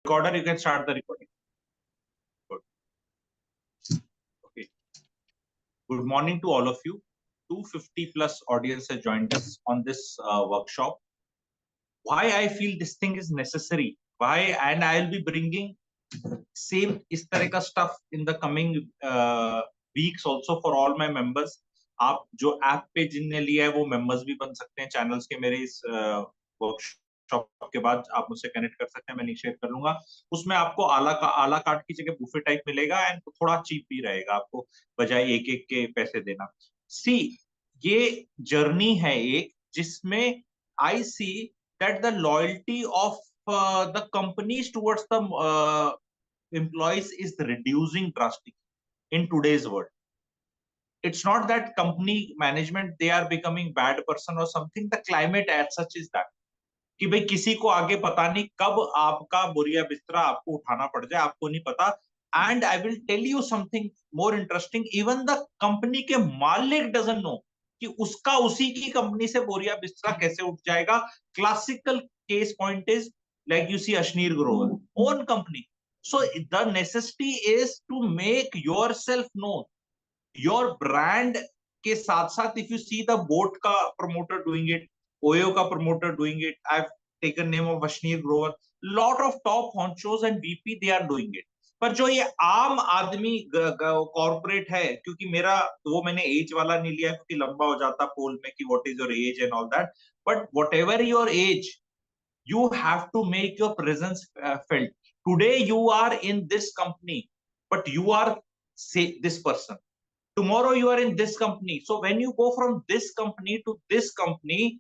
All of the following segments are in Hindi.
recorder, you can start the recording. Good. Okay. Good morning to all of you. 250 plus audience has joined us on this workshop. Why I feel this thing is necessary? Why? And I'll be bringing same इस तरह का stuff in the coming weeks also for all my members. आप जो ऐप पे जिनने लिया है वो मेंबर्स भी बन सकते हैं चैनल्स के. मेरे इस वर्कशॉप के बाद आप मुझसे कनेक्ट कर सकते हैं, मैं लिंक शेयर कर लूंगा. उसमें आपको आला कार्ड की जगह बुफे टाइप मिलेगा एंड थोड़ा चीप भी रहेगा आपको, बजाय एक एक के पैसे देना. सी, ये जर्नी है एक जिसमें I see that the loyalty of the companies towards the employees is reducing drastically in today's world. It's not that company management they are becoming bad person or something. The climate as such is that कि भाई किसी को आगे पता नहीं कब आपका बोरिया बिस्तरा आपको उठाना पड़ जाए, आपको नहीं पता. And I will tell you something more interesting. Even the company के मालिक डजंट नो कि उसका उसी की कंपनी से बोरिया बिस्तरा कैसे उठ जाएगा. Classical case point is like you see Ashneer Grover, own company. So the necessity is to make yourself known. Your brand के साथ साथ if you see the boat का promoter doing it, Oyo का promoter doing it, I've taken name of Ashneer Grover, lot of top honchos and VP they are doing it. पर जो ये आम आदमी कॉर्पोरेट है, क्योंकि मेरा वो मैंने एज वाला नहीं लिया क्योंकि लंबा हो जाता पोल में कि what is your age and all that. But whatever your age, you have to make your presence felt. Today you are in this company, but you are say this person. Tomorrow you are in this company. So when you go from this company to this company,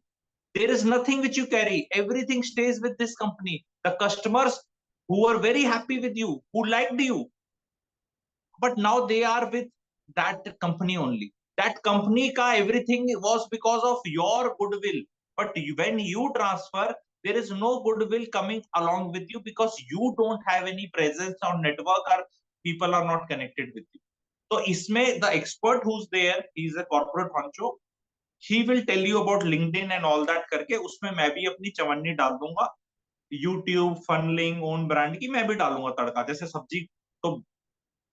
there is nothing which you carry. Everything stays with this company. The customers who are very happy with you, who liked you, but now they are with that company only. That company ka everything was because of your goodwill. But when you transfer, there is no goodwill coming along with you because you don't have any presence on network or people are not connected with you. So isme the expert who's there, he's a corporate honcho, he will tell you about LinkedIn and all that करके उसमें मैं भी अपनी चवन्नी डाल दूंगा. YouTube, funneling, own brand की मैं भी डालूंगा तड़का. जैसे सब्जी तो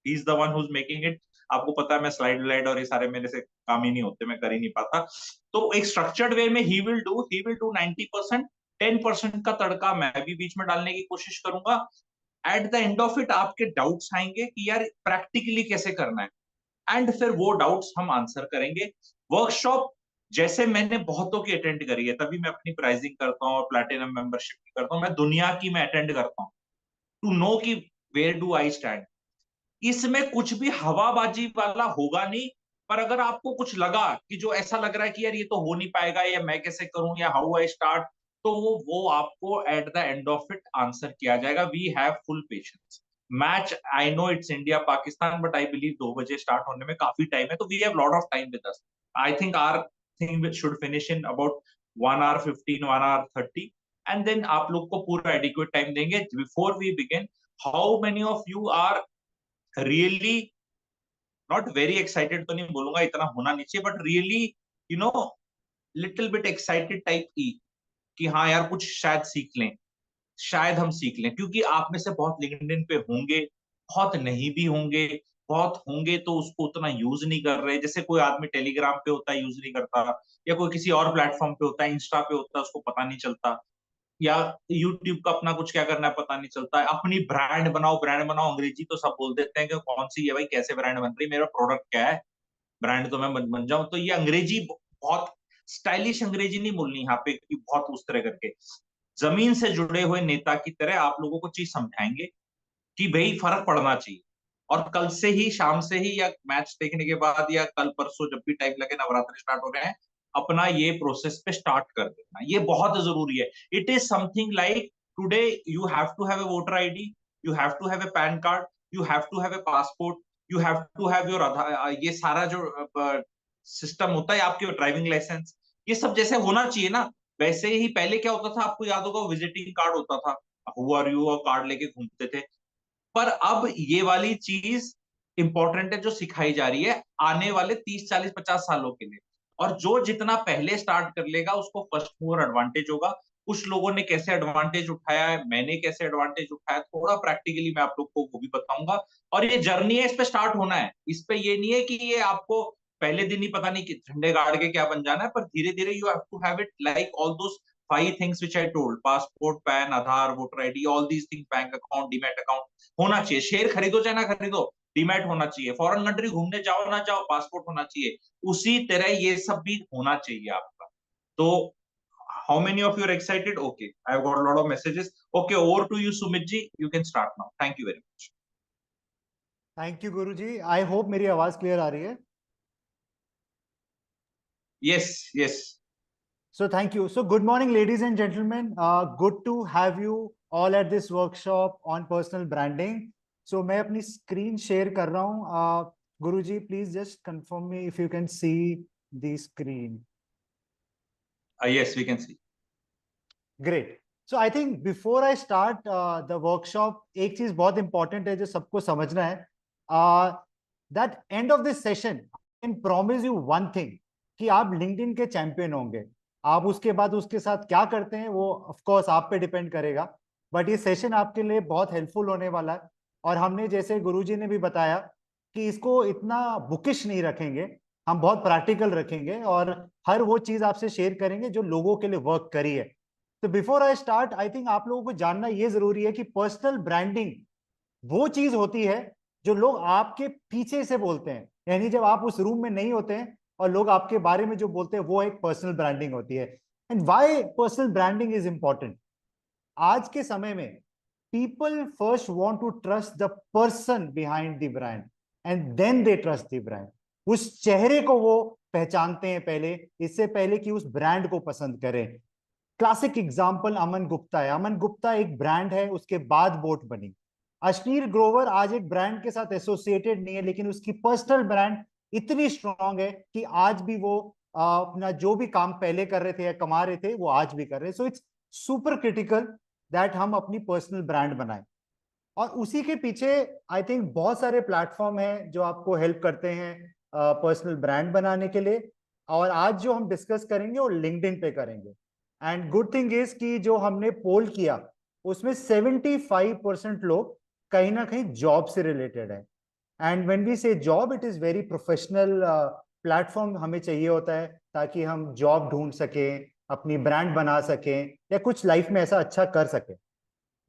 he's the one who's making it. आपको पता है मैं स्लाइड और ये सारे मेरे से काम ही नहीं होते, मैं कर ही नहीं पाता. तो एक स्ट्रक्चर्ड वे में he will do 90%. 10% का तड़का मैं भी बीच में डालने की कोशिश करूंगा. Eight the end of it आपके डाउट्स आएंगे कि यार प्रैक्टिकली कैसे करना है, एंड फिर वो डाउट्स हम आंसर करेंगे. वर्कशॉप जैसे मैंने बहुतों की अटेंड करी है, तभी मैं अपनी प्राइसिंग करता हूँ और प्लैटिनम मेंबरशिप की करता हूँ. मैं दुनिया की मैं अटेंड करता हूँ टू नो कि वेयर डू आई स्टैंड. इसमें कुछ भी हवाबाजी वाला होगा नहीं. पर अगर आपको कुछ लगा कि जो ऐसा लग रहा है कि यार ये तो हो नहीं पाएगा या मैं कैसे करूं या हाउ आई स्टार्ट, तो वो आपको at the end of it answer किया जाएगा. We have full patience. Match I know it's India Pakistan, but I believe 2 बजे स्टार्ट होने में काफी टाइम है, तो we have lot of time with us. I think our thing should finish in about 1 hour 15, 1 hour 30, and then आप लोग को पूरा एडिक्वेट टाइम देंगे. Before we begin, how many of you are really not very excited, तो नहीं बोलूंगा, इतना होना नहीं चाहिए, but really you know little bit excited type की कि हाँ यार कुछ शायद सीख लें, शायद हम सीख लें. क्योंकि आप में से बहुत लिंक्डइन पे होंगे, बहुत नहीं भी होंगे, बहुत होंगे तो उसको उतना यूज नहीं कर रहे. जैसे कोई आदमी टेलीग्राम पे होता है यूज नहीं करता, या कोई किसी और प्लेटफॉर्म पे होता है, इंस्टा पे होता है, उसको पता नहीं चलता, या यूट्यूब का अपना कुछ क्या करना है पता नहीं चलता है. अपनी ब्रांड बनाओ, ब्रांड बनाओ, अंग्रेजी तो सब बोल देते हैं कि कौन सी है भाई, कैसे ब्रांड बन रही, मेरा प्रोडक्ट क्या है, ब्रांड तो मैं बन जाऊं. तो ये अंग्रेजी बहुत स्टाइलिश अंग्रेजी नहीं बोलनी यहाँ पे कि बहुत उस तरह करके. जमीन से जुड़े हुए नेता की तरह आप लोगों को चीज समझाएंगे कि भाई फर्क पड़ना चाहिए. और कल से ही, शाम से ही, या मैच देखने के बाद, या कल परसों जब भी टाइम लगे, नवरात्रि स्टार्ट हो रहे हैं, अपना ये प्रोसेस पे स्टार्ट कर देना. ये बहुत जरूरी है. It is something like today you have to have a voter ID, you have to have a PAN card, you have to have a passport, you have to have your Aadhaar. ये सारा जो सिस्टम होता है, आपके ड्राइविंग लाइसेंस, ये सब जैसे होना चाहिए ना, वैसे ही पहले क्या होता था आपको याद होगा, विजिटिंग कार्ड होता था, हु आर यू, और कार्ड लेके घूमते थे. पर अब ये वाली चीज इंपॉर्टेंट है जो सिखाई जा रही है आने वाले 30, 40, 50 सालों के लिए. और जो जितना पहले स्टार्ट कर लेगा उसको फर्स्ट मूवर एडवांटेज होगा. कुछ लोगों ने कैसे एडवांटेज उठाया है, मैंने कैसे एडवांटेज उठाया, थोड़ा प्रैक्टिकली मैं आप लोग को वो भी बताऊंगा। और ये जर्नी है, इस पे स्टार्ट होना है, इस पे ये नहीं है कि ये आपको पहले दिन ही पता नहीं कि झंडे गाड़ के क्या बन जाना है, पर धीरे धीरे you have to have it like all those 5 things which I told: passport, PAN, Aadhaar, voter ID, all these things, bank account, demat account होना चाहिए। शेयर खरीदो चाहे ना खरीदो, डीमैट होना चाहिए। फॉरेन कंट्री घूमने जाओ ना जाओ, पासपोर्ट होना चाहिए। उसी तरह ये सब भी होना चाहिए आपका। तो how many of you are excited? Okay, I've got a lot of messages. Okay, over to you, Sumit ji. You can start now. Thank you very much. Thank you Guru ji. I hope मेरी आवाज क्लियर आ रही है। Yes, yes. So thank you. So good morning, ladies and gentlemen. Good to have you all at this workshop on personal branding. So मैं अपनी screen share कर रहा हूँ। गुरु जी, please just confirm me if you can see the screen. Yes, we can see. Great. So I think before I start the workshop, एक चीज बहुत important है जो सबको समझना है। That end of this session, I can promise you one thing, कि आप LinkedIn के चैंपियन होंगे। आप उसके बाद उसके साथ क्या करते हैं वो ऑफ कोर्स आप पे डिपेंड करेगा, बट ये सेशन आपके लिए बहुत हेल्पफुल होने वाला है। और हमने जैसे गुरुजी ने भी बताया कि इसको इतना बुकिश नहीं रखेंगे, हम बहुत प्रैक्टिकल रखेंगे और हर वो चीज आपसे शेयर करेंगे जो लोगों के लिए वर्क करी है। तो before I start, I think आप लोगों को जानना ये जरूरी है कि पर्सनल ब्रांडिंग वो चीज होती है जो लोग आपके पीछे से बोलते हैं, यानी जब आप उस रूम में नहीं होते हैं और लोग आपके बारे में जो बोलते हैं वो एक पर्सनल ब्रांडिंग होती है। And why personal branding is important? आज के समय में people first want to trust the person behind the brand and then they trust the brand. उस चेहरे को वो पहचानते हैं पहले, इससे पहले कि उस ब्रांड को पसंद करें। क्लासिक एग्जांपल अमन गुप्ता है। अमन गुप्ता एक ब्रांड है, उसके बाद बोट बनी। अश्नीर ग्रोवर आज एक ब्रांड के साथ एसोसिएटेड नहीं है, लेकिन उसकी पर्सनल ब्रांड इतनी स्ट्रांग है कि आज भी वो अपना जो भी काम पहले कर रहे थे या कमा रहे थे वो आज भी कर रहे हैं। So it's super critical that हम अपनी पर्सनल ब्रांड बनाएं। और उसी के पीछे आई थिंक बहुत सारे प्लेटफॉर्म हैं जो आपको हेल्प करते हैं पर्सनल ब्रांड बनाने के लिए। और आज जो हम डिस्कस करेंगे वो लिंक्डइन पे करेंगे। एंड गुड थिंग इज कि जो हमने पोल किया उसमें 75% लोग कहीं ना कहीं जॉब से रिलेटेड है। एंड व्हेन वी से job, it is very professional platform हमें चाहिए होता है ताकि हम जॉब ढूंढ सकें, अपनी ब्रांड बना सकें या कुछ लाइफ में ऐसा अच्छा कर सकें।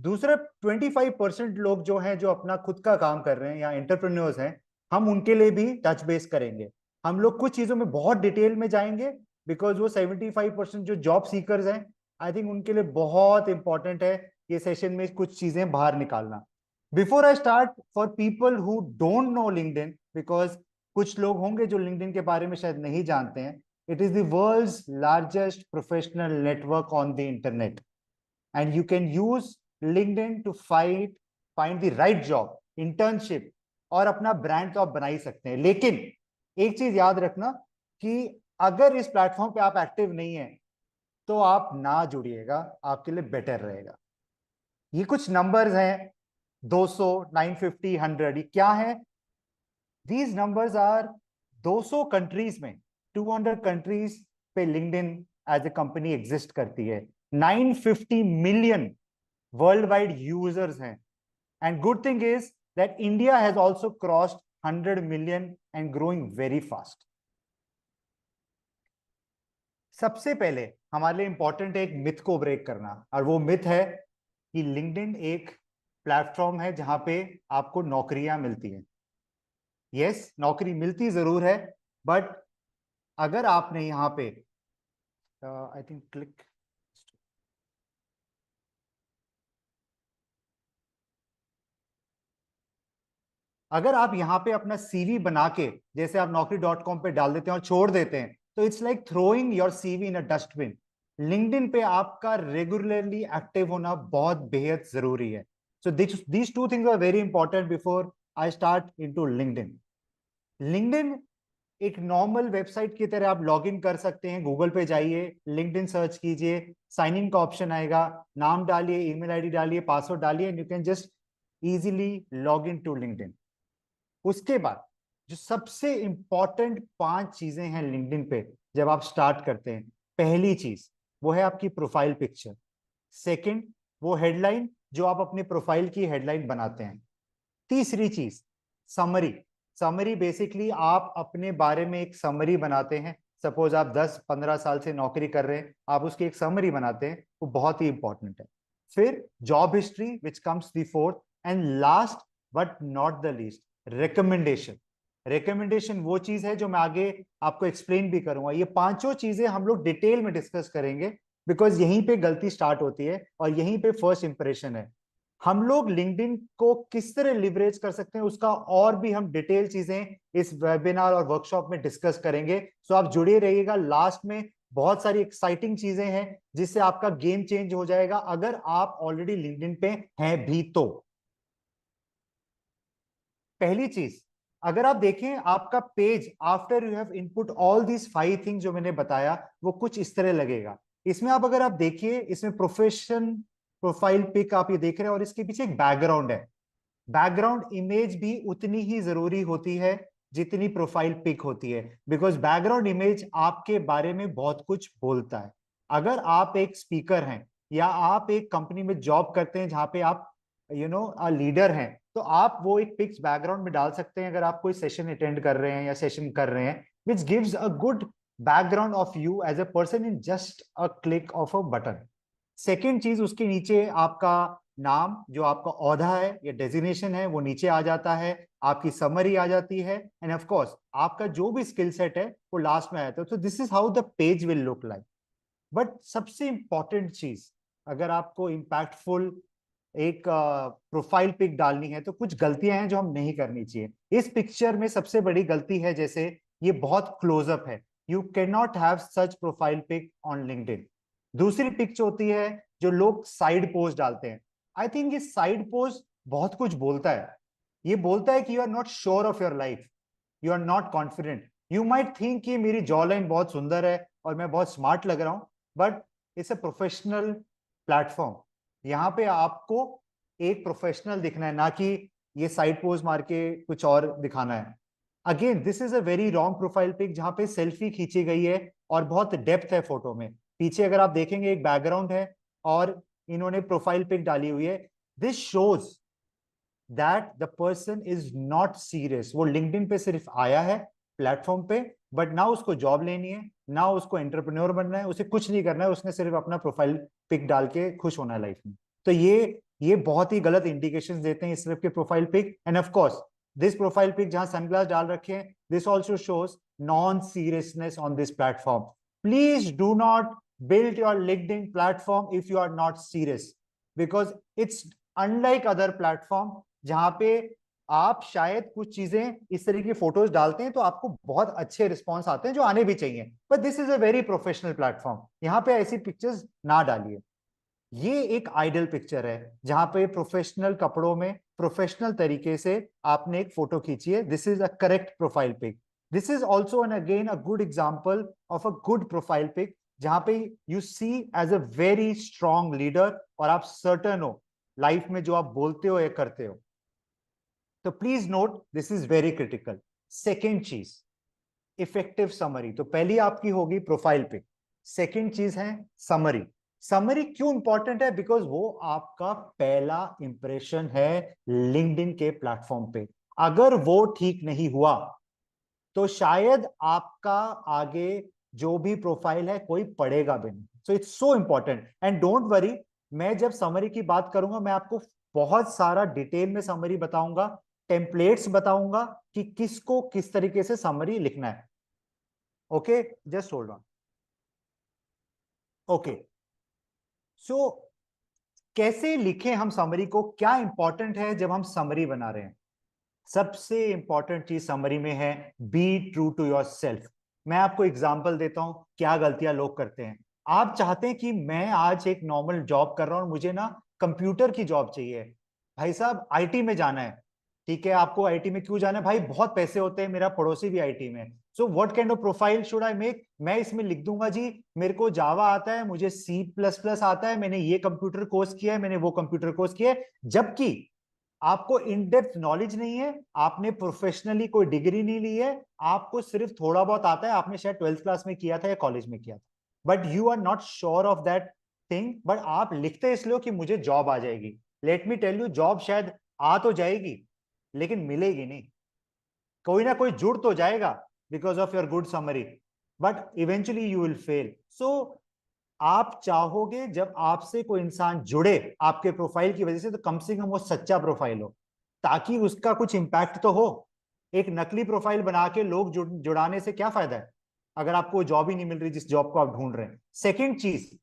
दूसरे 25% लोग जो हैं जो अपना खुद का काम कर रहे हैं या एंटरप्रेन्योर्स हैं, हम उनके लिए भी टच बेस करेंगे। हम लोग कुछ चीजों में बहुत डिटेल में जाएंगे बिकॉज वो 75% जो जॉब सीकर्स हैं, आई थिंक उनके लिए बहुत इंपॉर्टेंट है ये सेशन में कुछ चीजें बाहर निकालना। Before I start, for people who don't know LinkedIn, because कुछ लोग होंगे जो लिंक्डइन के बारे में शायद नहीं जानते हैं, it is the world's largest professional network on the internet and you can use LinkedIn to find the right job, internship, और अपना ब्रांड तो आप बना ही सकते हैं। लेकिन एक चीज याद रखना कि अगर इस प्लेटफॉर्म पे आप एक्टिव नहीं है तो आप ना जुड़िएगा, आपके लिए बेटर रहेगा। ये कुछ नंबर्स हैं, 200, 950, 100, ये क्या है? दीज नंबर्स आर 200 कंट्रीज में, 200 कंट्रीज पे LinkedIn as a company exist करती है। 950 मिलियन worldwide users हैं। And good thing is that India has also crossed 100 million and growing very fast. सबसे पहले हमारे लिए इंपॉर्टेंट है एक मिथ को ब्रेक करना, और वो मिथ है कि लिंक्डइन एक प्लेटफॉर्म है जहां पे आपको नौकरियां मिलती हैं। यस, नौकरी मिलती जरूर है, बट अगर आपने यहां पे आई थिंक क्लिक, अगर आप यहाँ पे अपना सीवी बना के जैसे आप naukri.com पे डाल देते हैं और छोड़ देते हैं, तो it's like throwing your CV in a dustbin. LinkedIn पे आपका रेगुलरली एक्टिव होना बहुत बेहद जरूरी है। So these two things are very important before I start into LinkedIn. LinkedIn एक नॉर्मल वेबसाइट की तरह आप लॉग इन कर सकते हैं। गूगल पे जाइए, लिंक्डइन सर्च कीजिए, साइन इन का ऑप्शन आएगा, नाम डालिए, ईमेल आईडी डालिए, पासवर्ड डालिए, and you can just easily log in to LinkedIn. उसके बाद जो सबसे इंपॉर्टेंट 5 चीजें हैं लिंक्डइन पे जब आप स्टार्ट करते हैं, पहली चीज वो है आपकी प्रोफाइल पिक्चर। सेकंड, वो हेडलाइन जो आप अपने प्रोफाइल की हेडलाइन बनाते हैं। तीसरी चीज, समरी। समरी बेसिकली आप अपने बारे में एक समरी बनाते हैं। सपोज आप 10-15 साल से नौकरी कर रहे हैं, आप उसकी एक समरी बनाते हैं, वो बहुत ही इंपॉर्टेंट है। फिर job history which comes the fourth, and last but not the least, recommendation. Recommendation वो चीज है जो मैं आगे आपको एक्सप्लेन भी करूंगा। ये पांचों चीजें हम लोग डिटेल में डिस्कस करेंगे, बिकॉज यहीं पे गलती स्टार्ट होती है और यहीं पे फर्स्ट इंप्रेशन है। हम लोग लिंक्डइन को किस तरह लिवरेज कर सकते हैं उसका और भी हम डिटेल चीजें इस वेबिनार और वर्कशॉप में डिस्कस करेंगे। सो आप जुड़े रहिएगा, लास्ट में बहुत सारी एक्साइटिंग चीजें हैं जिससे आपका गेम चेंज हो जाएगा अगर आप ऑलरेडी लिंक्डइन पे हैं भी तो। पहली चीज, अगर आप देखें आपका page after you have input all these 5 things जो मैंने बताया, वो कुछ इस तरह लगेगा। इसमें आप अगर आप देखिए, इसमें प्रोफाइल पिक आप ये देख रहे हैं और इसके पीछे एक बैकग्राउंड है। बैकग्राउंड इमेज भी उतनी ही जरूरी होती है जितनी प्रोफाइल पिक होती है, बिकॉज बैकग्राउंड इमेज आपके बारे में बहुत कुछ बोलता है। अगर आप एक स्पीकर हैं या आप एक कंपनी में जॉब करते हैं जहां पे आप लीडर हैं, तो आप वो एक पिक्स बैकग्राउंड में डाल सकते हैं अगर आप कोई सेशन अटेंड कर रहे हैं या सेशन कर रहे हैं, which gives a good background of you as a person in just a click of a button. Second चीज, उसके नीचे आपका नाम, जो आपका औहदा है या डेजिग्नेशन है, वो नीचे आ जाता है, आपकी समरी आ जाती है, एंड ऑफ कोर्स आपका जो भी स्किल सेट है वो लास्ट में आता है। तो this is how the page will look like. But सबसे इंपॉर्टेंट चीज, अगर आपको इंपैक्टफुल एक प्रोफाइल पिक डालनी है तो कुछ गलतियां हैं जो हम नहीं करनी चाहिए। इस पिक्चर में सबसे बड़ी गलती है, जैसे ये बहुत क्लोजअप है, you can not have such profile pic on LinkedIn. दूसरी पिक जो होती है, जो लोग साइड पोज डालते हैं, आई थिंक ये साइड पोज बहुत कुछ बोलता है। ये बोलता है कि you are not sure of your life, you are not confident. You might think कि मेरी जॉ लाइन बहुत सुंदर है और मैं बहुत स्मार्ट लग रहा हूं, but it's a professional platform. यहाँ पे आपको एक प्रोफेशनल दिखना है, ना कि ये साइड पोज मार के कुछ और दिखाना है। Again this is a very wrong profile pic जहां पे सेल्फी खींची गई है और बहुत डेप्थ है फोटो में। पीछे अगर आप देखेंगे एक बैकग्राउंड है और इन्होंने प्रोफाइल पिक डाली हुई है। This shows that the person is not serious. वो लिंक्डइन पे सिर्फ आया है प्लेटफॉर्म पे, बट ना उसको जॉब लेनी है, ना उसको एंटरप्रेन्योर बनना है, उसे कुछ नहीं करना है, उसने सिर्फ अपना प्रोफाइल पिक डाल के खुश होना है लाइफ में। तो ये बहुत ही गलत इंडिकेशंस देते हैं इस तरह के profile pic. And of course this profile pic जहां सनग्लास डाल रखे हैं, this also shows non seriousness on this platform. Please do not build your LinkedIn platform if you are not serious, because it's unlike other platform जहां पे आप शायद कुछ चीजें इस तरह की फोटोज डालते हैं तो आपको बहुत अच्छे रिस्पॉन्स आते हैं जो आने भी चाहिए, but this is a very professional platform, यहाँ पे ऐसी पिक्चर्स ना डालिए। ये एक आइडल पिक्चर है जहां पे प्रोफेशनल कपड़ों में प्रोफेशनल तरीके से आपने एक फोटो खींची है। This is a correct profile pic. This is also an again a good example of a good profile pic जहां पे you see as a very strong leader और आप सर्टन हो लाइफ में जो आप बोलते हो या करते हो। तो please note this is very critical. Second चीज, इफेक्टिव समरी। तो पहली आपकी होगी प्रोफाइल पिक, सेकेंड चीज है समरी। समरी क्यों इंपॉर्टेंट है? बिकॉज वो आपका पहला इंप्रेशन है लिंक्डइन के प्लेटफॉर्म पे। अगर वो ठीक नहीं हुआ तो शायद आपका आगे जो भी प्रोफाइल है कोई पढ़ेगा भी नहीं। So it's so important and don't worry, मैं जब समरी की बात करूंगा मैं आपको बहुत सारा डिटेल में समरी बताऊंगा, टेम्पलेट्स बताऊंगा कि किसको किस तरीके से समरी लिखना है। Okay, just hold on. Okay, so कैसे लिखें हम समरी को, क्या इंपॉर्टेंट है जब हम समरी बना रहे हैं? सबसे इंपॉर्टेंट चीज समरी में है be true to yourself. मैं आपको एग्जाम्पल देता हूं क्या गलतियां लोग करते हैं। आप चाहते हैं कि मैं आज एक नॉर्मल जॉब कर रहा हूं, मुझे ना कंप्यूटर की जॉब चाहिए, भाई साहब आईटी में जाना है। ठीक है, आपको आईटी में क्यों जाना है? भाई बहुत पैसे होते हैं, मेरा पड़ोसी भी आईटी में। So what kind of profile should I make? मैं इसमें लिख दूंगा जी मेरे को जावा आता है, मुझे सी प्लस प्लस आता है, मैंने ये कंप्यूटर कोर्स किया है, मैंने वो कंप्यूटर कोर्स किया है। जबकि आपको इन डेप्थ नॉलेज नहीं है, आपने प्रोफेशनली कोई डिग्री नहीं ली है, आपको सिर्फ थोड़ा बहुत आता है, आपने शायद 12th क्लास में किया था या कॉलेज में किया था, but you are not sure of that thing, but आप लिखते इसलिए हो कि मुझे जॉब आ जाएगी। Let me tell you, job शायद आ तो जाएगी लेकिन मिलेगी नहीं। कोई ना कोई जुड़ तो जाएगा because of your good summary, but eventually you will fail. So आप चाहोगे जब आपसे कोई इंसान जुड़े आपके प्रोफाइल की वजह से, तो कम से कम वो सच्चा प्रोफाइल हो, ताकि उसका कुछ इंपैक्ट तो हो। एक नकली प्रोफाइल बना के लोग जुड़ाने से क्या फायदा है अगर आपको जॉब ही नहीं मिल रही जिस जॉब को आप ढूंढ रहे हैं। सेकंड चीज,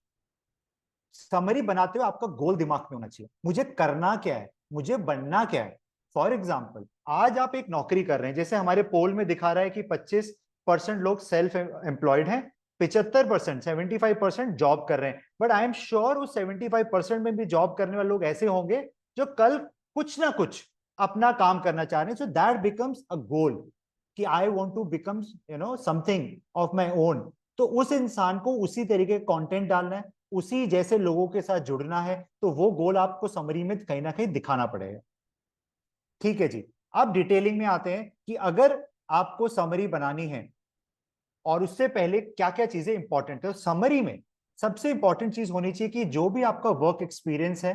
समरी बनाते हुए आपका गोल दिमाग में होना चाहिए, मुझे करना क्या है, मुझे बनना क्या है। फॉर एग्जाम्पल, आज आप एक नौकरी कर रहे हैं, जैसे हमारे पोल में दिखा रहा है कि 25% लोग सेल्फ एम्प्लॉयड हैं, 75% 75% जॉब कर रहे हैं। बट आई एम श्योर उस 75% में भी जॉब करने वाले लोग ऐसे होंगे जो कल कुछ ना कुछ अपना काम करना चाह रहे हैं। So that becomes a goal कि I want to become something of my own. तो उस इंसान को उसी तरीके का कंटेंट डालना है, उसी जैसे लोगों के साथ जुड़ना है, तो वो गोल आपको समरी में कहीं ना कहीं दिखाना पड़ेगा। ठीक है जी। अब डिटेलिंग में आते हैं कि अगर आपको समरी बनानी है और उससे पहले क्या क्या चीजें इंपॉर्टेंट है। तो समरी में सबसे इंपॉर्टेंट चीज होनी चाहिए कि जो भी आपका वर्क एक्सपीरियंस है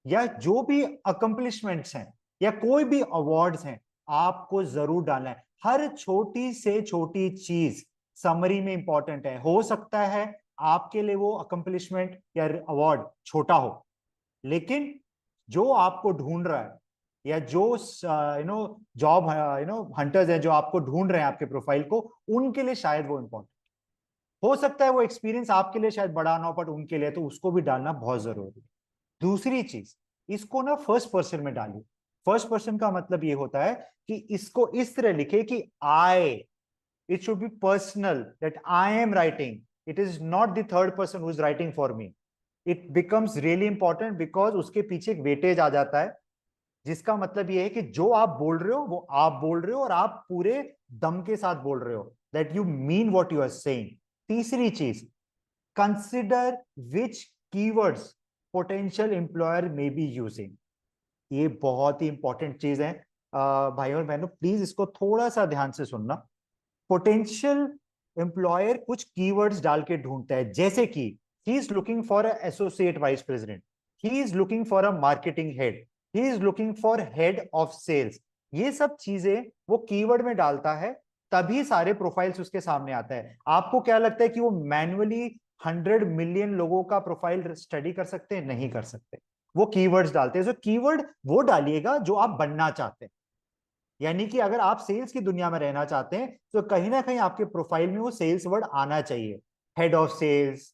या जो भी अकम्पलिशमेंट्स हैं या कोई भी अवार्ड्स हैं, आपको जरूर डालना है। हर छोटी से छोटी चीज समरी में इंपॉर्टेंट है। हो सकता है आपके लिए वो अकम्पलिशमेंट या अवार्ड छोटा हो, लेकिन जो आपको ढूंढ रहा है या जो जॉब हंटर्स हैं जो आपको ढूंढ रहे हैं आपके प्रोफाइल को, उनके लिए शायद वो इंपॉर्टेंट हो सकता है। वो एक्सपीरियंस आपके लिए शायद बड़ा ना हो, बट उनके लिए तो उसको भी डालना बहुत जरूरी है। दूसरी चीज, इसको ना फर्स्ट पर्सन में डालिए। फर्स्ट पर्सन का मतलब ये होता है कि इसको इस तरह लिखे कि I, it should be personal, that I am writing, it is not the third person who is writing for me. It becomes really important because उसके पीछे एक वेटेज आ जाता है, जिसका मतलब ये है कि जो आप बोल रहे हो वो आप बोल रहे हो और आप पूरे दम के साथ बोल रहे हो, that you mean what you are saying. तीसरी चीज, consider which keywords potential employer may be using. ये बहुत ही इंपॉर्टेंट चीज है भाई और बहनों, प्लीज इसको थोड़ा सा ध्यान से सुनना। पोटेंशियल एम्प्लॉयर कुछ कीवर्ड्स डाल के ढूंढता है, जैसे कि he is looking for a associate vice president, he is looking for a marketing head, he is looking for head of sales. ये सब चीजें वो कीवर्ड में डालता है, तभी सारे प्रोफाइल्स उसके सामने आता है। आपको क्या लगता है कि वो मैन्युअली 100 मिलियन लोगों का प्रोफाइल स्टडी कर सकते हैं? नहीं कर सकते। वो कीवर्ड्स डालते हैं। जो कीवर्ड वो डालिएगा जो आप बनना चाहते हैं। यानी कि अगर आप सेल्स की दुनिया में रहना चाहते हैं तो कहीं ना कहीं आपके प्रोफाइल में वो सेल्स वर्ड आना चाहिए। Head of sales,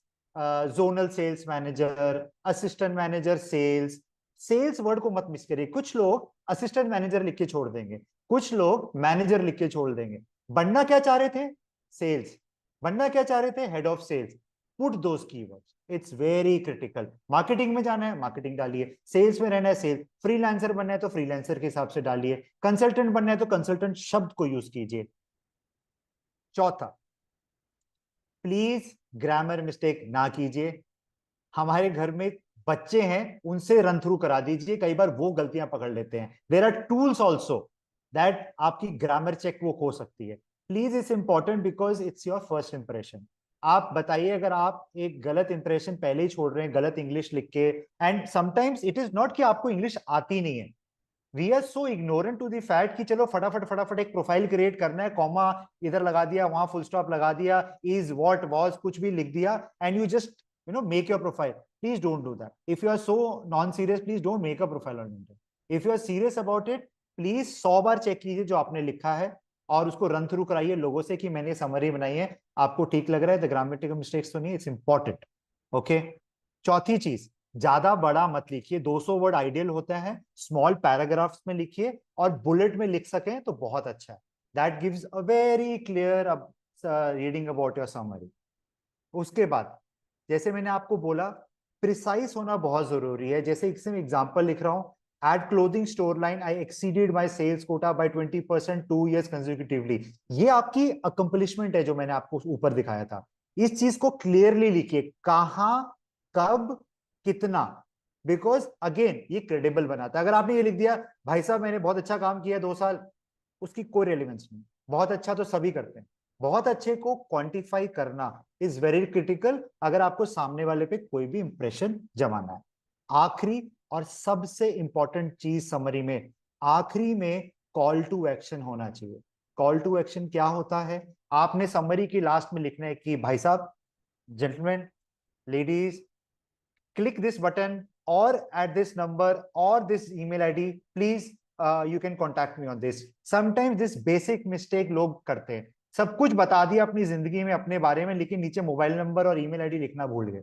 zonal sales manager, assistant manager sales. Sales word को मत मिस करिए। कुछ लोग असिस्टेंट मैनेजर लिख के छोड़ देंगे, कुछ लोग मैनेजर लिख के छोड़ देंगे। बनना क्या चाह रहे थे? सेल्स। बनना क्या चाह रहे थे? Head of sales. Put those keywords, it's very critical. Marketing में जाना है, मार्केटिंग डालिए। सेल्स में रहना है, सेल्स। फ्रीलांसर बनना है तो फ्रीलांसर के हिसाब से डालिए। कंसल्टेंट बनना है तो कंसल्टेंट शब्द को यूज कीजिए। चौथा, प्लीज ग्रामर मिस्टेक ना कीजिए। हमारे घर में बच्चे हैं, उनसे रन थ्रू करा दीजिए, कई बार वो गलतियां पकड़ लेते हैं। There are tools also that आपकी ग्रामर चेक वो हो सकती है। Please, it's important because it's your first impression. आप बताइए, अगर आप एक गलत इंप्रेशन पहले ही छोड़ रहे हैं गलत इंग्लिश लिख के, and sometimes it is not कि आपको इंग्लिश आती नहीं है, we are so ignorant to the fact कि चलो फटाफट फटाफट एक प्रोफाइल क्रिएट करना है, कॉमा इधर लगा दिया, वहां फुल स्टॉप लगा दिया, इज व्हाट वाज कुछ भी लिख दिया, and you just make your profile. Please don't do that. If you are so non serious, please don't make a profile on LinkedIn. If you are serious about it, please 100 बार चेक कीजिए जो आपने लिखा है और उसको रन थ्रू कराइए लोगों से कि मैंने समरी बनाई है, आपको ठीक लग रहा है, द ग्रामेटिकल मिस्टेक्स तो नहीं, इट्स इंपॉर्टेंट। ओके। चौथी चीज, ज्यादा बड़ा मत लिखिए। 200 वर्ड आइडियल होता है। स्मॉल पैराग्राफ्स में लिखिए और बुलेट में लिख सकें तो बहुत अच्छा है। That gives a very clear reading about your summary. उसके बाद, जैसे मैंने आपको बोला, प्रिसाइज होना बहुत जरूरी है। जैसे इसमें एग्जांपल लिख रहा हूं, at clothing store line I exceeded my sales quota by 20% 2 years consecutively. ये आपकी अकम्पलिशमेंट है जो मैंने आपको ऊपर दिखाया था। इस चीज को क्लियरली लिखिए, कहां, कब, कितना। बिकॉज अगेन ये क्रेडिबल बनाता है। अगर आपने ये लिख दिया, भाई साहब मैंने बहुत अच्छा काम किया 2 साल, उसकी कोई रेलिवेंस नहीं। बहुत अच्छा तो सभी करते हैं। बहुत अच्छे को क्वांटिफाई करना इज वेरी क्रिटिकल अगर आपको सामने वाले पे कोई भी इंप्रेशन जमाना है। आखिरी और सबसे इंपॉर्टेंट चीज समरी में, आखिरी में कॉल टू एक्शन होना चाहिए। कॉल टू एक्शन क्या होता है? आपने समरी की लास्ट में लिखना है कि भाई साहब, gentleman, ladies, click this button or at this number or this email id, please you can contact me on this. Sometimes this basic mistake लोग करते हैं, सब कुछ बता दिया अपनी जिंदगी में अपने बारे में, लेकिन नीचे मोबाइल नंबर और ईमेल आईडी लिखना भूल गए।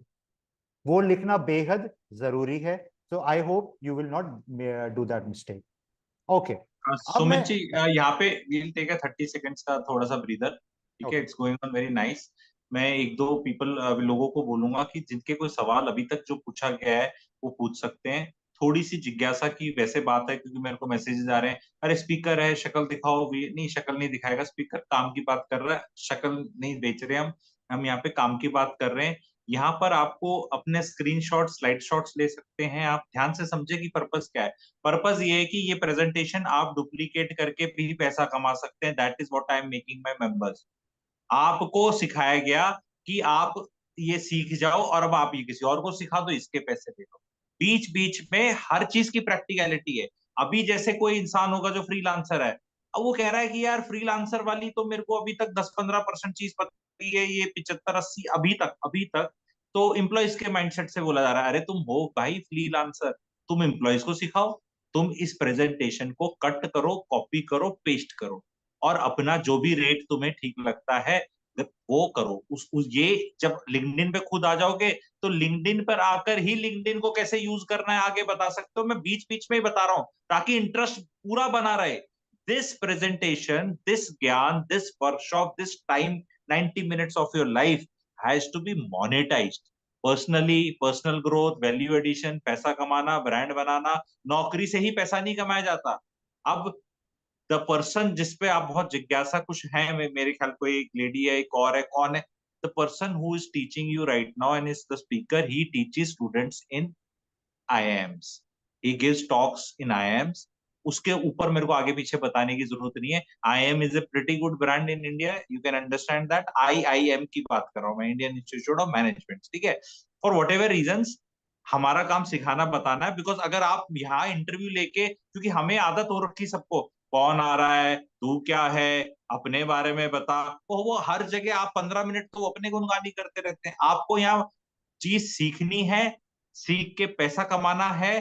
वो लिखना बेहद जरूरी है। So I hope you will not do that mistake. Okay, अब मैं सुमित जी, यहाँ पे वील टेक 30 सेकेंड्स का थोड़ा सा ब्रीदर। ठीक है, okay it's going on very nice. मैं एक दो लोगों को बोलूंगा कि जिनके कोई सवाल अभी तक जो पूछा गया है वो पूछ सकते हैं। थोड़ी सी जिज्ञासा की वैसे बात है, क्योंकि मेरे को मैसेजेस आ रहे हैं, अरे स्पीकर है शक्ल दिखाओ भी नहीं, शक्ल नहीं दिखाएगा स्पीकर, काम की बात कर रहा है, शक्ल नहीं बेच रहे हम यहाँ पे काम की बात कर रहे हैं। यहाँ पर आपको अपने स्क्रीनशॉट स्लाइड शॉट्स ले सकते हैं। आप ध्यान से समझे कि पर्पस क्या है। पर्पस ये है कि ये प्रेजेंटेशन आप डुप्लीकेट करके भी पैसा कमा सकते हैं। That is what I am making my members. आपको सिखाया गया कि आप ये सीख जाओ और अब आप ये किसी और को सिखा दो, इसके पैसे दे दो। बीच बीच में हर चीज की प्रैक्टिकलिटी है। अभी जैसे कोई इंसान होगा जो फ्रीलांसर है, अब वो कह रहा है कि यार फ्रीलांसर वाली तो मेरे को अभी तक 10-15% चीज पता है, ये 75-80 अभी तक तो एम्प्लॉयज के माइंडसेट से बोला जा रहा है। अरे तुम हो भाई फ्रीलांसर, तुम एम्प्लॉयज को सिखाओ। तुम इस प्रेजेंटेशन को कट करो, कॉपी करो, पेस्ट करो, और अपना जो भी रेट तुम्हें ठीक लगता है वो करो। ये जब लिंक्डइन पे खुद आ जाओगे तो लिंक्डइन पर आकर ही लिंक्डइन को कैसे यूज करना है आगे बता सकते हो। मैं बीच बीच में ही बता रहा हूं ताकि इंटरेस्ट पूरा बना रहे। दिस प्रेजेंटेशन, दिस ज्ञान, this workshop, this time, 90 minutes of your life has to be monetized. Personally, personal growth, value addition, पैसा कमाना, ब्रांड बनाना, नौकरी से ही पैसा नहीं कमाया जाता। अब द पर्सन जिसपे आप बहुत जिज्ञासा कुछ है, मेरे ख्याल कोई एक लेडी है, एक और है, कौन है? The person who is teaching you right now and is the speaker, he teaches students in IIMs, he gives talks in IIMs। उसके ऊपर मेरे को आगे पीछे बताने की जरूरत नहीं है। IIM is a pretty good brand in India, you can understand that। IIM की बात कर रहा हूँ मैं, इंडियन इंस्टीट्यूट ऑफ मैनेजमेंट। ठीक है, फॉर वट एवर रीजन हमारा काम सिखाना बताना है। बिकॉज अगर आप यहाँ इंटरव्यू लेके, क्योंकि हमें आदत हो रखी सबको, कौन आ रहा है, तू क्या है, अपने बारे में बता, तो वो हर जगह आप 15 मिनट तो अपने गुनगानी करते रहते हैं। आपको यहाँ चीज सीखनी है, सीख के पैसा कमाना है,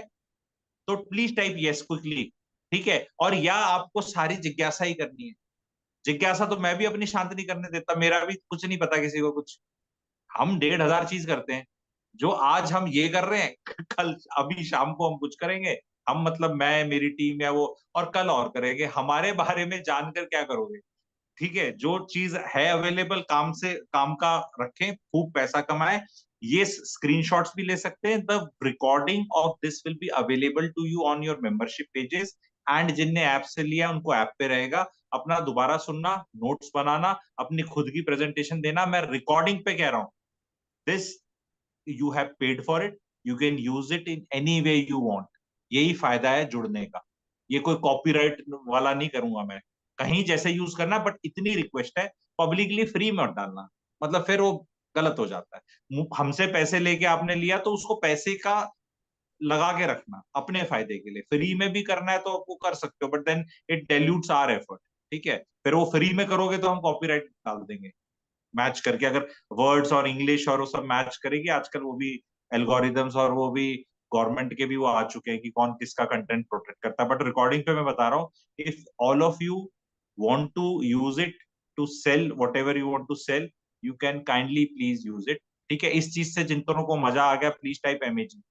तो प्लीज टाइप यस क्विकली। ठीक है, और या आपको सारी जिज्ञासा ही करनी है। जिज्ञासा तो मैं भी अपनी शांत नहीं करने देता, मेरा भी कुछ नहीं पता किसी को कुछ। हम 1,500 चीज करते हैं। जो आज हम ये कर रहे हैं कल अभी शाम को हम कुछ करेंगे। हम मतलब मैं, मेरी टीम या वो, और कल और करेंगे। हमारे बारे में जानकर क्या करोगे? ठीक है, जो चीज है अवेलेबल, काम से काम का रखें, खूब पैसा कमाएं। ये स्क्रीनशॉट्स भी ले सकते हैं। The recording of this will be available to you on your membership pages, and जिनने ऐप से लिया उनको ऐप पे रहेगा। अपना दोबारा सुनना, नोट्स बनाना, अपनी खुद की प्रेजेंटेशन देना। मैं रिकॉर्डिंग पे कह रहा हूँ, this you have paid for it, you can use it in any way you want. यही फायदा है जुड़ने का। ये कोई कॉपीराइट वाला नहीं करूंगा मैं, कहीं जैसे यूज करना, बट इतनी रिक्वेस्ट है, पब्लिकली फ्री मत डालना। मतलब फिर वो गलत हो जाता है। हमसे पैसे लेके आपने लिया तो उसको पैसे का लगा के रखना अपने फायदे के लिए। फ्री में भी करना है तो आपको कर सकते हो, but then it dilutes our effort. ठीक है, फिर वो फ्री में करोगे तो हम कॉपीराइट डाल देंगे मैच करके। अगर वर्ड्स और इंग्लिश और वो सब मैच करेगी, आजकल वो भी एल्गोरिदम्स और वो भी गवर्नमेंट के भी वो आ चुके हैं कि कौन किसका कंटेंट प्रोटेक्ट करता है। बट रिकॉर्डिंग पे मैं बता रहा हूँ, if all of you want to use it to sell whatever you want to sell, you can kindly please use it. ठीक है, इस चीज से जिन दोनों को मजा आ गया प्लीज टाइप एमएजी।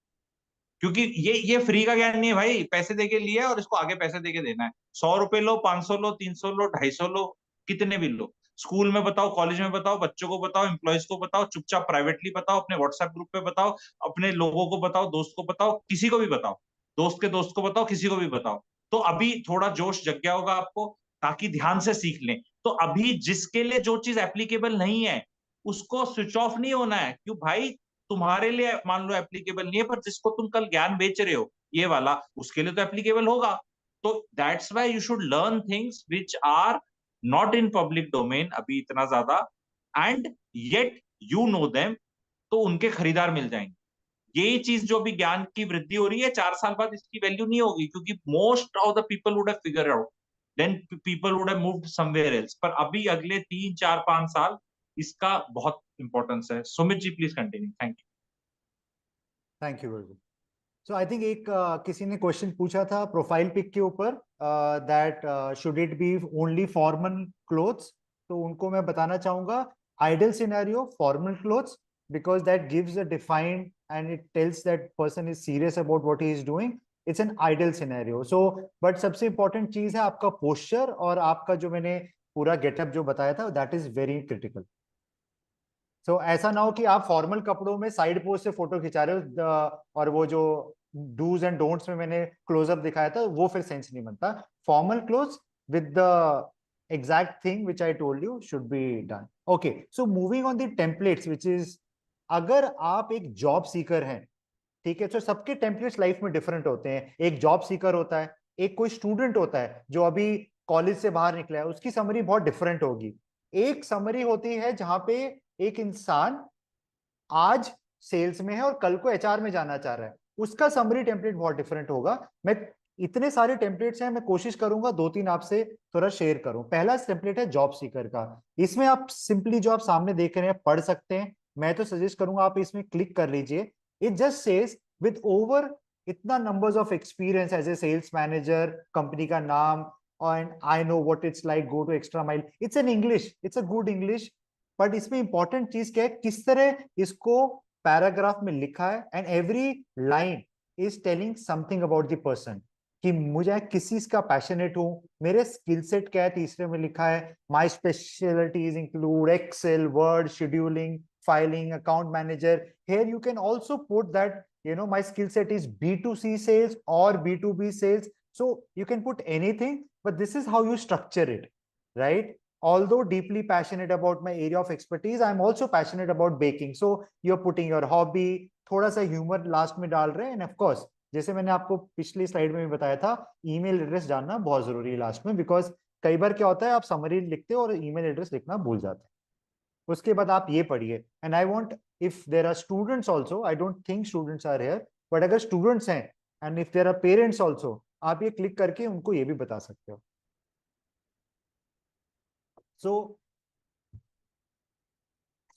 क्योंकि ये फ्री का ज्ञान नहीं है भाई, पैसे देके लिया है और इसको आगे पैसे देके देना है। 100 रुपए लो, 500 लो, 300 लो, 250 लो, कितने भी लो। स्कूल में बताओ, कॉलेज में बताओ, बच्चों को बताओ, एम्प्लॉयज को बताओ, चुपचाप प्राइवेटली बताओ, अपने व्हाट्सएप ग्रुप पे बताओ, अपने लोगों को बताओ, दोस्त को बताओ, किसी को भी बताओ, दोस्त के दोस्त को बताओ, किसी को भी बताओ। तो अभी थोड़ा जोश जग गया होगा आपको, ताकि ध्यान से सीख लें। तो अभी जिसके लिए जो चीज एप्लीकेबल नहीं है उसको स्विच ऑफ नहीं होना है। क्यों भाई, तुम्हारे लिए मान लो एप्लीकेबल नहीं है, पर जिसको तुम कल ज्ञान बेच रहे हो ये वाला, उसके लिए तो एप्लीकेबल होगा। तो that's why you should learn things which are not in public domain अभी इतना ज्यादा, and yet you know them, तो उनके खरीदार मिल जाएंगे। ये चीज जो भी ज्ञान की वृद्धि हो रही है, 4 साल बाद इसकी वैल्यू नहीं होगी, क्योंकि most of the people would have figure out, then people would have moved somewhere else. पर अभी अगले 3 4 5 साल इसका बहुत इंपॉर्टेंस है। Sumit ji please continue. Thank you. Thank you guru. So I think एक किसी ने क्वेश्चन पूछा था प्रोफाइल पिक के ऊपर, that should it be only formal clothes. तो उनको मैं बताना चाहूंगा, ideal scenario formal clothes, because that gives a defined and it tells that person is serious about what he is doing. It's an ideal scenario. So but सबसे इंपॉर्टेंट चीज है आपका पोस्चर, और आपका जो मैंने पूरा गेटअप जो बताया था, दैट इज वेरी क्रिटिकल। सो ऐसा ना हो कि आप फॉर्मल कपड़ों में साइड पोज से फोटो खिंचा रहे हो, और वो जो डूज एंड डोंट्स में मैंने क्लोजअप दिखाया था, वो फिर सेंस नहीं बनता। Formal clothes with the exact thing which I told you should be done. Okay, so moving on the templates which is, अगर आप एक जॉब सीकर हैं, ठीक है, तो सबके टेम्पलेट्स लाइफ में डिफरेंट होते हैं। एक जॉब सीकर होता है, एक कोई स्टूडेंट होता है जो अभी कॉलेज से बाहर निकला है, उसकी समरी बहुत डिफरेंट होगी। एक समरी होती है जहां पे एक इंसान आज सेल्स में है और कल को एचआर में जाना चाह रहा है, उसका समरी टेम्पलेट बहुत डिफरेंट होगा। मैं इतने सारे टेम्पलेट्स हैं, मैं कोशिश करूंगा 2 3 आपसे थोड़ा शेयर करूं। पहला टेम्पलेट है जॉब सीकर का। इसमें आप सिंपली जो आप सामने देख रहे हैं पढ़ सकते हैं। मैं तो सजेस्ट करूंगा आप इसमें क्लिक कर लीजिए। It just says with over इतना numbers of experience as a sales manager, company का नाम, and I know what it's like, go to extra mile. It's an English, it's a good English. But इसमें इंपॉर्टेंट चीज क्या है, किस तरह इसको पैराग्राफ में लिखा है, and every line is telling something about the person, कि मुझे किस चीज का पैशनेट हूं, मेरे स्किल सेट क्या है। तीसरे में लिखा है my specialities include Excel, Word, scheduling, filing, account manager. Here you can also put that my skill set is B2C sales or B2B sales. So you can put anything, but this is how you structure it, right? Although deeply passionate about my area of expertise, I'm also passionate about baking. So you're putting your hobby, थोड़ा सा ह्यूमर लास्ट में डाल रहे हैं, एंड ऑफ कोर्स जैसे मैंने आपको पिछली स्लाइड में भी बताया था, ईमेल एड्रेस डालना बहुत जरूरी है लास्ट में, बिकॉज कई बार क्या होता है आप समरी लिखते हो और ईमेल एड्रेस लिखना भूल जाते हैं। उसके बाद आप ये पढ़िए, and I want, if there are students also, I don't think students are here, but अगर स्टूडेंट्स हैं and if there are parents also, आप ये क्लिक करके उनको ये भी बता सकते हो।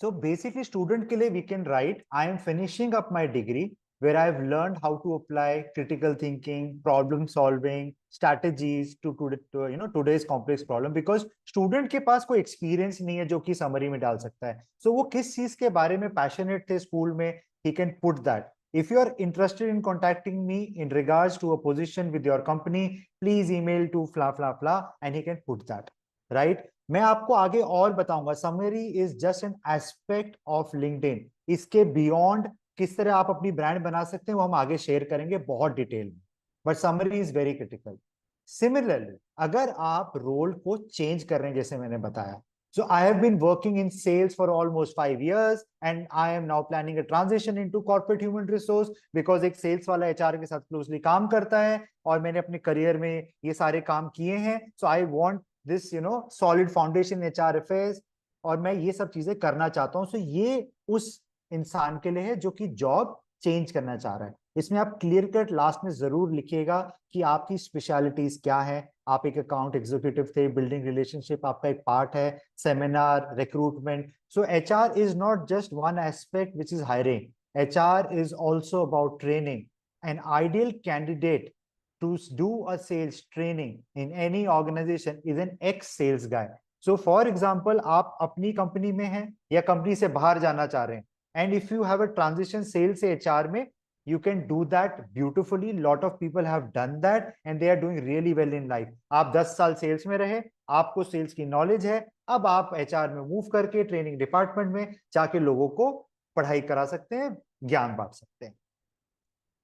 So basically student के लिए we can write, I am finishing up my degree where I have learned how to apply critical thinking, problem solving strategies to today's complex problem, because student के पास कोई experience नहीं है जो कि summary में डाल सकता है। So वो किस चीज के बारे में passionate थे स्कूल में, he can put that. If you are interested in contacting me in regards to a position with your company, please email to fla fla fla, and he can put that, right? मैं आपको आगे और बताऊंगा, summary is just an aspect of LinkedIn. इसके बियॉन्ड किस तरह आप अपनी ब्रांड बना सकते हैं वो हम आगे शेयर करेंगे बहुत डिटेल में, but summary is very critical. Similarly अगर आप रोल को चेंज कर रहे हैं, जैसे मैंने बताया, so I have been working in sales for almost 5 years and I am now planning a transition into corporate human resource, because एक सेल्स वाला एचआर के साथ क्लोजली काम करता है और मैंने अपने करियर में ये सारे काम किए हैं। so I want this solid foundation in HR affairs, और मैं ये सब चीजें करना चाहता हूँ। so ये उस इंसान के लिए है जो कि जॉब चेंज करना चाह रहा है। इसमें आप क्लियर कट लास्ट में जरूर लिखिएगा कि आपकी स्पेशलिटीज क्या है। आप एक अकाउंट एग्जीक्यूटिव थे, बिल्डिंग रिलेशनशिप आपका एक पार्ट है, seminar, recruitment. So HR is not just one aspect which is hiring, HR is also about training. An ideal candidate to do a sales training in any organization is an ex-sales guy. So for example, आप अपनी कंपनी में हैं या कंपनी से बाहर जाना चाह रहे हैं, and if you have a transition sales से HR में, you can do that beautifully. Lot of people have done that and they are doing really well in life. आप 10 साल सेल्स में रहे, आपको सेल्स की नॉलेज है, अब आप HR में मूव करके ट्रेनिंग डिपार्टमेंट में जाके लोगों को पढ़ाई करा सकते हैं, ज्ञान बांट सकते हैं।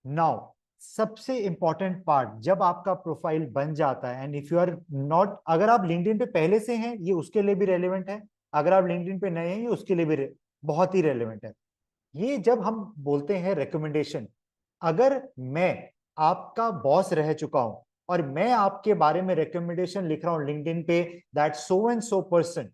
नाउ सबसे इंपॉर्टेंट पार्ट, जब आपका प्रोफाइल बन जाता है, and if you are not, अगर आप लिंक्डइन पे पहले से हैं ये उसके लिए भी रेलेवेंट है, अगर आप लिंक्डइन पे नए हैं ये उसके लिए भी बहुत ही रेलेवेंट है। ये जब हम बोलते हैं रिकमेंडेशन, अगर मैं आपका बॉस रह चुका हूं और मैं आपके बारे में रिकमेंडेशन लिख रहा हूं लिंक्डइन पे, that so and so person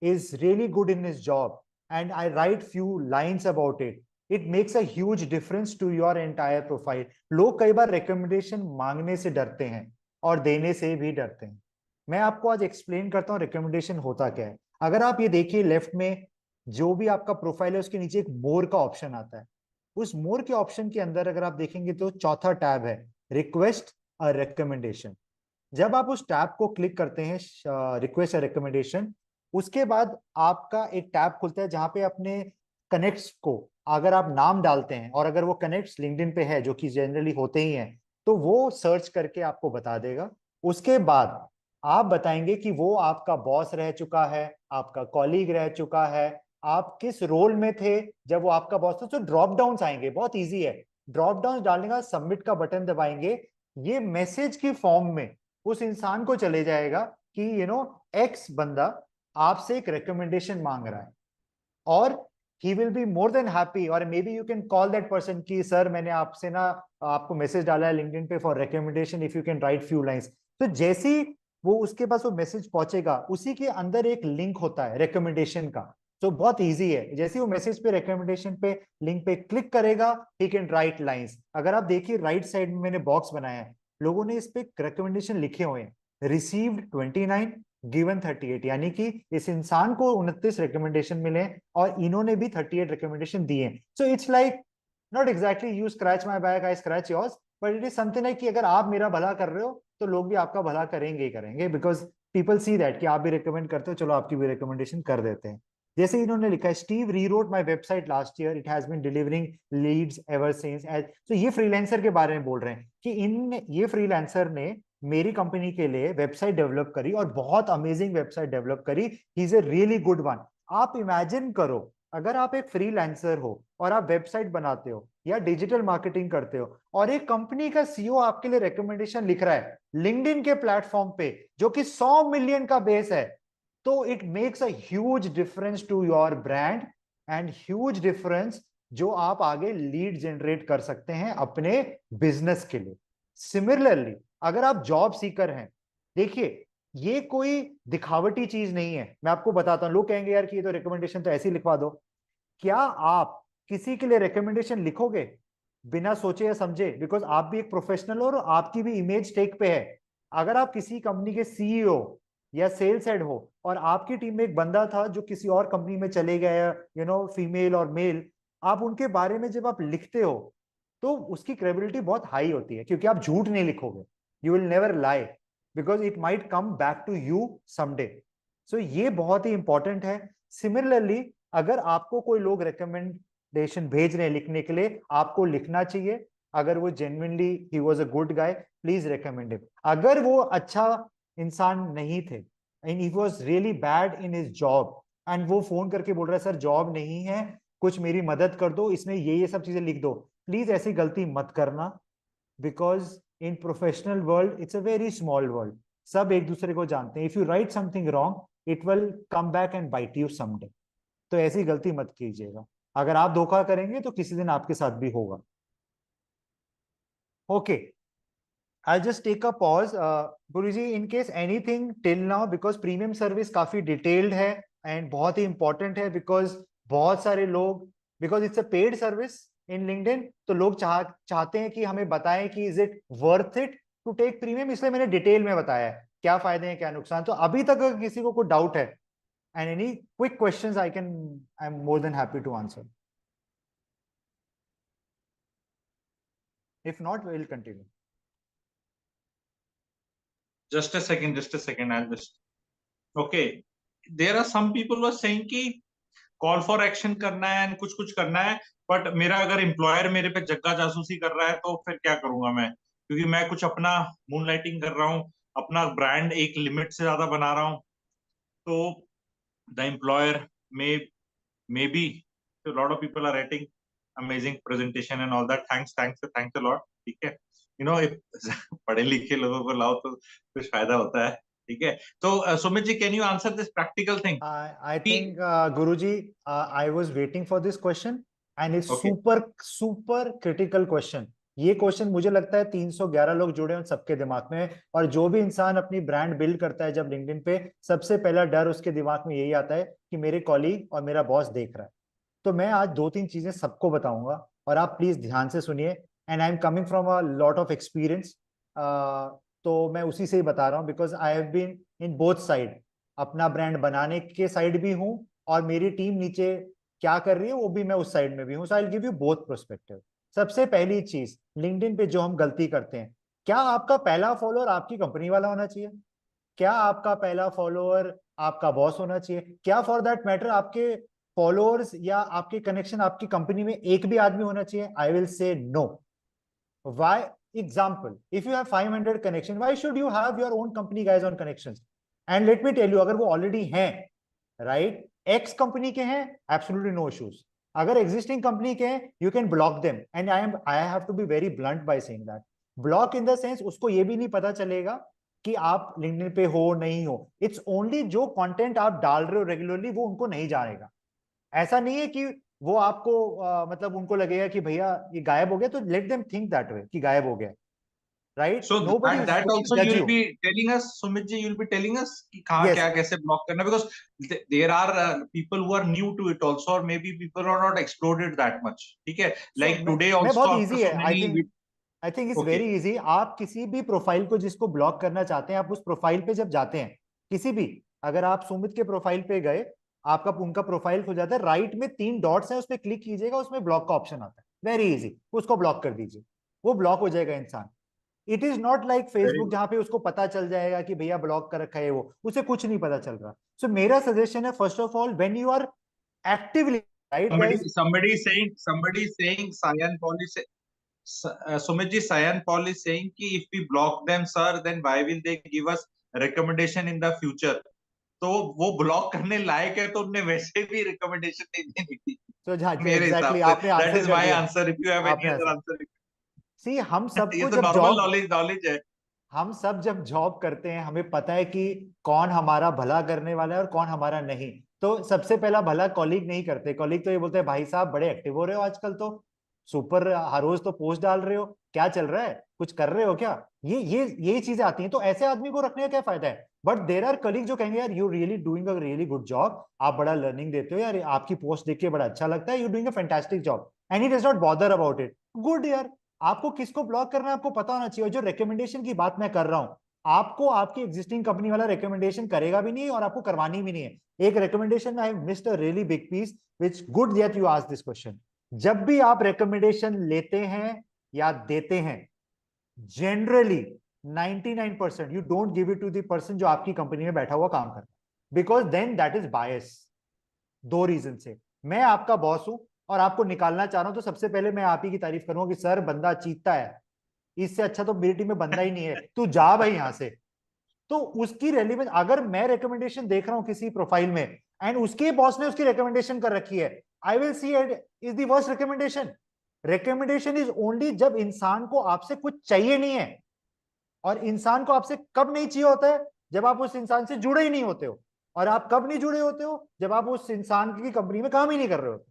is really good in his job and I write few lines about it, it makes a huge difference to your entire profile. लोग कई बार recommendation मांगने से डरते हैं और देने से भी डरते हैं. मैं आपको आज एक्सप्लेन करता हूँ recommendation होता क्या है. अगर आप ये देखिए लेफ्ट में जो भी आपका प्रोफाइल है उसके नीचे एक मोर का ऑप्शन आता है. उस मोर के ऑप्शन के अंदर अगर आप देखेंगे तो चौथा टैब है रिक्वेस्ट अ रिकमेंडेशन. जब आप उस टैब को क्लिक करते हैं रिक्वेस्ट अ रिकमेंडेशन, उसके बाद आपका एक टैब खुलता है जहां पे अपने कनेक्ट्स को अगर आप नाम डालते हैं और अगर वो कनेक्ट्स लिंक्डइन पे है जो कि जनरली होते ही हैं तो वो सर्च करके आपको बता देगा. उसके बाद आप बताएंगे कि वो आपका बॉस रह चुका है, आपका कॉलीग रह चुका है, आप किस रोल में थे जब वो आपका बॉस था. तो ड्रॉप डाउन आएंगे, बहुत ईजी है. ड्रॉप डाउन डालने का सबमिट का बटन दबाएंगे, ये मैसेज की फॉर्म में उस इंसान को चले जाएगा कि एक्स बंदा आपसे एक रिकमेंडेशन मांग रहा है और he will be more than happy. और maybe you can call that person कि सर मैंने आपसे ना आपको मैसेज डाला है लिंक्डइन पे for recommendation, if you can write few lines. तो जैसे ही वो उसके पास वो मैसेज पहुंचेगा उसी के अंदर एक लिंक होता है रिकमेंडेशन का. तो बहुत इजी है, जैसे वो मैसेज पे रिकमेंडेशन पे लिंक पे क्लिक करेगा ही कैन राइट लाइंस. अगर आप देखिए राइट साइड में मैंने बॉक्स बनाया है, लोगों ने इस पे रिकमेंडेशन लिखे हुए हैं. रिसीव्ड 29, गिवन 38, यानी कि इस इंसान को 29 रिकमेंडेशन मिले और इन्होंने भी 38 रिकमेंडेशन दिए. So it's like not exactly you scratch my back I scratch yours, but it is something like कि अगर आप मेरा भला कर रहे हो तो लोग भी आपका भला करेंगे ही करेंगे, बिकॉज पीपल सी दैट कि आप भी रिकमेंड करते हो, चलो आपकी भी रिकमेंडेशन कर देते हैं. जैसे इन्होंने लिखा है Steve rewrote my website last year, it has been delivering leads ever since. तो ये फ्रीलांसर के बारे में बोल रहे हैं कि ये फ्रीलांसर ने मेरी कंपनी के लिए वेबसाइट डेवलप करी और बहुत अमेजिंग वेबसाइट डेवलप करी. He is a really good one. आप इमेजिन करो अगर आप एक फ्रीलांसर हो और आप वेबसाइट बनाते हो या डिजिटल मार्केटिंग करते हो और एक कंपनी का सीईओ आपके लिए रिकमेंडेशन लिख रहा है लिंक्डइन के प्लेटफॉर्म पे जो कि 100 मिलियन का बेस है, तो it makes a huge difference to your brand and huge difference जो आप आगे लीड जनरेट कर सकते हैं अपने बिजनेस के लिए. सिमिलरली अगर आप जॉब सीकर हैं, देखिए ये कोई दिखावटी चीज नहीं है. मैं आपको बताता हूं, लोग कहेंगे यार कि ये तो रिकमेंडेशन तो ऐसे ही लिखवा दो. क्या आप किसी के लिए रिकमेंडेशन लिखोगे बिना सोचे या समझे? बिकॉज आप भी एक प्रोफेशनल हो और आपकी भी इमेज स्टेक पे है. अगर आप किसी कंपनी के सीईओ या सेल्स हेड हो और आपकी टीम में एक बंदा था जो किसी और कंपनी में चले गया, फीमेल और मेल, आप उनके बारे में जब आप लिखते हो तो उसकी क्रेडिबिलिटी बहुत हाई होती है क्योंकि आप झूठ नहीं लिखोगे. You will never lie because it might come back to you someday. So ये बहुत ही इंपॉर्टेंट है. सिमिलरली अगर आपको कोई लोग रिकमेंडेशन भेज रहे हैं लिखने के लिए, आपको लिखना चाहिए अगर वो genuinely he was a good guy, please recommend him. अगर वो अच्छा इंसान नहीं थे and he was really bad in his job and वो फोन करके बोल रहा है सर जॉब नहीं है, कुछ मेरी मदद कर दो, इसमें ये सब चीजें लिख दो, प्लीज ऐसी गलती मत करना. Because in professional world it's a very small world, सब एक दूसरे को जानते हैं. If you write something wrong it will come back and bite you someday. तो ऐसी गलती मत कीजिएगा. अगर आप धोखा करेंगे तो किसी दिन आपके साथ भी होगा. Okay, I'll just take a pause. Guruji, in case anything till now, because premium service काफी डिटेल्ड है एंड बहुत ही इंपॉर्टेंट है, बिकॉज बहुत सारे लोग, because it's a paid service in LinkedIn, तो लोग चाहते हैं कि हमें बताएं कि is it worth it to take premium. इसलिए मैंने डिटेल में बताया है क्या फायदे हैं क्या नुकसान. तो अभी तक अगर किसी को कोई डाउट है and any quick questions I am more than happy to answer. If not we will continue. Just a second, just a second. I'll just. Okay. There are some people who are saying कि कॉल फॉर एक्शन करना है एंड कुछ कुछ करना है, बट मेरा अगर एम्प्लॉयर मेरे पे जग्गा जासूसी कर रहा है तो फिर क्या करूंगा मैं? क्योंकि मैं कुछ अपना मून लाइटिंग कर रहा हूँ, अपना ब्रांड एक लिमिट से ज्यादा बना रहा हूँ. तो the employer may be lot of people are writing amazing presentation and all that. Thanks a lot. ठीक है, पढ़े लिखे लोगों को लाओ तो कुछ फायदा होता है. ठीक है, तो Sumit ji, can you answer this practical thing? I think, Guruji, I was waiting for this question, and it's Okay. super critical question. ये क्वेश्चन मुझे लगता है 311 लोग जुड़े हैं उन सबके दिमाग में, और जो भी इंसान अपनी ब्रांड बिल्ड करता है जब लिंक्डइन पे, सबसे पहला डर उसके दिमाग में यही आता है कि मेरे कॉलीग और मेरा बॉस देख रहा है। तो मैं आज दो तीन चीजें सबको बताऊंगा, और आप प्लीज ध्यान से सुनिए। And I am coming from a lot of experience, तो मैं उसी से ही बता रहा हूँ, because I have been in both side. अपना ब्रांड बनाने के साइड भी हूँ, और मेरी टीम नीचे क्या कर रही है वो भी मैं उस साइड में भी हूँ। So I will give you both perspective. सबसे पहली चीज, लिंक्डइन पे जो हम गलती करते हैं, क्या आपका पहला फॉलोअर आपकी कंपनी वाला होना चाहिए? क्या आपका पहला फॉलोअर आपका बॉस होना चाहिए? क्या फॉर दैट मैटर आपके फॉलोअर्स या आपके कनेक्शन आपकी कंपनी में एक भी आदमी होना चाहिए? I will say no. Why? Example, if you have 500 connection, why should you have your own company guys on connections? And let me tell you, अगर वो already हैं, right, X कंपनी के हैं, absolutely no issues. अगर existing कंपनी के हैं, you can block them. And I have to be very blunt by saying that. Block in the sense, उसको ये भी नहीं पता चलेगा कि आप LinkedIn पे हो नहीं हो. It's only जो content आप डाल रहे हो regularly, वो उनको नहीं जानेगा. ऐसा नहीं है कि वो आपको मतलब उनको लगेगा कि भैया ये गायब हो गया, तो let them think that way कि गायब हो गया, right? So nobody is that going also to you जज will you. be telling us, Sumit ji, you will be telling us कि कहाँ यस, क्या कैसे block करना, because there are people who are new to it also, or maybe people who are not explored it that much. ठीक है? सो Like today मैं also बहुत after इजी so है, many I think it's okay. Very easy. आप किसी भी प्रोफाइल को जिसको ब्लॉक करना चाहते हैं, आप उस प्रोफाइल पे जब जाते हैं किसी भी, अगर आप सुमित के प्रोफाइल पे गए, आपका उनका प्रोफाइल खुल जाता है, राइट में 3 डॉट्स हैं, उस पर क्लिक कीजिएगा, उसमें ब्लॉक का ऑप्शन आता है, वेरी इजी, उसको ब्लॉक कर दीजिए, वो ब्लॉक हो जाएगा इंसान। It is not like Very Facebook good. जहां पे उसको पता चल जाएगा कि भैया ब्लॉक कर रखा है, वो उसे कुछ नहीं पता चल रहा। सो मेरा सजेशन है, first of all, when you are actively, right guys? Somebody is saying Sayan Paul is Sumit ji, Sayan Paul is saying कि if we block them, sir, then why will they give us recommendation in the future? तो वो ब्लॉक करने लायक है तो उनने वैसे भी रिकमेंडेशन नहीं देनी थी तो मेरे हिसाब एग्जैक्टली से। आपने दैट आंसर इज कर माय दिया, answer, if you have any आपने अदर आंसर। आंसर। सी हम ये सबको तो जब नॉर्मल जॉब, नॉलेज है। हम सब जब जॉब करते हैं, हमें पता है कि कौन हमारा भला करने वाला है और कौन हमारा नहीं। तो सबसे पहला भला कॉलीग नहीं करते, कॉलीग तो ये बोलते हैं भाई साहब बड़े एक्टिव हो रहे हो आजकल, तो सुपर, हर रोज तो पोस्ट डाल रहे हो, क्या चल रहा है, कुछ कर रहे हो क्या? ये चीजें आती हैं, तो ऐसे आदमी को रखने का क्या फायदा है? बट देर आर कलीग जो कहेंगे यार you really doing a really good job, आप बड़ा लर्निंग देते हो यार, आपकी पोस्ट देख के बड़ा अच्छा लगता है, you doing a fantastic job, and he does not bother about it. Good यार। आपको किसको ब्लॉक करना है आपको पता होना चाहिए। और जो रिकमेंडेशन की बात मैं कर रहा हूं, आपको आपकी एग्जिस्टिंग कंपनी वाला रिकमेंडेशन करेगा भी नहीं और आपको करवानी भी नहीं है। एक recommendation, I missed a really big piece, which good that you asked this question. जब भी आप रिकमेंडेशन लेते हैं या देते हैं, generally 99% you don't give it to the person जो आपकी कंपनी में बैठा हुआ काम करता है, because then that is bias. दो रीजन से, मैं आपका बॉस हूं और आपको निकालना चाह रहा हूं, तो सबसे पहले मैं आप ही की तारीफ करूंगा कि सर बंदा चीता है, इससे अच्छा तो मेरी टीम में बंदा ही नहीं है, तू जा भाई यहां से। तो उसकी रेलिवेंस, अगर मैं रिकमेंडेशन देख रहा हूं किसी प्रोफाइल में एंड उसके बॉस ने उसकी रिकमेंडेशन कर रखी है, I will see it is the worst recommendation. Recommendation is only जब इंसान को आपसे कुछ चाहिए नहीं है, और इंसान को आपसे कब नहीं चाहिए होता है? जब आप उस इंसान से जुड़े ही नहीं होते हो। और आप कब नहीं जुड़े होते हो? जब आप उस इंसान की कंपनी में काम ही नहीं कर रहे होते।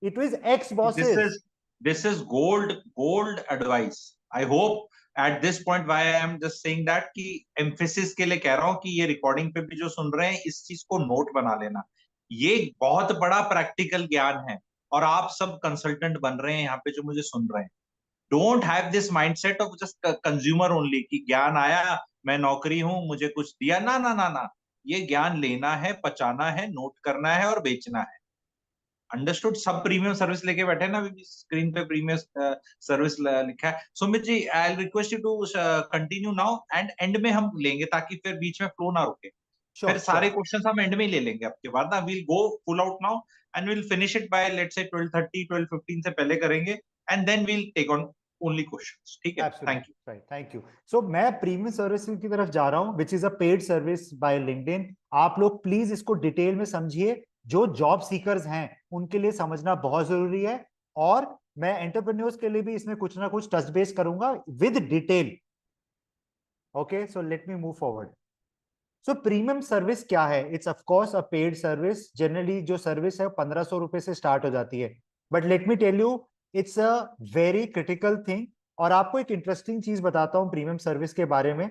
It is x this bosses. Is this is gold advice. I hope at this point why I am just saying that कि एम्फेसिस के लिए कह रहा हूं कि ये रिकॉर्डिंग पे भी जो सुन रहे हैं इस चीज को नोट बना लेना। ये बहुत बड़ा प्रैक्टिकल ज्ञान है, और आप सब कंसल्टेंट बन रहे हैं यहाँ पे जो मुझे सुन रहे हैं। Don't have this mindset of just consumer only कि ज्ञान आया, मैं नौकरी हूं, मुझे कुछ दिया, ना ना ना ना। ये ज्ञान लेना है, पचाना है, नोट करना है और बेचना है। अंडरस्टूड? सब प्रीमियम सर्विस लेके बैठे ना, अभी स्क्रीन पे प्रीमियम सर्विस लिखा है। Sumit ji, I request you to continue now, and end में हम लेंगे ताकि फिर बीच में फ्लो ना रुके। फिर श्योर सारे श्योर। क्वेश्चंस हम एंड में ही ले लेंगे आपके बाद ना। We'll go full out now and will finish it by let's say 12:30 12:15 से पहले करेंगे, and then we'll take on only questions. ठीक है? Thank you. Absolutely right, thank you. So मैं प्रीमियम सर्विस की तरफ जा रहा हूं, which is a paid service by LinkedIn. आप लोग प्लीज इसको डिटेल में समझिए, जो जॉब सीकर्स हैं उनके लिए समझना बहुत जरूरी है। और मैं एंटरप्रेन्योर्स के लिए भी इसमें कुछ ना कुछ टच बेस करूंगा with detail. Okay, so let me move forward. So premium service क्या है? It's of course a paid service. Generally जो सर्विस है 1500 रुपए से स्टार्ट हो जाती है, but let me tell you, it's a very critical thing. और आपको एक इंटरेस्टिंग चीज बताता हूं प्रीमियम सर्विस के बारे में,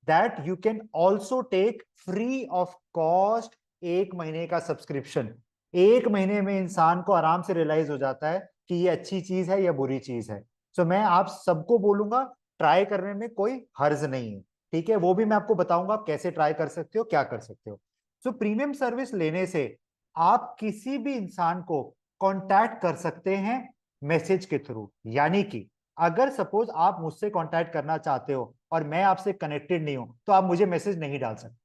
that you can also take free of cost 1 महीने का सब्सक्रिप्शन। 1 महीने में इंसान को आराम से रियलाइज हो जाता है कि ये अच्छी चीज है या बुरी चीज है। सो मैं आप सबको बोलूंगा ट्राई करने में कोई हर्ज नहीं है, ठीक है। वो भी मैं आपको बताऊंगा आप कैसे ट्राई कर सकते हो, क्या कर सकते हो। सो प्रीमियम सर्विस लेने से आप किसी भी इंसान को कांटेक्ट कर सकते हैं मैसेज के थ्रू। यानी कि अगर सपोज आप मुझसे कांटेक्ट करना चाहते हो और मैं आपसे कनेक्टेड नहीं हूं तो आप मुझे मैसेज नहीं डाल सकते।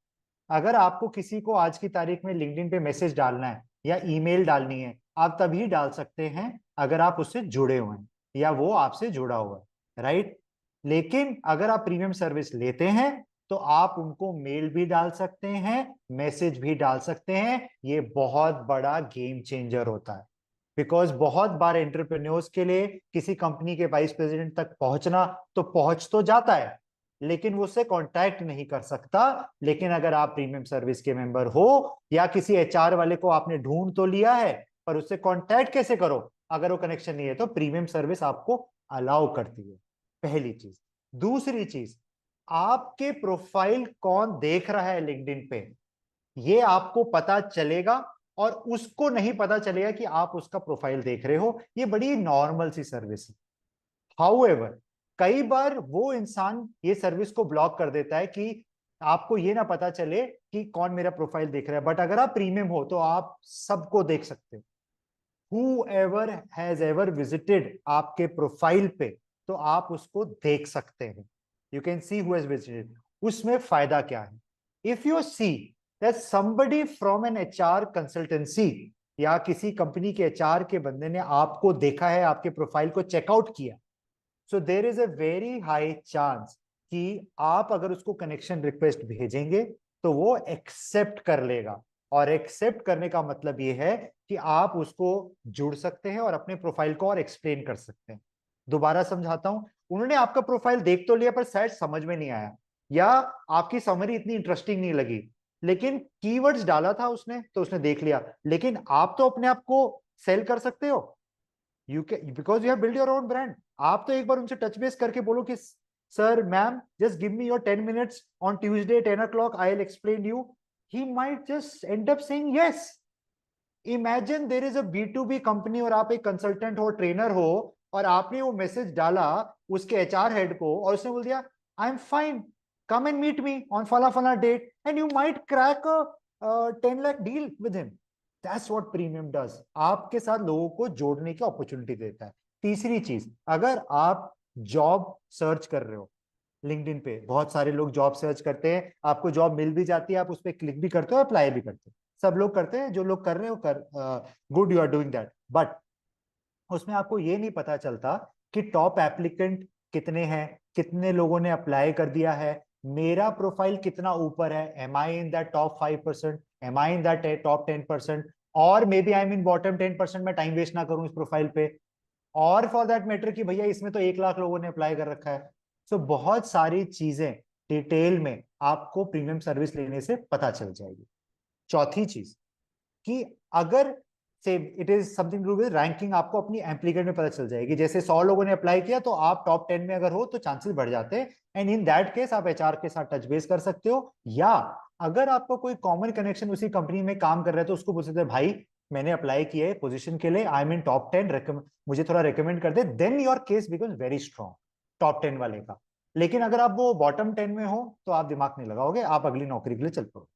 अगर आपको किसी को आज की तारीख में लिंक्डइन पे मैसेज डालना है या ईमेल डालनी है, आप तभी डाल सकते हैं अगर आप उससे जुड़े हुए हैं या वो आपसे जुड़ा हुआ है, राइट। लेकिन अगर आप प्रीमियम सर्विस लेते हैं तो आप उनको मेल भी डाल सकते हैं, मैसेज भी डाल सकते हैं। ये बहुत बड़ा गेम चेंजर होता है, बिकॉज बहुत बार एंटरप्रेन्योर्स के लिए किसी कंपनी के वाइस प्रेसिडेंट तक पहुंचना तो पहुंच तो जाता है, लेकिन वो उससे कांटेक्ट नहीं कर सकता। लेकिन अगर आप प्रीमियम सर्विस के मेंबर हो या किसी एचआर वाले को आपने ढूंढ तो लिया है, पर उससे कांटेक्ट कैसे करो अगर वो कनेक्शन नहीं है, तो प्रीमियम सर्विस आपको अलाउ करती है, पहली चीज। दूसरी चीज, आपके प्रोफाइल कौन देख रहा है लिंक्डइन पे, ये आपको पता चलेगा और उसको नहीं पता चलेगा कि आप उसका प्रोफाइल देख रहे हो। ये बड़ी नॉर्मल सी सर्विस है। हाउएवर कई बार वो इंसान ये सर्विस को ब्लॉक कर देता है कि आपको ये ना पता चले कि कौन मेरा प्रोफाइल देख रहा है। बट अगर आप प्रीमियम हो तो आप सबको देख सकते हो। whoever has ever visited आपके प्रोफाइल पे, तो आप उसको देख सकते हैं। You can see who has visited. उसमें फायदा क्या है, if you see that somebody from an HR consultancy या किसी कंपनी के एचआर के बंदे ने आपको देखा है, आपके प्रोफाइल को चेकआउट किया, so there is a very high chance कि आप अगर उसको कनेक्शन रिक्वेस्ट भेजेंगे तो वो एक्सेप्ट कर लेगा। और एक्सेप्ट करने का मतलब ये है कि आप उसको जुड़ सकते हैं और अपने प्रोफाइल को और एक्सप्लेन कर सकते हैं। दोबारा समझाता हूं, उन्होंने आपका प्रोफाइल देख तो लिया पर शायद समझ में नहीं आया या आपकी समरी इतनी इंटरेस्टिंग नहीं लगी, लेकिन कीवर्ड्स डाला था उसने तो उसने देख लिया। लेकिन आप तो अपने आप को सेल कर सकते हो, you can, because you have build your own brand. आप तो एक बार उनसे टच बेस करके बोलो कि sir ma'am just give me your 10 minutes on Tuesday 10 o'clock, I will explain you. He might just end up saying yes. Imagine there is a B2B company और आप एक कंसल्टेंट हो, ट्रेनर हो, और आपने वो मैसेज डाला उसके एचआर हेड को और उसने बोल दिया I am fine, come and meet me on फला फला date, and you might crack a 10 lakh deal with him. That's what premium does, आपके साथ लोगों को जोड़ने की अपॉर्चुनिटी देता है। तीसरी चीज, अगर आप जॉब सर्च कर रहे हो, लिंक्डइन पे बहुत सारे लोग जॉब सर्च करते हैं, आपको जॉब मिल भी जाती है, आप उस पर क्लिक भी करते हो, अप्लाई भी करते हो, सब लोग करते हैं। जो लोग कर रहे हो कर good, you are doing that. But उसमें आपको ये नहीं पता चलता कि टॉप एप्लीकेंट कितने हैं, कितने लोगों ने अप्लाई कर दिया है, मेरा प्रोफाइल कितना ऊपर है, am I in that top 5%, am I in that top 10%, और maybe I am in bottom 10%। मैं टाइम वेस्ट ना करूं इस प्रोफाइल पे, और फॉर दैट मैटर कि भैया इसमें तो 1 लाख लोगों ने अप्लाई कर रखा है। सो बहुत सारी चीजें डिटेल में आपको प्रीमियम सर्विस लेने से पता चल जाएगी। चौथी चीज कि अगर से it is something to with ranking, आपको अपनी एप्लीकेंट में पता चल जाएगी। जैसे 100 लोगों ने अप्लाई किया तो आप टॉप 10 में अगर हो तो चांसेस बढ़ जाते हैं, एंड इन दैट केस आप एचआर के साथ टच बेस कर सकते हो। या अगर आपको कोई कॉमन कनेक्शन उसी कंपनी में काम कर रहे हैं तो उसको बोल सकते हैं भाई मैंने अप्लाई किया है पोजीशन के लिए, आई एम इन टॉप 10, मुझे थोड़ा रिकमेंड कर दे, then your case becomes very strong top 10 वाले का। लेकिन अगर आप वो बॉटम 10 में हो तो आप दिमाग नहीं लगाओगे, आप अगली नौकरी के लिए चल पड़ो।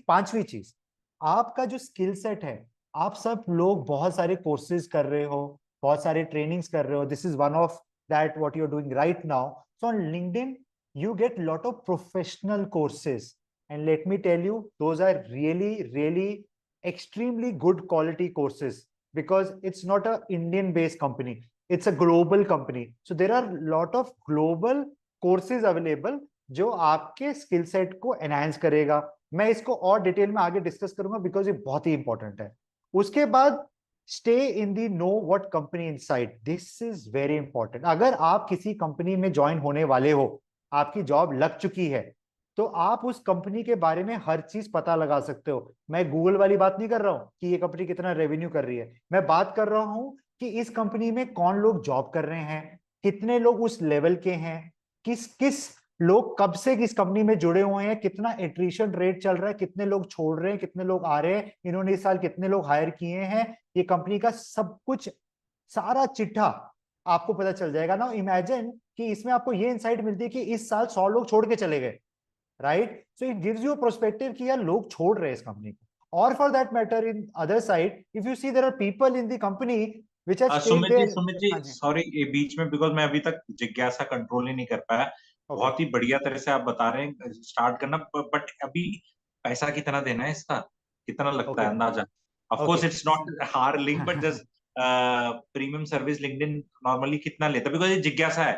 पांचवी चीज, आपका जो स्किल सेट है, आप सब लोग बहुत सारे कोर्सेज कर रहे हो, बहुत सारे ट्रेनिंग्स कर रहे हो, this is one of that what you are doing right now. So on LinkedIn you get lot of professional courses, and let me tell you those are really extremely good quality courses, because it's not a Indian based company, it's a global company. So there are lot of global courses available जो आपके स्किल सेट को एनहांस करेगा। मैं इसको और डिटेल में आगे डिस्कस करूंगा बिकॉज ये बहुत ही इंपॉर्टेंट है। उसके बाद stay in the know what company inside, this is very important. अगर आप किसी कंपनी में ज्वाइन होने वाले हो, आपकी जॉब लग चुकी है, तो आप उस कंपनी के बारे में हर चीज पता लगा सकते हो। मैं गूगल वाली बात नहीं कर रहा हूं कि ये कंपनी कितना रेवेन्यू कर रही है, मैं बात कर रहा हूं कि इस कंपनी में कौन लोग जॉब कर रहे हैं, कितने लोग उस लेवल के हैं, किस किस लोग कब से किस कंपनी में जुड़े हुए हैं, कितना एट्रिशन रेट चल रहा है, कितने लोग छोड़ रहे हैं, कितने लोग आ रहे हैं, इन्होंने इस साल कितने लोग हायर किए हैं, ये कंपनी का सब कुछ सारा चिट्ठा आपको पता चल जाएगा ना। इमेजिन कि इसमें आपको ये इंसाइट मिलती है कि इस साल 100 लोग छोड़ के चले गए, right? So it gives you perspective कि यार लोग छोड़ रहे हैं इस कंपनी को। और for that matter in other side if you see there are people in the company which have stayed there. Sumit ji हाँ जी। सॉरी, ये बीच में बिकॉज मैं अभी तक जिज्ञासा कंट्रोल ही नहीं कर पाया। ओके। बहुत ही बढ़िया तरह से आप बता रहे हैं स्टार्ट करना, बट अभी पैसा कितना देना है इसका, कितना लगता है ओके। अंदाजा? Of okay. Course it's not hard link, but just premium service LinkedIn normally कितना लेता है? बिकॉज ये जिज्ञासा है,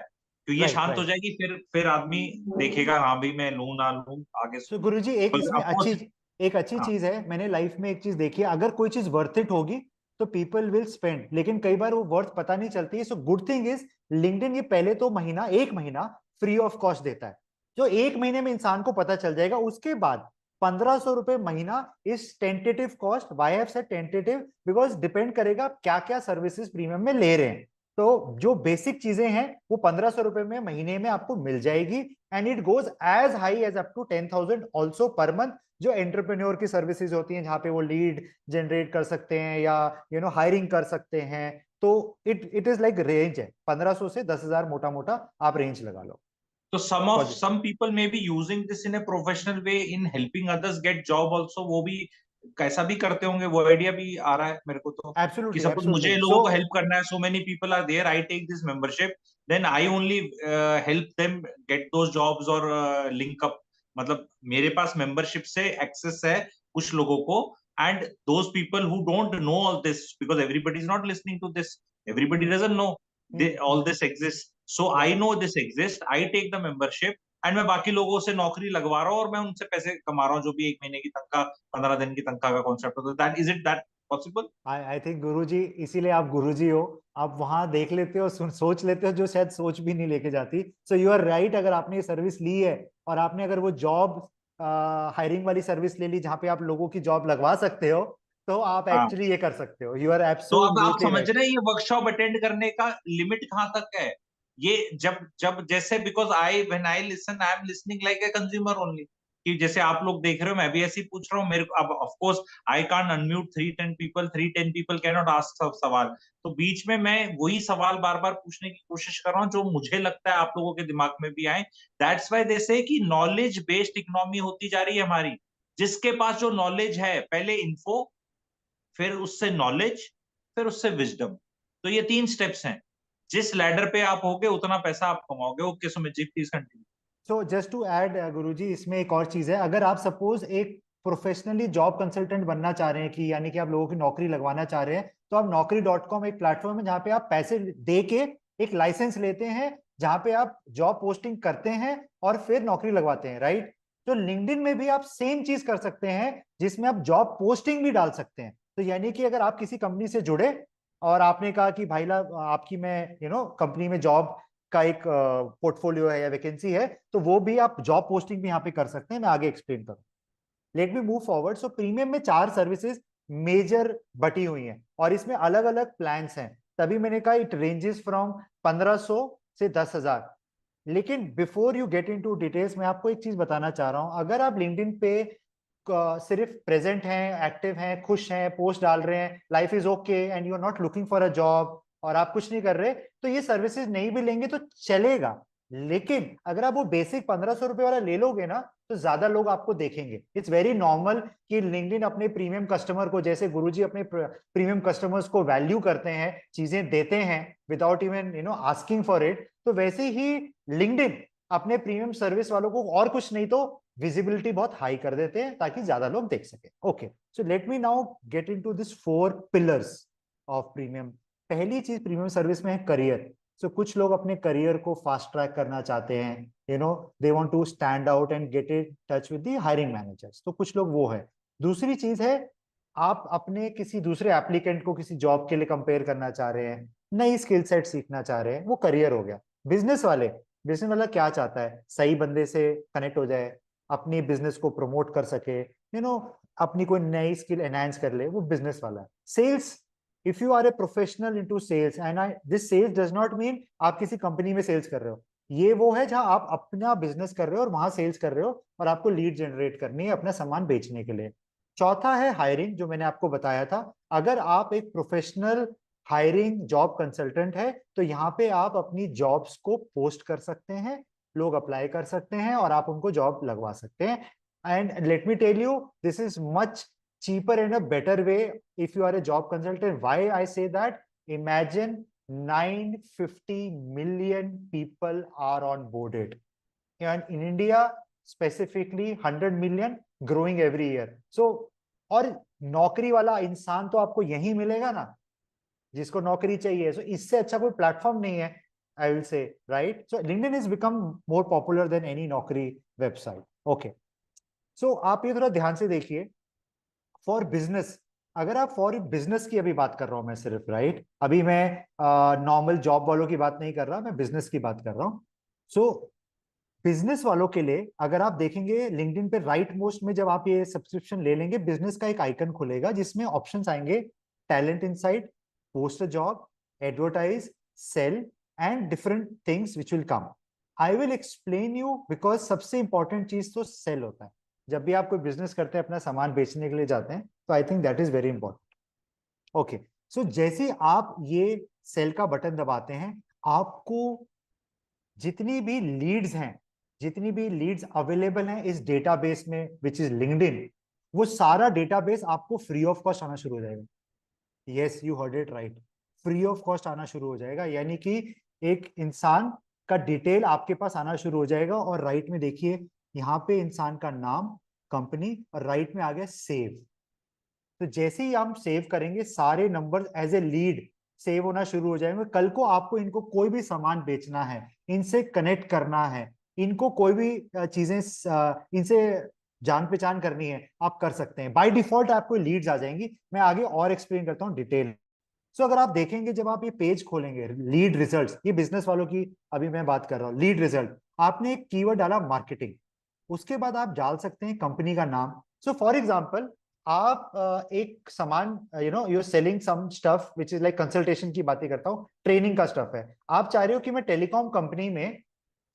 तो ये राइट शांत हो राइट। जाएगी, फिर आदमी देखेगा हाँ भाई मैं लूं ना लूं आगे। सो गुरुजी ऑफ कोर्स। एक अच्छी हाँ चीज है, मैंने लाइफ में एक चीज देखी है, अगर कोई चीज वर्थ इट होगी तो पीपल विल स्पेंड, लेकिन कई बार वो वर्थ पता नहीं चलती है। So good thing is LinkedIn ये पहले तो महीना, एक महीना फ्री ऑफ कॉस्ट देता है, जो एक महीने में इंसान को पता चल जाएगा। उसके बाद 1500 रुपए महीना इस tentative cost. Why have said tentative? Because depend करेगा क्या क्या सर्विसेज प्रीमियम में ले रहे हैं। तो जो बेसिक चीजें हैं वो 1500 रुपए में महीने में आपको मिल जाएगी, and it goes as high as up to 10,000 also per month. जो एंटरप्रेन्योर की सर्विसेज होती हैं जहां पे वो लीड जनरेट कर सकते हैं या हायरिंग कर सकते हैं, तो इट इज लाइक रेंज है 1500 से 10,000, मोटा मोटा आप रेंज लगा लो। तो some people may be using this in a professional way in helping others get job also, वो भी कैसा भी करते होंगे, वो आइडिया भी आ रहा है मेरे को तो, कि एब्सोल्युटली सपोज एब्सोल्युटली। मुझे सो लोगों को हेल्प करना है, so many people are there, I take this membership, then I only help them get those jobs or link up। मतलब मेरे पास मेंबरशिप से एक्सेस है कुछ लोगों को, and those people who don't know all this, because everybody is not listening to this, everybody doesn't know all this exists, so I right. know this exists, I take the membership, and मैं बाकी लोगों से नौकरी लगवा रहा हूँ और मैं उनसे पैसे कमा रहा हूँ, जो भी एक महीने की तनख्वाह 15 दिन की तनख्वाह का कॉन्सेप्ट होता है। That is it that possible? I think Guruji, इसीलिए आप गुरुजी हो। आप वहां देख लेते हो, सोच लेते हो जो शायद सोच भी नहीं लेके जाती। सो यू आर राइट, अगर आपने ये सर्विस ली है और आपने अगर वो जॉब हायरिंग वाली सर्विस ले ली जहां पे आप लोगों की जॉब लगवा सकते हो, तो आप हाँ, एक्चुअली ये कर सकते हो। यू आर तो अब आप एब्सोल्युटली समझ राइट। रहे हैं ये वर्कशॉप अटेंड करने का लिमिट कहाँ तक है? ये जब जब जैसे, because I when I listen I am listening like a consumer only, कि जैसे आप लोग देख रहे हो मैं भी ऐसे ही पूछ रहा हूँ। मेरे को अब of course I can't unmute 310 people, 310 people can not ask सब सवाल, तो बीच में मैं वही सवाल बार बार पूछने की कोशिश कर रहा हूँ जो मुझे लगता है आप लोगों के दिमाग में भी आए। दैट्स वाई दे से कि नॉलेज बेस्ड इकोनॉमी होती जा रही है हमारी। जिसके पास जो नॉलेज है, पहले इन्फो, फिर उससे नॉलेज, फिर उससे विजडम, तो ये 3 स्टेप्स हैं। जिस लैडर पे आप होगे उतना पैसा आप कमाओगे। Okay Sumit ji please continue. So just to add Guruji, इसमें एक और चीज है। अगर आप सपोज एक प्रोफेशनली जॉब कंसल्टेंट बनना चाह रहे हैं, कि यानी कि आप लोगों की नौकरी लगवाना चाह रहे हैं, तो आप Naukri.com एक प्लेटफॉर्म है जहाँ पे आप पैसे दे के एक लाइसेंस लेते हैं, जहाँ पे आप जॉब पोस्टिंग करते हैं और फिर नौकरी लगवाते हैं, राइट? तो लिंक्डइन में भी आप सेम चीज कर सकते हैं, जिसमें आप जॉब पोस्टिंग भी डाल सकते हैं। तो यानी कि अगर आप किसी कंपनी से जुड़े और आपने कहा कि भाई आपकी मैं कंपनी में जॉब का एक पोर्टफोलियो है या वैकेंसी है, तो वो भी आप जॉब पोस्टिंग भी यहाँ पे कर सकते हैं। मैं आगे एक्सप्लेन करूँ। Late me move forward. So premium में 4 सर्विसेज मेजर बटी हुई हैं और इसमें अलग अलग प्लान्स हैं, तभी मैंने कहा इट रेंजेस फ्रॉम 1500 से 10,000। लेकिन before you get into details, मैं आपको एक चीज बताना चाह रहा हूं। अगर आप लिंक्डइन पे सिर्फ प्रेजेंट हैं, एक्टिव हैं, खुश हैं, पोस्ट डाल रहे हैं, life is okay and you are not looking for a job, और आप कुछ नहीं कर रहे, तो ये सर्विसेज नहीं भी लेंगे तो चलेगा। लेकिन अगर आप वो बेसिक 1500 रुपए वाला ले लोगे ना, तो ज्यादा लोग आपको देखेंगे। इट्स वेरी नॉर्मल कि लिंक्डइन अपने प्रीमियम कस्टमर को, जैसे गुरुजी अपने प्रीमियम कस्टमर्स को वैल्यू करते हैं, चीजें देते हैं without even asking for it, तो वैसे ही लिंक्डइन अपने प्रीमियम सर्विस वालों को और कुछ नहीं तो विजिबिलिटी बहुत हाई कर देते हैं ताकि ज्यादा लोग देख सके। Okay, so let me now get into this 4 pillars of premium. पहली चीज प्रीमियम सर्विस में है करियर। सो कुछ लोग अपने करियर को फास्ट ट्रैक करना चाहते हैं, they want to stand out and get in touch with the hiring managers, तो कुछ लोग वो है। दूसरी चीज है, आप अपने किसी दूसरे एप्लीकेंट को किसी जॉब के लिए कंपेयर करना चाह रहे हैं, नई स्किल सेट सीखना चाह रहे हैं, वो करियर हो गया। बिजनेस वाला क्या चाहता है? सही बंदे से कनेक्ट हो जाए, अपनी बिजनेस को प्रमोट कर सके, अपनी कोई नई स्किल एनहांस कर ले, वो बिजनेस वाला है। Sales if you are a professional into sales, and this sales does not mean आप किसी कंपनी में सेल्स कर रहे हो, ये वो है जहां आप अपना बिजनेस कर रहे हो और वहां सेल्स कर रहे हो और आपको लीड जनरेट करनी है अपना सामान बेचने के लिए। चौथा है हायरिंग, जो मैंने आपको बताया था। अगर आप एक प्रोफेशनल हायरिंग जॉब कंसल्टेंट है तो यहाँ पे आप अपनी जॉब्स को पोस्ट कर सकते हैं, लोग अप्लाई कर सकते हैं और आप उनको जॉब लगवा सकते हैं। And let me tell you, this is much cheaper and a better way if you are a job consultant. Why I say that? Imagine 950 million people are onboarded, and in India specifically 100 million, growing every year. So और नौकरी वाला इंसान तो आपको यही मिलेगा ना, जिसको नौकरी चाहिए। So इससे अच्छा कोई प्लेटफॉर्म नहीं है, I will say, right? So LinkedIn has become more popular than any नौकरी वेबसाइट। Okay, so आप ये थोड़ा ध्यान से देखिए। फॉर बिजनेस, अगर आप फॉर बिजनेस की अभी बात कर रहा हूं मैं सिर्फ, राइट, अभी मैं नॉर्मल जॉब वालों की बात नहीं कर रहा, मैं बिजनेस की बात कर रहा हूं। सो बिजनेस वालों के लिए अगर आप देखेंगे लिंक्डइन पे राइट मोस्ट में, जब आप ये सब्सक्रिप्शन ले लेंगे, बिजनेस का एक आइकन खुलेगा जिसमें ऑप्शंस आएंगे, talent insight, post a job, advertise, sell and different things which will come. I will explain you, because सबसे इंपॉर्टेंट चीज तो सेल होता है। जब भी आप कोई बिजनेस करते हैं, अपना सामान बेचने के लिए जाते हैं, तो I think that is very important. Okay, so जैसे ही आप ये सेल का बटन दबाते हैं, आपको जितनी भी लीड्स हैं, जितनी भी लीड्स अवेलेबल हैं इस डेटाबेस में विच इज लिंक्डइन, वो सारा डेटाबेस आपको फ्री ऑफ कॉस्ट आना शुरू हो जाएगा। Yes, you heard it right, free of cost आना शुरू हो जाएगा। यानी कि एक इंसान का डिटेल आपके पास आना शुरू हो जाएगा। और राइट में देखिए, यहाँ पे इंसान का नाम, कंपनी, और राइट में आ गया सेव। तो जैसे ही हम सेव करेंगे, सारे number as a lead save होना शुरू हो जाएंगे। कल को आपको इनको कोई भी सामान बेचना है, इनसे कनेक्ट करना है, इनको कोई भी चीजें इनसे जान पहचान करनी है, आप कर सकते हैं। बाय डिफॉल्ट आपको लीड्स आ जाएंगी। मैं आगे और एक्सप्लेन करता हूँ डिटेल। सो अगर आप देखेंगे, जब आप ये पेज खोलेंगे, लीड रिजल्ट्स, ये बिजनेस वालों की अभी मैं बात कर रहा हूँ। लीड रिजल्ट, आपने एक कीवर्ड डाला मार्केटिंग, उसके बाद आप डाल सकते हैं कंपनी का नाम। सो फॉर एग्जांपल, आप एक सामान, you know, you selling some stuff which is like consultation की बातें करता हूँ, ट्रेनिंग का स्टफ है। आप चाह रहे हो कि मैं टेलीकॉम कंपनी में,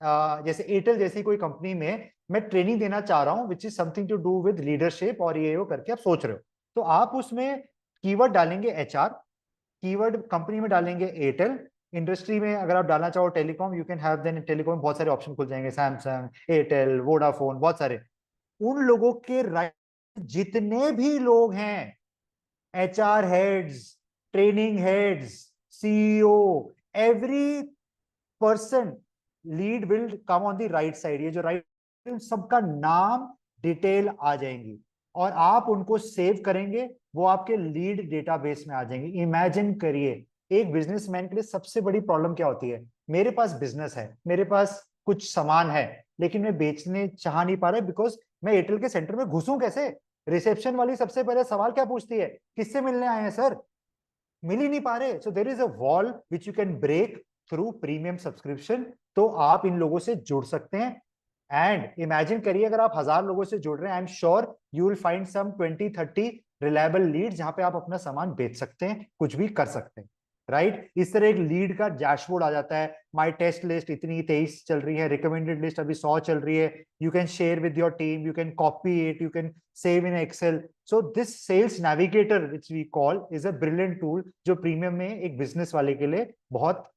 जैसे एयरटेल जैसी कोई कंपनी में मैं ट्रेनिंग देना चाह रहा हूँ, which is something to do with leadership और ये वो करके आप सोच रहे हो, तो आप उसमें कीवर्ड डालेंगे एचआर, कीवर्ड कंपनी में डालेंगे एयरटेल, इंडस्ट्री में अगर आप डालना चाहो telecom, you can have, then telecom बहुत सारे ऑप्शन खुल जाएंगे, सैमसंग, एयरटेल, वोडाफोन, बहुत सारे। उन लोगों के राइट, जितने भी लोग हैं, HR heads, training heads, CEO, every person, lead will come on the right side. ये जो राइट, सबका नाम, डिटेल आ जाएंगी और आप उनको सेव करेंगे, वो आपके लीड डेटाबेस में आ जाएंगे। इमेजिन करिए, एक बिजनेसमैन के लिए सबसे बड़ी प्रॉब्लम क्या होती है? मेरे पास बिजनेस है, मेरे पास कुछ सामान है, लेकिन मैं बेचने चाह नहीं पा रहा, बिकॉज मैं एयरटेल के सेंटर में घुसूं कैसे? रिसेप्शन वाली सबसे पहले सवाल क्या पूछती है? किससे मिलने आए हैं सर? मिल ही नहीं पा रहे। So there is a wall which you can break through premium subscription. तो आप इन लोगों से जुड़ सकते हैं। एंड इमेजिन करिए, अगर आप 1000 लोगों से जुड़ रहे हैं, I am sure you will find some 20-30 reliable lead, जहां पे आप अपना सामान बेच सकते हैं, कुछ भी कर सकते हैं, राइट? इस तरह एक लीड का डैशबोर्ड आ जाता है। माय टेस्ट लिस्ट इतनी 23 चल रही है, रिकमेंडेड लिस्ट अभी 100 चल रही है। You can share with your team, you can copy it, you can save in Excel. So this sales navigator which we call is a brilliant tool, जो प्रीमियम में एक बिजनेस वाले के लिए बहुत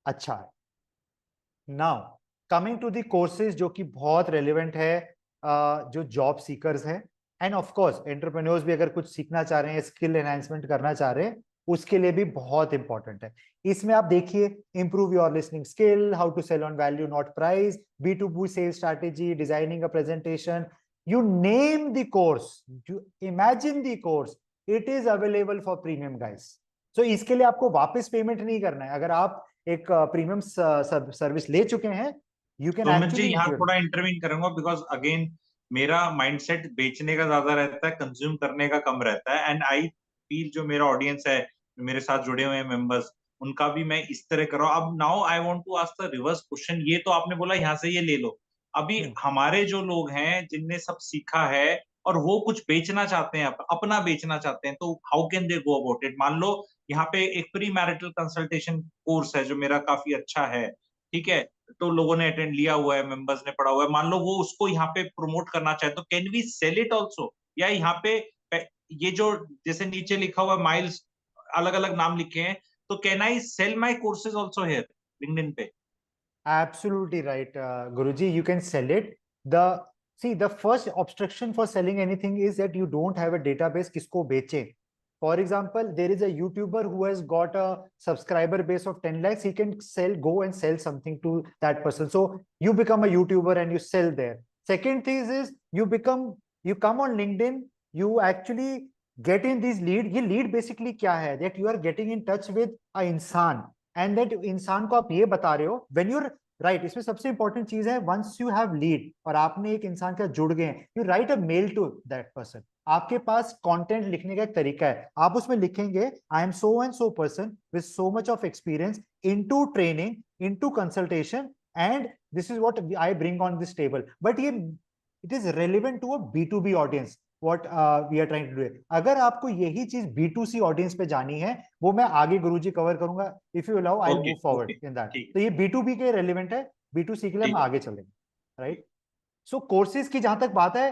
अच्छा है। Now coming to the courses, जो कि बहुत रेलिवेंट है जो जॉब सीकर्स हैं, एंड ऑफ कोर्स एंटरप्रेन्योर्स भी अगर कुछ सीखना चाह रहे हैं, स्किल एनहांसमेंट करना चाह रहे हैं, उसके लिए भी बहुत इंपॉर्टेंट है। इसमें आप देखिए, improve your listening skill, how to sell on value not price, B2B sales strategy, designing a presentation, you name the course, you imagine the course, it is available for premium guys. So इसके लिए आपको वापस पेमेंट नहीं करना है। अगर आप एक प्रीमियम सर्विस ले चुके हैं, you can Sumit ji actually, यहाँ थोड़ा इंटरवीन करूंगा, बिकॉज अगेन मेरा माइंडसेट बेचने का ज्यादा रहता है, कंज्यूम करने का कम रहता है। एंड आई फील जो मेरा ऑडियंस है, मेरे साथ जुड़े हुए मेंबर्स, उनका भी मैं इस तरह कर रहा हूँ। अब now I want to ask the reverse question. ये तो आपने बोला यहाँ से ये ले लो, अभी हमारे जो लोग हैं जिनने सब सीखा है और वो कुछ बेचना चाहते हैं, अपना बेचना चाहते हैं, तो how can they go about it? मान लो यहाँ पे एक प्री मैरिटल कंसल्टेशन कोर्स है जो मेरा काफी अच्छा है, ठीक है, तो लोगों ने अटेंड लिया हुआ है, मेंबर्स ने पढ़ा हुआ है, मान लो वो उसको यहाँ पे प्रमोट करना चाहे तो can we sell it also? या यहाँ पे ये जो जैसे नीचे लिखा हुआ माइल्स, अलग अलग नाम लिखे हैं, तो can I sell my courses also here LinkedIn पे? Absolutely right, Guruji. You can sell it. The first obstruction for selling anything is that you don't have a database किसको बेचे. For example, there is a YouTuber who has got a subscriber base of 10 lakhs. He can go and sell something to that person. So you become a YouTuber and you sell there. Second thing is you come on LinkedIn, you actually get in these lead. ये lead basically क्या है? That you are getting in touch with a इंसान. एंड दैट इंसान को आप ये बता रहे हो व्हेन यूर राइट, इसमें सबसे इंपॉर्टेंट चीज है वंस यू हैव लीड और आपने एक इंसान के साथ जुड़ गए हैं, you write a mail to that person. आपके पास कंटेंट लिखने का एक तरीका है, आप उसमें लिखेंगे I am so and so person with so much of experience into training, into consultation, and this is what I bring on this table. But ये it is relevant to a B2B audience. What we are trying to do. अगर आपको यही चीज B2C ऑडियंस पे जानी है, वो मैं आगे गुरुजी कवर करूंगा. If you allow I move forward in that. तो ये B2B के रेलिवेंट है, B2C के लिए हम आगे चलेंगे. राइट. सो कोर्सेज की जहां तक बात है,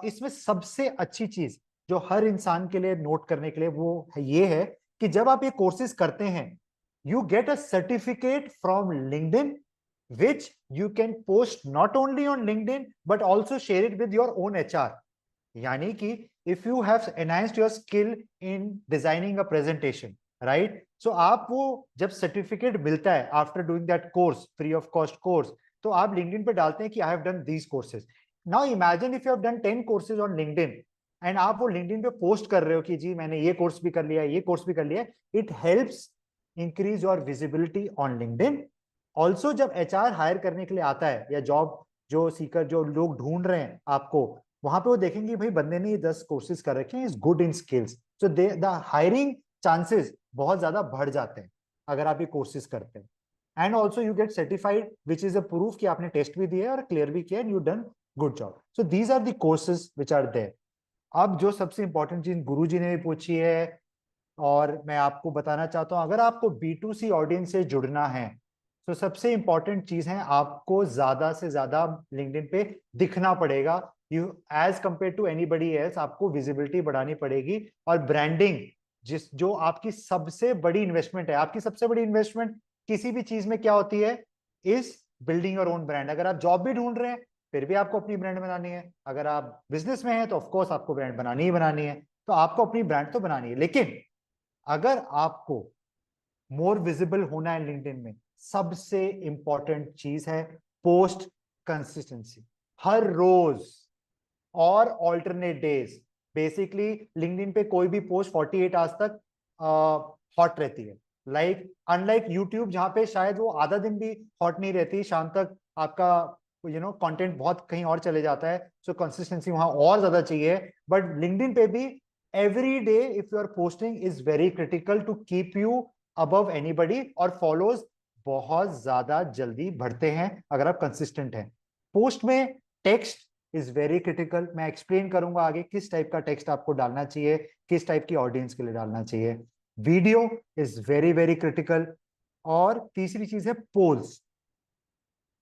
इसमें सबसे अच्छी चीज जो हर इंसान के लिए नोट करने के लिए वो ये है कि जब आप ये कोर्सेज करते हैं, you get a certificate from LinkedIn which you can post not only on LinkedIn but also share it with your own HR. यानी कि if you have enhanced your skill in designing a presentation, right? So आप वो जब सर्टिफिकेट मिलता है after doing that course, free of cost course, तो आप LinkedIn पे डालते हैं कि I have done these courses. Now imagine if you have done 10 courses on LinkedIn and आप वो LinkedIn पे पोस्ट कर रहे हो कि जी मैंने ये कोर्स भी कर लिया, ये कोर्स भी कर लिया. It helps increase your visibility on LinkedIn. Also जब HR हायर करने के लिए आता है या जॉब जो सीकर जो लोग ढूंढ रहे हैं आपको, वहां पे वो देखेंगे भाई बंदे ने ये 10 कोर्सेज कर रखे हैं, is good in skills, so the hiring chances बहुत ज्यादा बढ़ जाते हैं अगर आप ये कोर्सेज करते हैं. And also you get certified which is a proof कि आपने टेस्ट भी दिया और क्लियर भी किया, and you done good job. So these are the courses which are there. अब जो सबसे इंपॉर्टेंट चीज गुरुजी ने भी पूछी है और मैं आपको बताना चाहता हूं, अगर आपको B2C ऑडियंस से जुड़ना है तो सबसे इंपॉर्टेंट चीज है आपको ज्यादा से ज्यादा लिंक्डइन पे दिखना पड़ेगा. You as compare to anybody else आपको विजिबिलिटी बढ़ानी पड़ेगी. और ब्रांडिंग जो आपकी सबसे बड़ी इन्वेस्टमेंट है, आपकी सबसे बड़ी इन्वेस्टमेंट किसी भी चीज में क्या होती है, is building your own brand. अगर आप जॉब भी ढूंढ रहे हैं फिर भी आपको अपनी ब्रांड बनानी है, अगर आप बिजनेस में हैं तो ऑफकोर्स आपको ब्रांड बनानी ही बनानी है. तो आपको अपनी ब्रांड तो बनानी है, लेकिन अगर आपको मोर विजिबल होना है लिंक्डइन में, सबसे इंपॉर्टेंट चीज है पोस्ट कंसिस्टेंसी. हर रोज और ऑल्टरनेट डेज. बेसिकली लिंक्डइन पे कोई भी पोस्ट 48 आवर्स तक हॉट रहती है. अनलाइक यूट्यूब जहां पे शायद वो आधा दिन भी हॉट नहीं रहती, शाम तक आपका कंटेंट बहुत कहीं और चले जाता है. सो कंसिस्टेंसी वहां और ज्यादा चाहिए. बट लिंक्डइन पे भी every day if you are posting is very critical to keep you above anybody. और फॉलोज बहुत ज्यादा जल्दी बढ़ते हैं अगर आप कंसिस्टेंट हैं. पोस्ट में टेक्स्ट इज वेरी क्रिटिकल. मैं एक्सप्लेन करूंगा आगे किस टाइप का टेक्स्ट आपको डालना चाहिए, किस टाइप की ऑडियंस के लिए डालना चाहिए. Video is very very critical. और तीसरी चीज है पोल्स.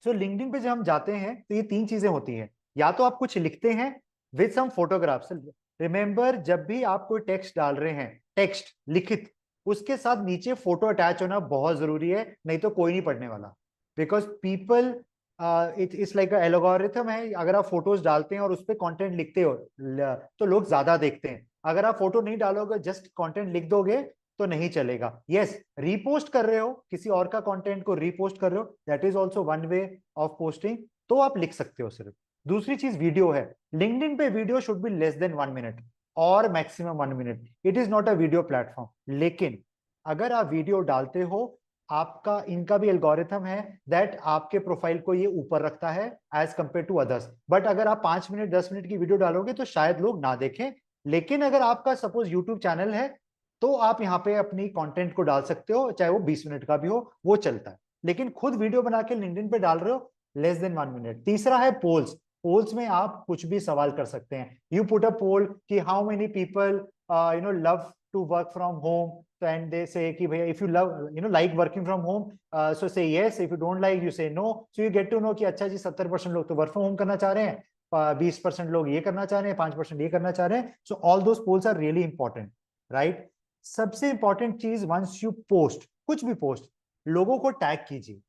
सो लिंक्डइन पे जब हम जाते हैं तो ये 3 चीजें होती हैं. या तो आप कुछ लिखते हैं विद सम फोटोग्राफ्स. रिमेंबर जब भी आप कोई टेक्स्ट डाल रहे हैं, टेक्स्ट लिखित, उसके साथ नीचे फोटो अटैच होना बहुत जरूरी है, नहीं तो कोई नहीं पढ़ने वाला. Because people it's like algorithm है. अगर आप फोटोज डालते हैं और उस पर कॉन्टेंट लिखते हो तो लोग ज्यादा देखते हैं. अगर आप फोटो नहीं डालोगे, जस्ट कॉन्टेंट लिख दोगे तो नहीं चलेगा. यस, रीपोस्ट कर रहे हो, किसी और का कंटेंट को रीपोस्ट कर रहे हो, that is also one way of posting, तो आप लिख सकते हो सिर्फ. दूसरी चीज वीडियो है. लिंक्डइन पे video should be less than 1 minute और maximum 1 minute. It is not a video platform. लेकिन अगर आप वीडियो डालते हो, आपका इनका भी एल्गोरिथम है दैट आपके प्रोफाइल को ये ऊपर रखता है as compare to others. But अगर आप 5 मिनट 10 मिनट की वीडियो डालोगे तो शायद लोग ना देखें. लेकिन अगर आपका सपोज यूट्यूब चैनल है तो आप यहाँ पे अपनी कंटेंट को डाल सकते हो, चाहे वो 20 मिनट का भी हो, वो चलता है. लेकिन खुद वीडियो बना के लिंक्डइन पे डाल रहे हो, लेस देन 1 मिनट. तीसरा है पोल्स. पोल्स में आप कुछ भी सवाल कर सकते हैं. यू पुट अ पोल कि how many people love to work from home, So and they say कि भैया if you love like working from home, so say yes. If you don't like, you say no. So you get to know कि अच्छा जी 70% लोग तो work from home करना चाह रहे हैं, 20% लोग ये करना चाह रहे हैं, 5% ये करना चाह रहे हैं. So all those polls are really important, right? सबसे important चीज, once you post, कुछ भी पोस्ट, लोगों को टैग कीजिए.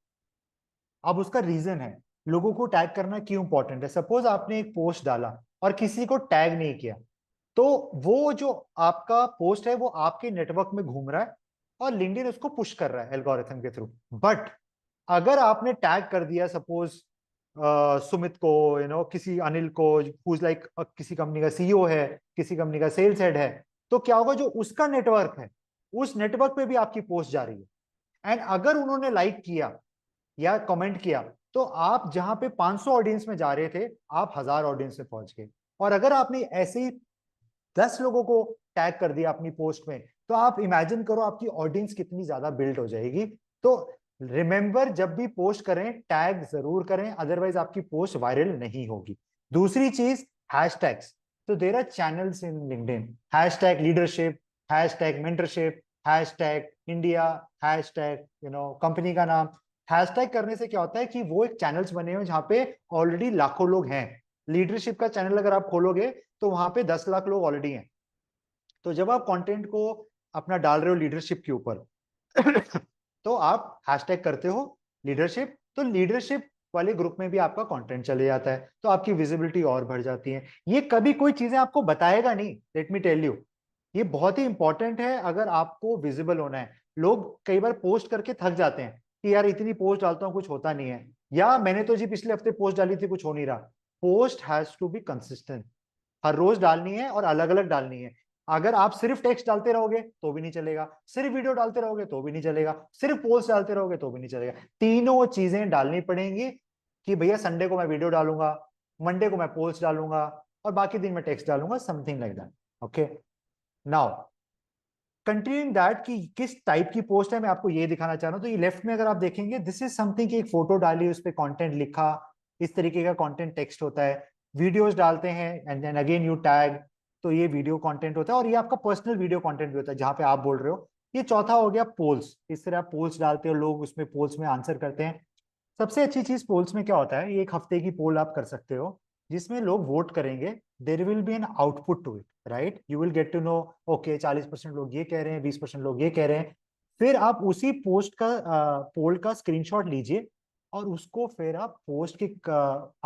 अब उसका रीजन है, लोगों को टैग करना क्यों इंपॉर्टेंट है. सपोज आपने एक पोस्ट डाला और किसी को टैग नहीं किया, तो वो जो आपका पोस्ट है वो आपके नेटवर्क में घूम रहा है और लिंक्डइन उसको पुश कर रहा है एल्गोरिथम के थ्रू. बट अगर आपने टैग कर दिया सपोज सुमित को, किसी अनिल को, हुज लाइक किसी कंपनी का सीईओ है, किसी कंपनी का सेल्स हेड है, तो क्या होगा, जो उसका नेटवर्क है उस नेटवर्क पे भी आपकी पोस्ट जा रही है. एंड अगर उन्होंने लाइक किया या कमेंट किया, तो आप जहां पे 500 ऑडियंस में जा रहे थे, आप 1000 ऑडियंस में पहुंच गए. और अगर आपने ऐसे ही 10 लोगों को टैग कर दिया अपनी पोस्ट में, तो आप इमेजिन करो आपकी ऑडियंस कितनी ज्यादा बिल्ड हो जाएगी. तो रिमेंबर, जब भी पोस्ट करें टैग जरूर करें, अदरवाइज आपकी पोस्ट वायरल नहीं होगी. दूसरी चीज, हैशटैग्स. तो there are channels in LinkedIn, hashtag leadership, hashtag mentorship, hashtag India, hashtag company का नाम. हैशटैग करने से क्या होता है कि वो एक चैनल्स बने हुए जहां पे ऑलरेडी लाखों लोग हैं. लीडरशिप का चैनल अगर आप खोलोगे तो वहां पे 10 लाख लोग ऑलरेडी हैं. तो जब आप कंटेंट को अपना डाल रहे हो लीडरशिप के ऊपर तो आप हैशटैग करते हो लीडरशिप, तो लीडरशिप वाले ग्रुप में भी आपका कंटेंट चले जाता है, तो आपकी विजिबिलिटी और बढ़ जाती है. ये कभी कोई चीजें आपको बताएगा नहीं, लेट मी टेल यू. ये बहुत ही इंपॉर्टेंट है अगर आपको विजिबल होना है. लोग कई बार पोस्ट करके थक जाते हैं कि यार इतनी पोस्ट डालता हूँ कुछ होता नहीं है, या मैंने तो जी पिछले हफ्ते पोस्ट डाली थी कुछ हो नहीं रहा. Post has to be consistent. हर रोज डालनी है और अलग अलग डालनी है. अगर आप सिर्फ टेक्स्ट डालते रहोगे तो भी नहीं चलेगा, सिर्फ वीडियो डालते रहोगे तो भी नहीं चलेगा, सिर्फ पोस्ट डालते रहोगे तो भी नहीं चलेगा. तीनों चीजें डालनी पड़ेंगी कि भैया संडे को मैं वीडियो डालूंगा, मंडे को मैं पोस्ट डालूंगा और बाकी दिन मैं टेक्स्ट डालूंगा, something like that. Okay, now continuing that कि किस टाइप की पोस्ट है, मैं आपको ये दिखाना चाह रहा हूं. तो ये लेफ्ट में अगर आप देखेंगे, दिस इज समथिंग कि एक फोटो डाली, उस पर कंटेंट लिखा, इस तरीके का कंटेंट टेक्स्ट होता है. वीडियोस डालते हैं and then again you tag, तो ये वीडियो कंटेंट होता है. और ये आपका पर्सनल वीडियो कंटेंट भी होता है जहां पे आप बोल रहे हो. ये चौथा हो गया पोल्स. इस तरह आप पोल्स डालते हो, लोग उसमें पोल्स में आंसर करते हैं. सबसे अच्छी चीज पोल्स में क्या होता है, ये एक हफ्ते की पोल आप कर सकते हो जिसमें लोग वोट करेंगे. There will be an output to it, right. You will get to know, okay 40% लोग ये कह रहे हैं, 20% लोग ये कह रहे हैं. फिर आप उसी पोस्ट का पोल का स्क्रीनशॉट लीजिए और उसको फिर आप पोस्ट के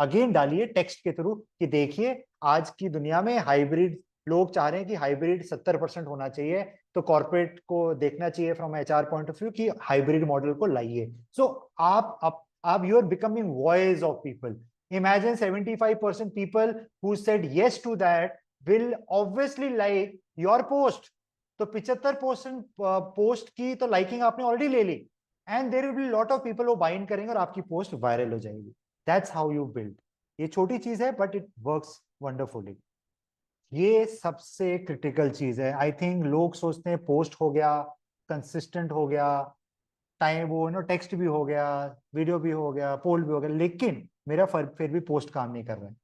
अगेन डालिए टेक्स्ट के थ्रू कि देखिए आज की दुनिया में हाइब्रिड, लोग चाह रहे हैं कि हाइब्रिड 70% होना चाहिए, तो कॉर्पोरेट को देखना चाहिए from HR point of view कि हाइब्रिड मॉडल को लाइए. सो आप you are becoming voice of people. Imagine 75% people who said yes to that will obviously like your post. तो 75% पोस्ट की तो लाइकिंग आपने ऑलरेडी ले ली, and there will be lot of people वो बाइंड करेंगे और आपकी पोस्ट वायरल हो जाएगी. That's how you build. ये छोटी चीज है बट इट वर्क्स वंडरफुली. ये सबसे क्रिटिकल चीज है. आई थिंक लोग सोचते हैं पोस्ट हो गया, कंसिस्टेंट हो गया, टाइम वो टेक्स्ट भी हो गया, वीडियो भी हो गया, पोल भी हो गया, लेकिन मेरा फिर भी पोस्ट काम नहीं कर रहा है.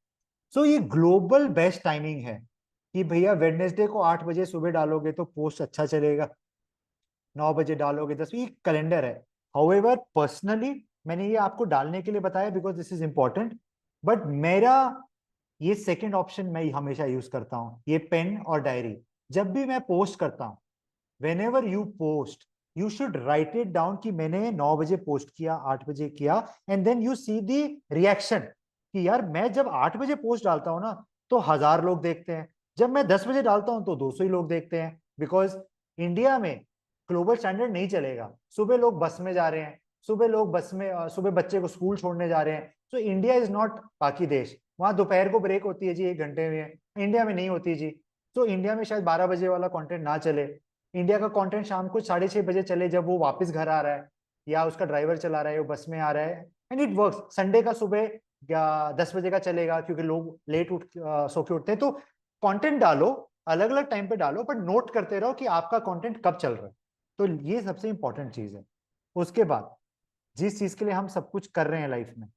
सो ये ग्लोबल बेस्ट टाइमिंग है कि भैया वेडनेसडे को 8 बजे सुबह डालोगे तो पोस्ट अच्छा चलेगा, 9 बजे डालोगे 10, ये कैलेंडर है. हाउएवर पर्सनली मैंने ये आपको डालने के लिए बताया because this is important. But मेरा ये सेकेंड ऑप्शन मैं हमेशा यूज करता हूँ, ये पेन और डायरी. जब भी मैं पोस्ट करता हूँ, whenever you post, you should write it down कि मैंने 9 बजे पोस्ट किया, 8 बजे किया, and then you see the reaction कि यार मैं जब 8 बजे पोस्ट डालता हूँ ना तो 1000 लोग देखते हैं, जब मैं 10 बजे डालता हूँ तो 200 ही लोग देखते हैं. बिकॉज इंडिया में ग्लोबल स्टैंडर्ड नहीं चलेगा. सुबह लोग बस में जा रहे हैं, सुबह बच्चे को स्कूल छोड़ने जा रहे हैं. सो इंडिया इज नॉट बाकी देश. वहां दोपहर को ब्रेक होती है जी 1 घंटे में, इंडिया में नहीं होती जी. तो इंडिया में शायद 12 बजे वाला कंटेंट ना चले. इंडिया का कंटेंट शाम को 6:30 बजे चले, जब वो वापस घर आ रहा है या उसका ड्राइवर चला रहा है, वो बस में आ रहा है, एंड इट वर्क्स. संडे का सुबह 10 बजे का चलेगा क्योंकि लोग लेट सो के उठते हैं. तो कंटेंट डालो, अलग अलग टाइम पे डालो, बट नोट करते रहो कि आपका कंटेंट कब चल रहा है. तो ये सबसे इंपॉर्टेंट चीज है. उसके बाद जिस चीज के लिए हम सब कुछ कर रहे हैं लाइफ में,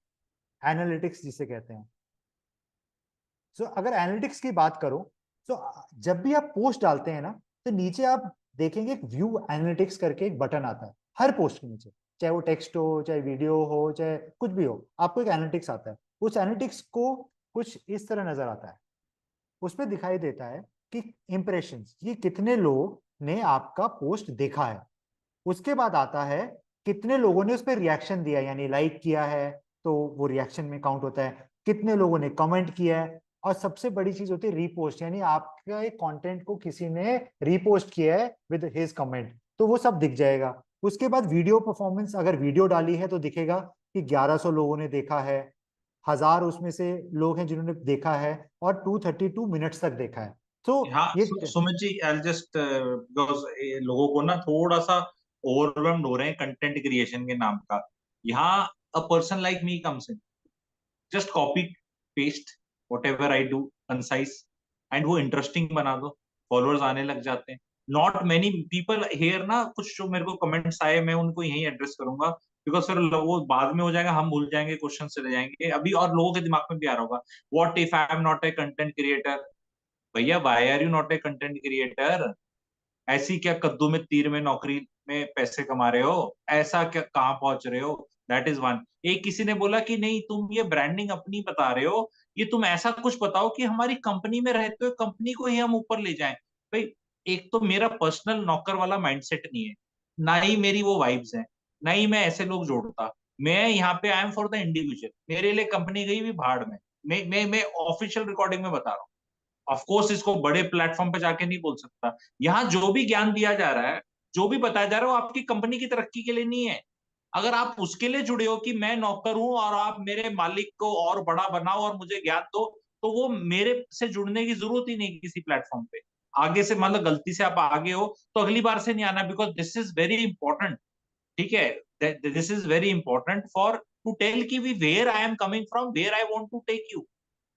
एनालिटिक्स जिसे कहते हैं. सो अगर एनालिटिक्स की बात करो, तो जब भी आप पोस्ट डालते हैं ना, तो नीचे आप देखेंगे एक व्यू एनालिटिक्स करके एक बटन आता है हर पोस्ट के नीचे, चाहे वो टेक्स्ट हो, चाहे वीडियो हो, चाहे कुछ भी हो, आपको एक एनालिटिक्स आता है। उस एनालिटिक्स को कुछ इस तरह नजर आता है, उसमें दिखाई देता है कि इंप्रेशंस, ये कितने लोग ने आपका पोस्ट देखा है। उसके बाद आता है कितने लोगों ने उस पर रिएक्शन दिया, यानी लाइक किया है तो वो रिएक्शन में काउंट होता है, कितने लोगों ने कमेंट किया है, और सबसे बड़ी चीज होती है रीपोस्ट, यानी आपका एक कंटेंट को किसी ने रीपोस्ट किया है विद हिज कमेंट, तो वो सब दिख जाएगा। उसके बाद वीडियो परफॉर्मेंस, अगर वीडियो डाली है तो दिखेगा कि 1100 लोगों ने देखा है, 1000 उसमें से लोग हैं जिन्होंने देखा है, और 232 मिनट्स तक देखा है। तो हाँ ये Sumit ji, I just because लोगों को ना थोड़ा सा ओवरवेल्म्ड हो रहे हैं कंटेंट क्रिएशन के नाम का। यहाँ a person like me comes in, just copy paste what ever I do concise, and वो इंटरेस्टिंग बना दो, फॉलोअर्स आने लग जाते हैं। नॉट मेनी पीपल हेयर ना, कुछ जो मेरे को कमेंट्स आए मैं उनको यही एड्रेस करूंगा, बिकॉज फिर वो बाद में हो जाएगा, हम भूल जाएंगे, क्वेश्चन चले जाएंगे अभी, और लोगों के दिमाग में भी आ रहा होगा what if I am not a content creator. भैया why are you not a content creator? ऐसी क्या कद्दू में तीर में नौकरी में पैसे कमा रहे हो? ऐसा क्या कहाँ पहुंच रहे हो? That is one. एक किसी ने बोला कि नहीं तुम ये ब्रांडिंग अपनी बता रहे हो, ये तुम ऐसा कुछ बताओ कि हमारी कंपनी में रहते हुए कंपनी को ही हम ऊपर ले जाएं। भाई एक तो मेरा पर्सनल नौकर वाला माइंडसेट नहीं है, ना ही मेरी वो वाइब्स है, ना ही मैं ऐसे लोग जोड़ता। मैं यहाँ पे आई एम फॉर द इंडिविजुअल, मेरे लिए कंपनी गई भी भाड़ में। मैं ऑफिशियल रिकॉर्डिंग में बता रहा हूँ। ऑफ कोर्स इसको बड़े प्लेटफॉर्म पे जाके नहीं बोल सकता। यहाँ जो भी ज्ञान दिया जा रहा है, जो भी बताया जा रहा है, वो आपकी कंपनी की तरक्की के लिए नहीं है। अगर आप उसके लिए जुड़े हो कि मैं नौकर हूं और आप मेरे मालिक को और बड़ा बनाओ और मुझे ज्ञान दो, तो वो मेरे से जुड़ने की जरूरत ही नहीं किसी प्लेटफॉर्म पे। आगे से मतलब गलती से आप आगे हो तो अगली बार से नहीं आना, because this is very important. ठीक है, this is very important for to tell की we where I am coming from, where I want to take you.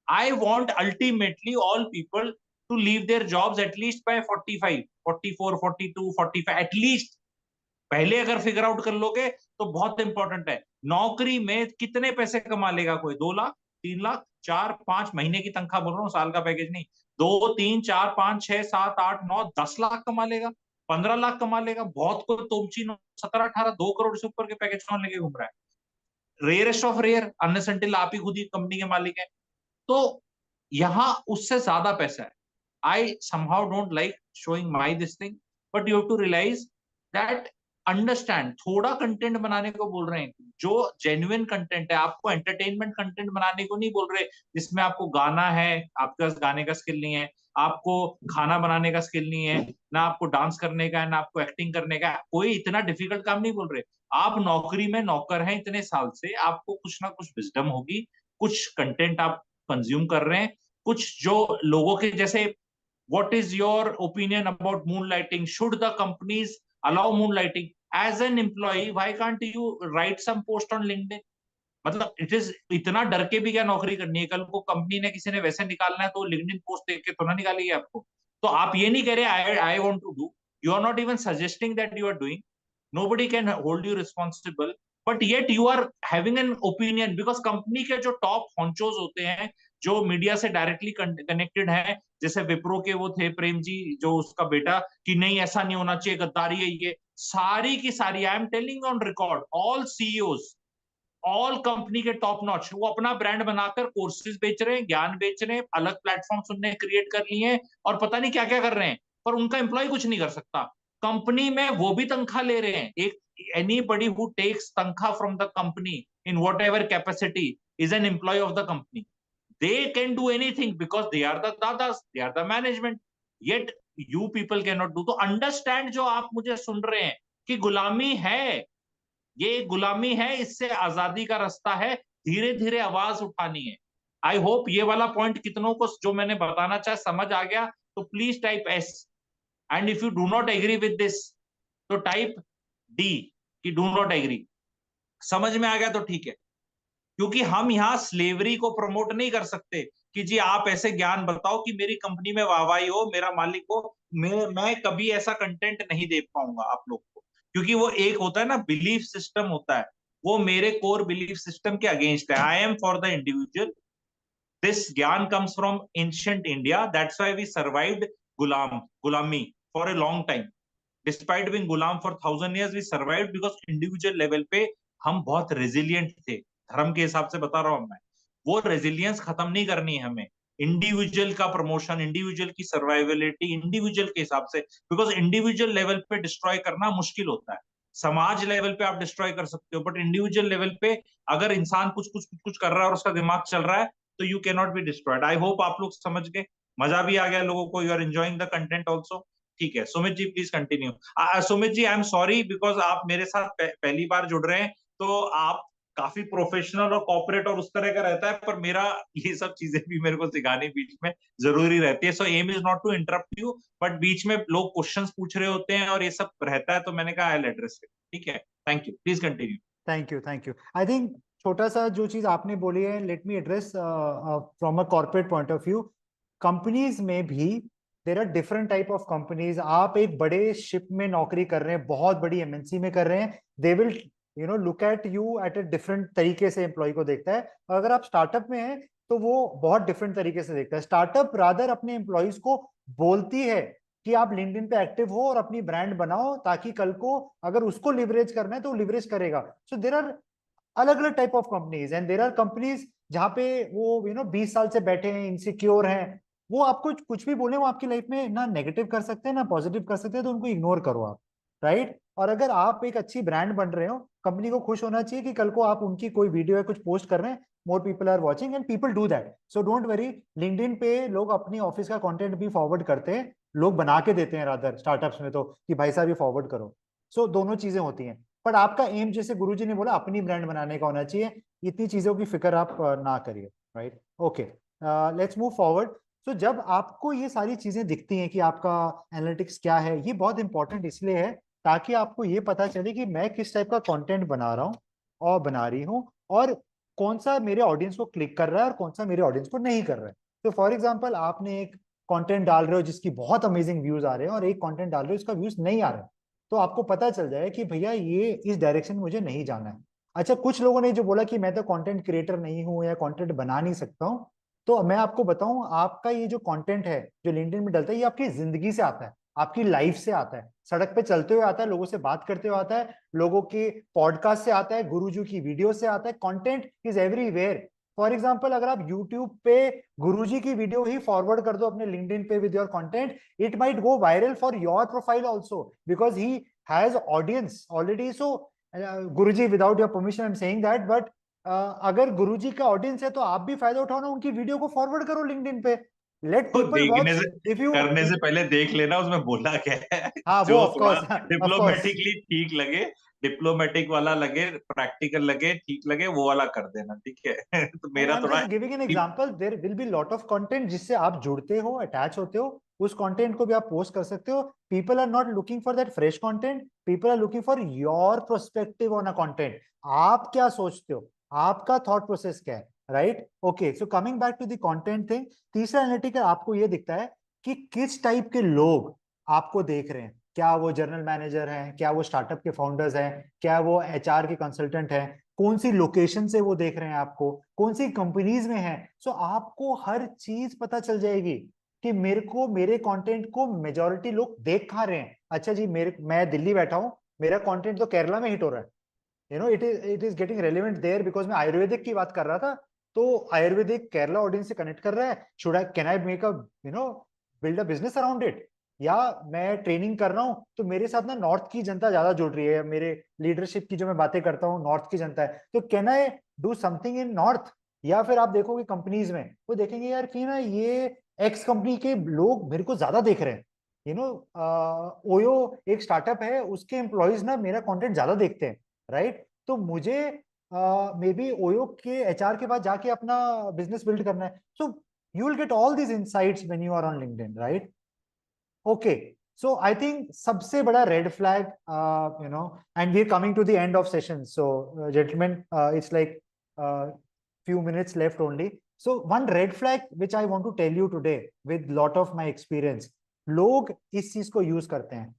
I want ultimately all people to leave their jobs at least by 45, 44, 42, 45 at least। पहले अगर फिगर आउट कर लोगे तो बहुत इंपॉर्टेंट है। नौकरी में कितने पैसे कमा लेगा कोई? 2 लाख, 3 लाख, 4, 5 महीने की तनख्वाह बोल रहा हूँ, साल का पैकेज नहीं। 2, 3, 4, 5, 6, 7, 8, 9, 10 लाख कमा लेगा, 15 लाख कमा लेगा। बहुत कोई तोमची 17, 18, 2 करोड़ से ऊपर के पैकेज कौन लेके घूम रहा है? Rarest of rare, unless until आप ही खुद ही कंपनी के मालिक है। तो यहां उससे ज्यादा पैसा है। आई somehow don't like showing my this thing, but you have to realize that, understand, थोड़ा कंटेंट बनाने को बोल रहे हैं, जो जेन्युइन कंटेंट है। आपको एंटरटेनमेंट कंटेंट बनाने को नहीं बोल रहे जिसमें आपको गाना है, आपके पास गाने का स्किल नहीं है, आपको खाना बनाने का स्किल नहीं है, ना आपको डांस करने का है, ना आपको एक्टिंग करने का है। कोई इतना डिफिकल्ट काम नहीं बोल रहे। आप नौकरी में नौकर हैं इतने साल से, आपको कुछ ना कुछ विजडम होगी, कुछ कंटेंट आप कंज्यूम कर रहे हैं, कुछ जो लोगों के जैसे। What is your opinion about moonlighting? Should the companies allow moonlighting? As an employee, why can't you write some post on LinkedIn? मतलब इट इज, इतना डर के भी क्या नौकरी करनी है? कल को कंपनी ने किसी ने वैसे निकालना है तो लिंक्डइन पोस्ट देख के तो ना निकालेगी आपको। तो आप ये नहीं कह रहे I want to do, you are not even suggesting that you are doing, nobody can hold you responsible, but yet you are having an opinion, because company के जो टॉप हॉन्चोज होते हैं, जो मीडिया से डायरेक्टली कनेक्टेड है, जैसे विप्रो के वो थे प्रेम जी, जो उसका बेटा, कि नहीं ऐसा नहीं होना चाहिए, गद्दारी है ये, सारी की सारी, I am telling on record, all CEOs, all company के टॉप नॉच, वो अपना ब्रांड बनाकर कोर्सेज बेच रहे हैं, ज्ञान बेच रहे हैं, अलग प्लेटफॉर्म उनने क्रिएट कर लिए हैं, और पता नहीं क्या क्या कर रहे हैं, पर उनका एम्प्लॉय कुछ नहीं कर सकता। कंपनी में वो भी तनख्वाह ले रहे हैं। एक एनीबडी हु टेक्स तनख्वाह from the company in whatever capacity is an employee of the company. they can do anything because they are the dadas, they are the management, yet you people cannot do। तो अंडरस्टैंड जो आप मुझे सुन रहे हैं कि गुलामी है, ये गुलामी है, इससे आजादी का रास्ता है, धीरे धीरे आवाज उठानी है। आई होप ये वाला पॉइंट कितनों को जो मैंने बताना चाहे समझ आ गया, तो please type S, and if you do not agree with this तो टाइप डी कि डू नॉट एग्री। समझ में आ गया तो ठीक है, क्योंकि हम यहाँ स्लेवरी को प्रमोट नहीं कर सकते कि जी आप ऐसे ज्ञान बताओ कि मेरी कंपनी में वाहवाही हो, मेरा मालिक हो। मैं कभी ऐसा कंटेंट नहीं दे पाऊंगा आप लोग को, क्योंकि वो एक होता है ना बिलीफ सिस्टम होता है, वो मेरे कोर बिलीफ सिस्टम के अगेंस्ट है। I am for the individual, this ज्ञान comes from ancient India, that's why we survived गुलामी for a long time. Despite being गुलाम for 1000 years we survived because individual level पे हम बहुत रेजिलियंट थे। धर्म के हिसाब से बता रहा हूं मैं, वो रेजिलियंस खत्म नहीं करनी है हमें। इंडिविजुअल का प्रमोशन, इंडिविजुअल की सर्वाइवलिटी इंडिविजुअल के हिसाब से, बिकॉज इंडिविजुअल लेवल पे डिस्ट्रॉय करना मुश्किल होता है। समाज लेवल पे आप डिस्ट्रॉय कर सकते हो, बट इंडिविजुअल लेवल पे अगर इंसान कुछ कर रहा है और उसका दिमाग चल रहा है, तो you can not be destroyed. I hope आप लोग समझ गए, मजा भी आ गया लोगों को, you are enjoying the content also. ठीक है Sumit ji, please continue. Sumit ji, I am sorry because आप मेरे साथ पहली बार जुड़ रहे हैं, तो आप काफी प्रोफेशनल और कॉर्पोरेट और उस तरह का रहता है, पर मेरा ये सब चीजें भी मेरे को सिखानी बीच में जरूरी रहती है। So aim is not to interrupt you, but बीच में लोग क्वेश्चंस पूछ रहे होते हैं और ये सब रहता है, तो मैंने कहा आई विल एड्रेस इट। ठीक है, thank you, please continue. Thank you, thank you. I think छोटा सा जो चीज आपने बोली है, let me address from a corporate point of view. Companies में भी there are different type of companies. आप एक बड़े शिप में नौकरी कर रहे हैं, बहुत बड़ी एमएनसी में कर रहे हैं, they will look at you at a different तरीके से एम्प्लॉय को देखता है। और अगर आप स्टार्टअप में हैं तो वो बहुत डिफरेंट तरीके से देखता है। स्टार्टअप रादर अपने एम्प्लॉयज को बोलती है कि आप लिंक्डइन पे एक्टिव हो और अपनी ब्रांड बनाओ, ताकि कल को अगर उसको लिवरेज करना है तो लिवरेज करेगा। सो देर आर अलग अलग type of companies and there are companies जहां पे वो 20 साल से बैठे हैं, इनसिक्योर हैं। वो आपको कुछ भी बोले, वो आपकी लाइफ में ना नेगेटिव कर सकते हैं ना पॉजिटिव कर सकते हैं, तो उनको इग्नोर करो आप, राइट। और अगर आप एक अच्छी ब्रांड बन रहे हो, कंपनी को खुश होना चाहिए कि कल को आप उनकी कोई वीडियो या कुछ पोस्ट कर रहे हैं, more people are watching and people do that. So don't worry, LinkedIn पे लोग अपनी ऑफिस का कंटेंट भी फॉरवर्ड करते हैं, लोग बना के देते हैं रादर स्टार्टअप्स में, तो कि भाई साहब ये फॉरवर्ड करो। सो दोनों चीजें होती हैं, पर आपका एम जैसे गुरुजी ने बोला अपनी ब्रांड बनाने का होना चाहिए। इतनी चीजों की फिक्र आप ना करिए, right. Okay, let's move forward. तो जब आपको ये सारी चीजें दिखती हैं कि आपका एनालिटिक्स क्या है, ये बहुत इंपॉर्टेंट इसलिए है ताकि आपको ये पता चले कि मैं किस टाइप का कंटेंट बना रहा हूँ और बना रही हूँ, और कौन सा मेरे ऑडियंस को क्लिक कर रहा है और कौन सा मेरे ऑडियंस को नहीं कर रहा है। तो फॉर एग्जाम्पल, आपने एक कंटेंट डाल रहे हो जिसकी बहुत अमेजिंग व्यूज आ रहे हैं, और एक कंटेंट डाल रहे हो जिसका व्यूज नहीं आ रहे हैं, तो आपको पता चल जाए कि भैया ये इस डायरेक्शन में मुझे नहीं जाना है। अच्छा, कुछ लोगों ने जो बोला कि मैं तो कंटेंट क्रिएटर नहीं हूं या कंटेंट बना नहीं सकता हूं, तो मैं आपको बताऊं, आपका ये जो कंटेंट है जो लिंक्डइन में डलता है, ये आपकी जिंदगी से आता है, आपकी लाइफ से आता है, सड़क पे चलते हुए आता है, लोगों से बात करते हुए आता है, लोगों के पॉडकास्ट से आता है, गुरुजी की वीडियो से आता है। Content is everywhere. For example, अगर आप यूट्यूब पे गुरुजी की वीडियो ही फॉरवर्ड कर दो अपने लिंक्डइन पे with your content, it might go viral for your profile also because he has audience already. So Guruji, without your permission I'm saying that, but अगर गुरुजी का ऑडियंस है तो आप भी फायदा उठाओ ना, उनकी वीडियो को फॉरवर्ड करो लिंक्डइन पे, लेट तो पीपल देखने वॉच। से, इफ यू करने से पहले देख लेना उसमें बोला क्या है हाँ, वो जो ऑफ थोड़ा कोर्स, ऑफ कोर्स। डिप्लोमेटिकली ठीक लगे, डिप्लोमेटिक वाला लगे, प्रैक्टिकल लगे, ठीक लगे, वो वाला कर देना, ठीक है तो नहीं, मेरा आई एम थोड़ा just giving an example, there will be lot of content जिससे आप जुड़ते हो, अटैच होते हो, उस कंटेंट को भी आप पोस्ट कर सकते हो। People are not looking for that fresh content, people are looking for your perspective on a content. आप क्या सोचते हो, आपका थॉट प्रोसेस क्या है, right. Okay, so coming back to the content thing, तीसरा एनालिटिकल आपको ये दिखता है कि किस टाइप के लोग आपको देख रहे हैं। क्या वो जर्नल मैनेजर हैं, क्या वो स्टार्टअप के फाउंडर्स हैं, क्या वो एचआर के कंसल्टेंट हैं, कौन सी लोकेशन से वो देख रहे हैं आपको, कौन सी कंपनीज में है। सो आपको हर चीज पता चल जाएगी कि मेरे को, मेरे कंटेंट को मेजोरिटी लोग देख कहाँ रहे हैं। अच्छा जी, मैं दिल्ली बैठा हूँ, मेरा कंटेंट तो केरला में हिट हो रहा है, it is getting relevant there because मैं आयुर्वेदिक की बात कर रहा था, तो आयुर्वेदिक केरला ऑडियंस से कनेक्ट कर रहा है। Should I, can I make a build a business around it, या मैं ट्रेनिंग कर रहा हूँ तो मेरे साथ ना नॉर्थ की जनता ज्यादा जुड़ रही है, मेरे लीडरशिप की जो मैं बातें करता हूँ नॉर्थ की जनता है, तो can I do something in north. या फिर आप देखोगे कंपनीज में, वो देखेंगे यार कि ना ये एक्स कंपनी के लोग मेरे को ज्यादा देख रहे हैं। ओयो एक स्टार्टअप है, उसके एम्प्लॉयज ना मेरा कंटेंट ज्यादा देखते हैं, राइट। तो मुझे मे बी ओयो के एचआर के पास जाके अपना बिजनेस बिल्ड करना है। So you will get all these insights when you are on LinkedIn, right. Okay, so I think सबसे बड़ा red flag, and we are coming to the end of session, so gentleman, it's like few minutes left only. So one red flag which I want to tell you today with lot of my experience, लोग इस चीज को यूज करते हैं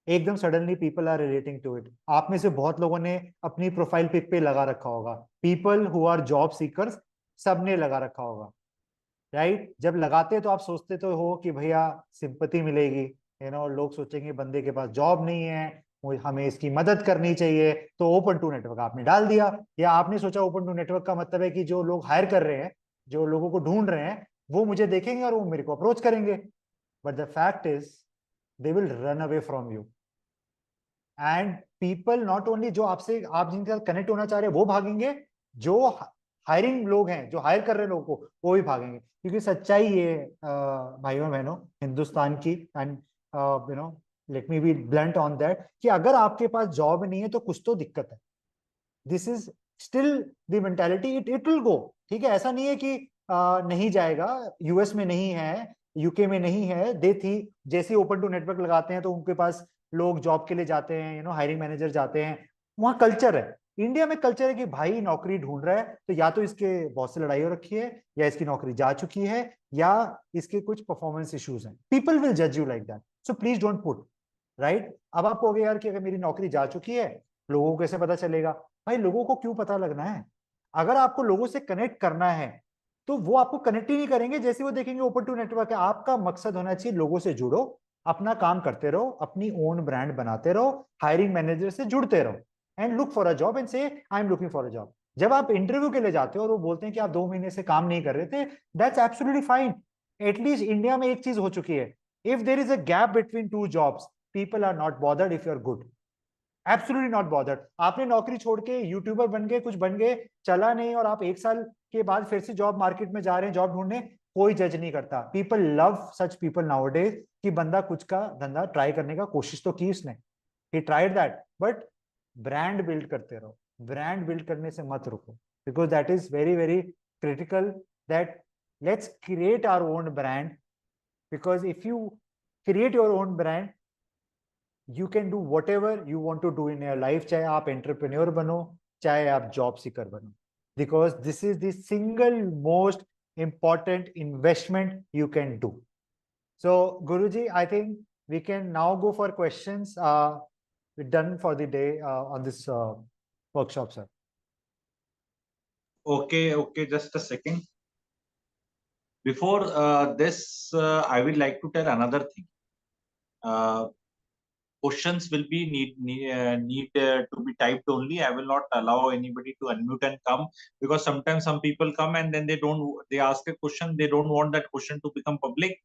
एकदम suddenly, people are relating to it. आप में से बहुत लोगों ने अपनी प्रोफाइल पिक पे लगा रखा होगा, people who are job seekers, सबने लगा रखा होगा, राइट। जब लगाते तो आप सोचते तो हो कि भैया सिंपैथी मिलेगी, लोग सोचेंगे बंदे के पास जॉब नहीं है, हमें इसकी मदद करनी चाहिए, तो ओपन टू नेटवर्क आपने डाल दिया। या आपने सोचा ओपन टू नेटवर्क का मतलब है कि जो लोग हायर कर रहे हैं, जो लोगों को ढूंढ रहे हैं, वो मुझे देखेंगे और वो मेरे को अप्रोच करेंगे। But the fact is they will run away from you. And people not only जो आपसे, आप जिनके साथ कनेक्ट होना चाह रहे हैं वो भागेंगे, जो हायरिंग लोग हैं, जो हायर कर रहे हैं लोगों को, वो भी भागेंगे। क्योंकि सच्चाई ये भाइयों बहनों हिंदुस्तान की, and let me be blunt on that, कि अगर आपके पास जॉब नहीं है तो कुछ तो दिक्कत है। This is still the mentality, it will go. ठीक है, ऐसा नहीं है कि नहीं जाएगा। यूएस में नहीं है, यूके में नहीं है, दे थी जैसे ओपन टू नेटवर्क लगाते हैं तो उनके पास लोग जॉब के लिए जाते हैं, हायरिंग मैनेजर जाते हैं, वहां कल्चर है। इंडिया में कल्चर है कि भाई नौकरी ढूंढ रहा है तो या तो इसके बॉस से लड़ाई हो रखी है, या इसकी नौकरी जा चुकी है, या इसके कुछ परफॉर्मेंस इश्यूज हैं। पीपल विल जज you like that, so please don't put right. अब आप कहोगे यार कि अगर मेरी नौकरी जा चुकी है, लोगों को कैसे पता चलेगा? भाई लोगों को क्यों पता लगना है? अगर आपको लोगों से कनेक्ट करना है तो वो आपको कनेक्ट ही नहीं करेंगे जैसे वो देखेंगे ओपन टू नेटवर्क है। आपका मकसद होना चाहिए लोगों से जुड़ो, अपना काम करते रहो, अपनी ओन ब्रांड बनाते रहो, हायरिंग मैनेजर से जुड़ते रहो, and look for a job and say I am looking for a job. जब आप इंटरव्यू के लिए जाते हो और वो बोलते हैं कि आप 2 महीने से काम नहीं कर रहे थे, that's absolutely fine. At least India में एक चीज हो चुकी है, if there is a gap between two jobs, people are not bothered if you are good. Absolutely not bothered. आपने नौकरी छोड़ के यूट्यूबर बन गए, कुछ बन गए, चला नहीं, और आप 1 साल के बाद फिर से जॉब मार्केट में जा रहे हैं जॉब ढूंढने, कोई जज नहीं करता। People love such people nowadays कि बंदा कुछ का धंधा ट्राई करने का कोशिश तो की उसने, he tried that. But brand build करते रहो, ब्रांड बिल्ड करने से मत रुको, because that is very very critical, that let's create our own brand. Because if you create your own brand, you can do whatever you want to do in your life, चाहे आप एंटरप्रेन्योर बनो, चाहे आप जॉब सीकर बनो, because this is the single most important investment you can do. So Guruji, I think we can now go for questions. We're done for the day on this workshop, sir. Okay, just a second. Before this, I would like to tell another thing. Questions will be need to be typed only. I will not allow anybody to unmute and come, because sometimes some people come and then they ask a question, they don't want that question to become public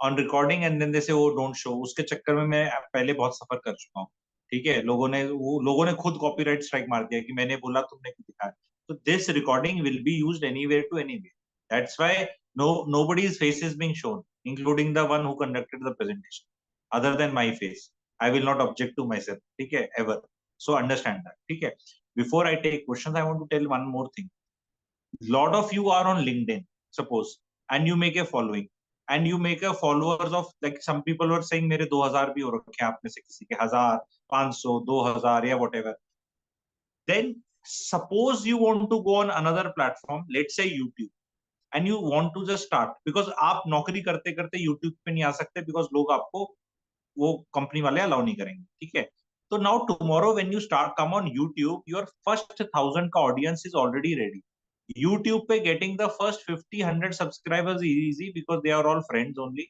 on recording, and then they say, oh, don't show. उसके चक्कर में मैं पहले बहुत सफर कर चुका हूँ। ठीक है, लोगों ने खुद कॉपीराइट स्ट्राइक मार दिया कि मैंने बोला तुमने क्यों दिखाया। तो this recording will be used anywhere to anywhere. That's why nobody's face is being shown, including the one who conducted the presentation, other than my face. I will not object to myself, ठीक है, ever. So understand that, ठीक है. Before I take questions, I want to tell one more thing. Lot of you are on LinkedIn, suppose, and you make a following, and you make a followers of, like some people were saying मेरे 2000 भी हो रखे हैं, आप में से किसी के 1000, 500, 2000 या whatever. Then suppose you want to go on another platform, let's say YouTube, and you want to just start, because आप नौकरी करते करते YouTube पे नहीं आ सकते, because लोग आपको वो कंपनी वाले अलाउ नहीं करेंगे, ठीक है. तो now tomorrow when you start come on YouTube, your first 1000 का audience is already ready. YouTube पे getting the first 50-100 subscribers easy, because they are all friends only,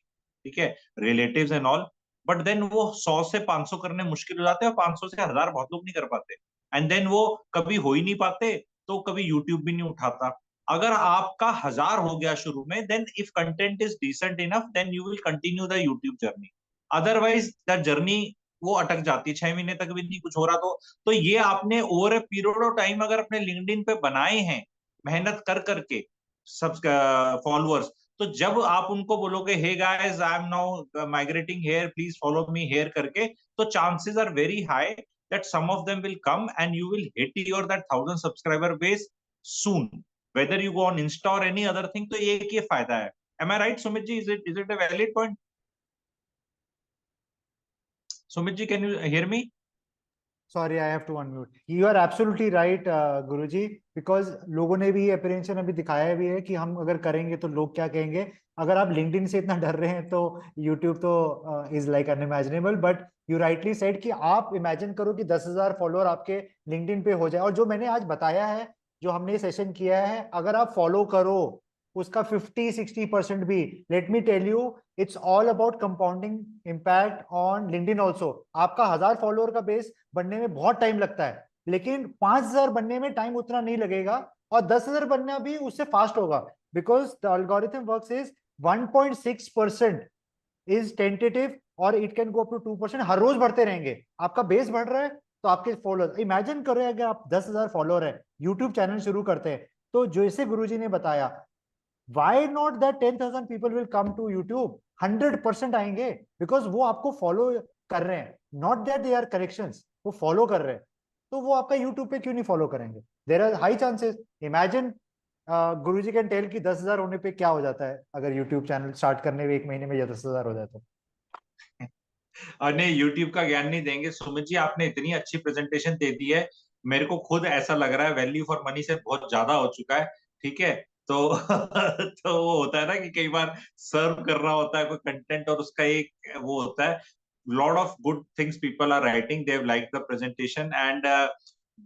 ठीक है, relatives and all. But then वो 100 से 500 करने मुश्किल हो जाते हैं, और 500 से 1000 बहुत लोग नहीं कर पाते, एंड देन वो कभी हो ही नहीं पाते, तो कभी यूट्यूब भी नहीं उठाता. अगर आपका 1000 हो गया शुरू में, then if content is decent enough, then you will continue the YouTube journey. Otherwise the journey वो अटक जाती है, 6 महीने तक भी नहीं कुछ हो रहा. तो ये आपने over a period of time अगर अपने लिंक्डइन पे बनाए हैं, मेहनत कर करके सब फॉलोअर्स, तो जब आप उनको बोलोगे hey guys I am now migrating here, please follow me here करके, तो chances are very high that some of them will come and you will hit your that 1000 subscriber base soon, whether you go on Insta or any other thing. तो ये फायदा है. Am I right, Sumit ji? Is it a valid point? Sumit ji, can you hear me? Sorry, I have to unmute. You are absolutely right, Guruji, because लोगों ने भी अप्रीहेंशन अभी दिखाया भी है कि हम अगर करेंगे तो लोग क्या कहेंगे. अगर आप लिंक्डइन से इतना डर रहे हैं तो यूट्यूब तो is like unimaginable. But you rightly said कि आप इमेजिन करो कि 10,000 फॉलोअर आपके लिंक्डइन पे हो जाए, और जो मैंने आज बताया है, जो हमने सेशन किया है, अगर आप फॉलो करो उसका 50-60% भी, let me tell you, it's all about compounding impact on LinkedIn also. आपका 1000 फॉलोअर का बेस बनने में बहुत टाइम लगता है, लेकिन 5000 बनने में टाइम उतना नहीं लगेगा, और 10,000 बनना भी उससे फास्ट होगा, because the algorithm works is 1.6% is tentative, और it can go up to 2%। हर रोज बढ़ते रहेंगे, आपका बेस बढ़ रहा है तो आपके फॉलोअर, इमेजिन करें अगर आप 10,000 फॉलोअर है, यूट्यूब चैनल शुरू करते हैं, तो जैसे गुरुजी ने बताया, why not that 10,000 people will come to YouTube, 100% आएंगे, बिकॉज वो आपको फॉलो कर रहे हैं, not that they are corrections, वो फॉलो कर रहे हैं, तो वो आपका यूट्यूब पे क्यों नहीं फॉलो करेंगे? There are high chances. Imagine Guruji can tell कि 10,000 होने पे क्या हो जाता है, अगर यूट्यूब चैनल स्टार्ट करने में 1 महीने में या 10,000 हो जाए तो। और नहीं, यूट्यूब का ज्ञान नहीं देंगे सुमित जी, आपने इतनी अच्छी प्रेजेंटेशन दे दी है, मेरे को खुद ऐसा लग रहा है वैल्यू फॉर मनी से बहुत ज्यादा हो चुका है। ठीक है, तो तो वो होता है ना कि कई बार सर्व कर रहा होता है कोई कंटेंट, और उसका एक वो होता है, lot of good things people are writing, they have like the presentation and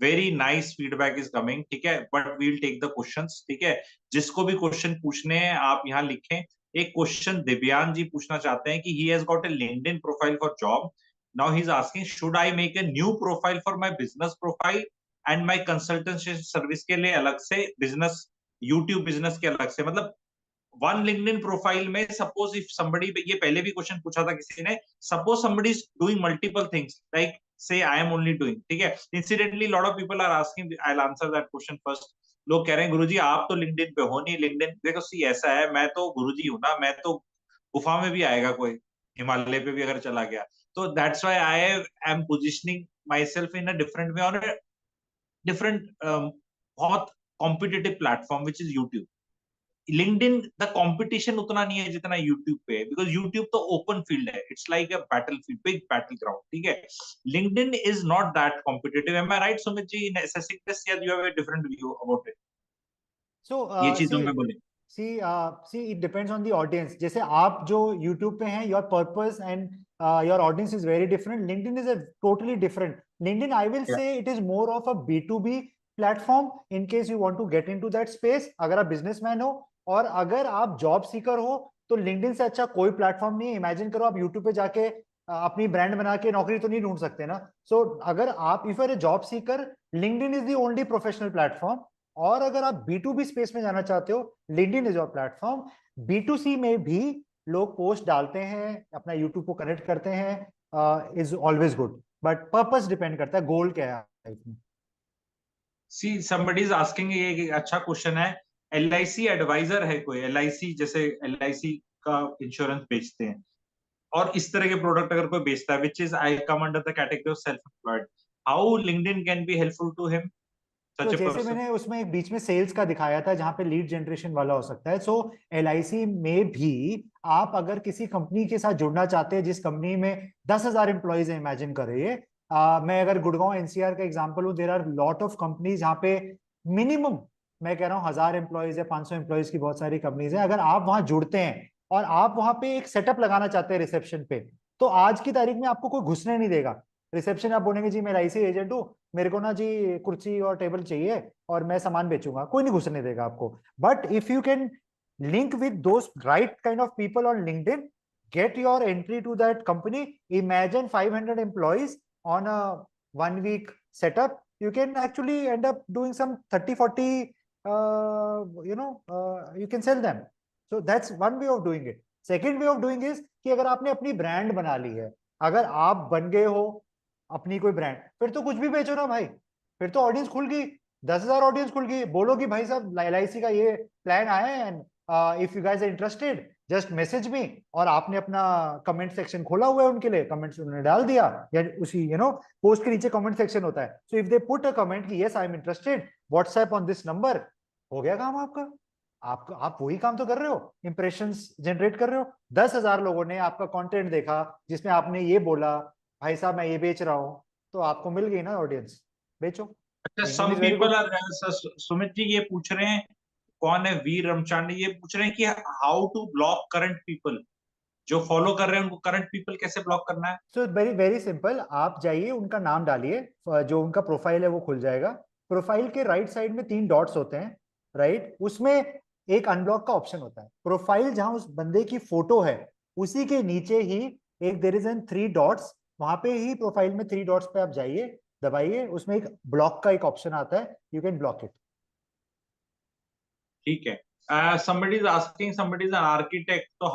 very nice feedback is coming. ठीक है, but we will take the questions. ठीक है, जिसको भी क्वेश्चन पूछने हैं आप यहाँ लिखें। एक क्वेश्चन दिव्यांग जी पूछना चाहते हैं कि he has got a LinkedIn profile for job, now he is asking should I make a new profile for my business profile and my consultancy service के लिए अलग से बिजनेस, यूट्यूब बिजनेस के अलग से, मतलब वन लिंक्डइन प्रोफाइल में सपोज इफ समबडी, ये पहले भी क्वेश्चन पूछा था किसी ने, suppose somebody is doing multiple things like say I am only doing. ठीक है, incidentally lot of people are asking, I will answer that question first. लोग कह रहे हैं गुरुजी आप तो लिंक्डइन पे हो नहीं, लिंक्डइन देखो सी ऐसा है, मैं तो गुरुजी हूं ना, मैं तो गुफा में भी आएगा कोई, हिमालय पे भी अगर चला गया, तो that's why I am positioning myself in a different way on a different बहुत competitive platform which is YouTube. LinkedIn the competition उतना नहीं है जितना यूट्यूब पे है, बिकॉज यूट्यूब तो ओपन फील्ड है, it's like a battle field, big battle ground. ठीक है, LinkedIn is not that competitive. Am I right Sumit ji in assessing this, या you have a different view about it, so ये चीजों सी में बोले? See it depends on the audience. जैसे आप जो यूट्यूब पे हैं, your purpose and your audience is very different, LinkedIn is a totally different. LinkedIn I will Yeah. Say it is more of a B2B platform, in case you want to get into that space, अगर आप बिजनेसमैन हो, और अगर आप जॉब सीकर हो, तो लिंक्डइन से अच्छा कोई प्लेटफॉर्म नहीं है। इमेजिन करो आप यूट्यूब पे जाके अपनी ब्रांड बना के नौकरी तो नहीं ढूंढ सकते ना। सो अगर आप if are a job seeker, LinkedIn is the only professional platform. और अगर आप B2B स्पेस में जाना चाहते हो, LinkedIn is your platform. B2C में भी लोग पोस्ट डालते हैं, अपना यूट्यूब को कनेक्ट करते हैं, is always good, but purpose depend करता है, गोल क्या है लाइफ में। सी समबडी इज आस्किंग, ये एक अच्छा क्वेश्चन है, LIC एडवाइजर है कोई, LIC जैसे LIC का इंश्योरेंस बेचते हैं, और इस तरह के प्रोडक्ट अगर कोई बेचता है which is I come under the category of self employed, how LinkedIn can be helpful to him, तो सच ए जैसे पर्सन? मैंने उसमें एक बीच में सेल्स का दिखाया था, जहां पे लीड जनरेशन वाला हो सकता है, सो LIC में भी आप अगर किसी कंपनी के साथ जुड़ना चाहते हैं, जिस कंपनी में 10,000 एम्प्लॉयज है, इमेजिन करिए, मैं अगर गुड़गांव NCR का एग्जांपल हूँ, there are lot of companies जहाँ पे मिनिमम, मैं कह रहा हूँ 1000 एम्प्लॉयज है, 500 एम्प्लॉयज की बहुत सारी कंपनीज है। अगर आप वहां जुड़ते हैं और आप वहां पे एक सेटअप लगाना चाहते हैं रिसेप्शन पे, तो आज की तारीख में आपको कोई घुसने नहीं देगा। रिसेप्शन आप बोलेंगे जी मैं LIC एजेंट हूँ, मेरे को ना जी कुर्सी और टेबल चाहिए और मैं सामान बेचूंगा, कोई नहीं घुसने देगा आपको। But if you can link with those right kind of people on LinkedIn, get your entry to that company. Imagine 500 employees on a 1 week setup. You can actually end up doing some 30 40, you can sell them. So that's one way of doing it. Second way of doing is कि अगर आपने अपनी ब्रांड बना ली है, अगर आप बन गए हो अपनी कोई ब्रांड, फिर तो कुछ भी बेचो ना भाई, फिर तो ऑडियंस खुल गई, 10,000 ऑडियंस खुल गई। बोलो कि भाई साहब LIC का ये प्लान आया है, and if you guys are interested just message me, और आपने अपना कमेंट सेक्शन खोला हुआ है उनके लिए, कमेंट्स उन्होंने डाल दिया, या उसी पोस्ट के नीचे कमेंट सेक्शन होता है, so if they put a comment कि yes I am interested, WhatsApp on this number, हो गया काम आपका। आप वही काम तो कर रहे हो, इंप्रेशंस जनरेट कर रहे हो। 10,000 लोगों ने आपका कंटेंट देखा जिसमें आपने ये बोला भाई साहब मैं ये बेच रहा हूँ, तो आपको मिल गई ना ऑडियंस, बेचो। अच्छा, LinkedIn some is very people good. आर, सुमित जी ये पूछ रहे हैं, कौन है वीर रमचांडी, ये पूछ रहे हैं कि how to block current people, जो फॉलो कर रहे हैं उनको करंट पीपल कैसे ब्लॉक करना है? सो वेरी वेरी सिंपल, आप जाइए उनका नाम डालिए, जो उनका प्रोफाइल है वो खुल जाएगा। प्रोफाइल के राइट साइड में 3 डॉट्स होते हैं, राइट, उसमें एक अनब्लॉक का ऑप्शन होता है। प्रोफाइल जहां उस बंदे की फोटो है, उसी के नीचे ही एक देयर इज एन 3 डॉट्स, वहां पे ही प्रोफाइल में 3 डॉट्स पे आप जाइए, दबाइए, उसमें एक ब्लॉक का एक ऑप्शन आता है, यू कैन ब्लॉक इट। ठीक है. Somebody is asking, somebody is an architect, so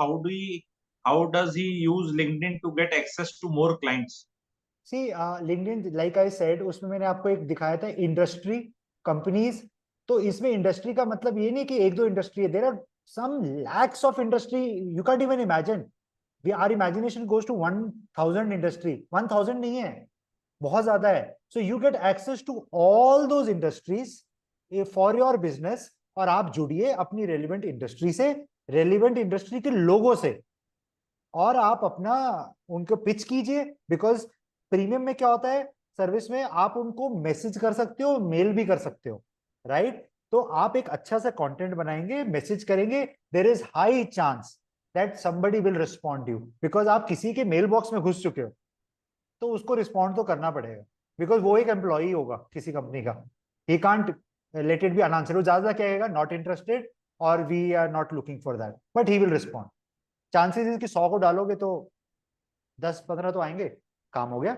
how does he use LinkedIn to get access to more clients? See LinkedIn, like I said, उसमें मैंने आपको एक दिखाया था इंडस्ट्री, कंपनीज। तो इसमें इंडस्ट्री का मतलब ये नहीं कि एक दो इंडस्ट्री है, there are some lakhs of industry, you can't even imagine. We are imagination goes to 1000 industry, 1000 नहीं है, बहुत ज्यादा है। So you get access to all those industries for your business, और आप जुड़िए अपनी रेलिवेंट इंडस्ट्री से, रेलिवेंट इंडस्ट्री के लोगों से, और आप अपना उनको पिच कीजिए। बिकॉज प्रीमियम में क्या होता है, सर्विस में आप उनको मैसेज कर सकते हो, मेल भी कर सकते हो, राइट? तो आप एक अच्छा सा कंटेंट बनाएंगे, मैसेज करेंगे, there is high chance that somebody will respond you, because आप किसी के मेल बॉक्स में घुस चुके हो, तो उसको रिस्पॉन्ड तो करना पड़ेगा, बिकॉज वो एक एम्प्लॉई होगा किसी कंपनी का। He can't let it be unanswered, वो ज्यादा क्या कहेगा, नॉट इंटरेस्टेड और we are not looking for that, but he will respond. Chances इसकी 100 को डालोगे तो 10-15 तो आएंगे, काम हो गया।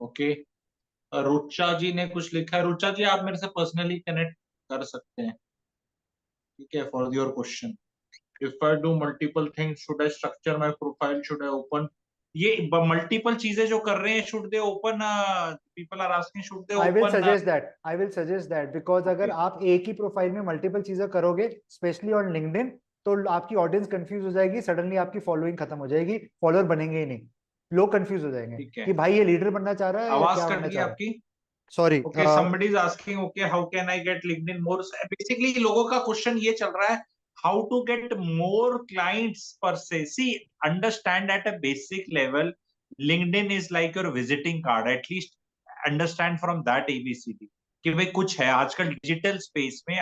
ओके. रुचा जी ने कुछ लिखा है. रुचा जी, आप मेरे से पर्सनली कनेक्ट कर सकते हैं, ठीक है, for your question. If I do multiple things, should I structure my profile, should I open? ये मल्टीपल चीजें जो कर रहे हैं, should they open? People are asking, should they open? I will suggest that, because अगर ओके. आप एक ही प्रोफाइल में मल्टीपल चीजें करोगे, स्पेशली ऑन लिंक्डइन, तो आपकी ऑडियंस कंफ्यूज हो जाएगी, सडनली आपकी फॉलोइंग खत्म हो जाएगी, फॉलोअर बनेंगे ही नहीं, लोग कंफ्यूज हो जाएंगे ठीक है. कि भाई ये लीडर बनना चाह रहा है या आवाज क्या कट बनना गई चाह रहा है। आपकी. Sorry. Okay, somebody is asking, okay, how can I get LinkedIn more? Basically, लोगों का क्वेश्चन ये चल रहा है, how to get more clients per se. See, understand at a basic level, LinkedIn is like your visiting card. At least understand from that ABCD कि भाई कुछ है आजकल डिजिटल स्पेस में.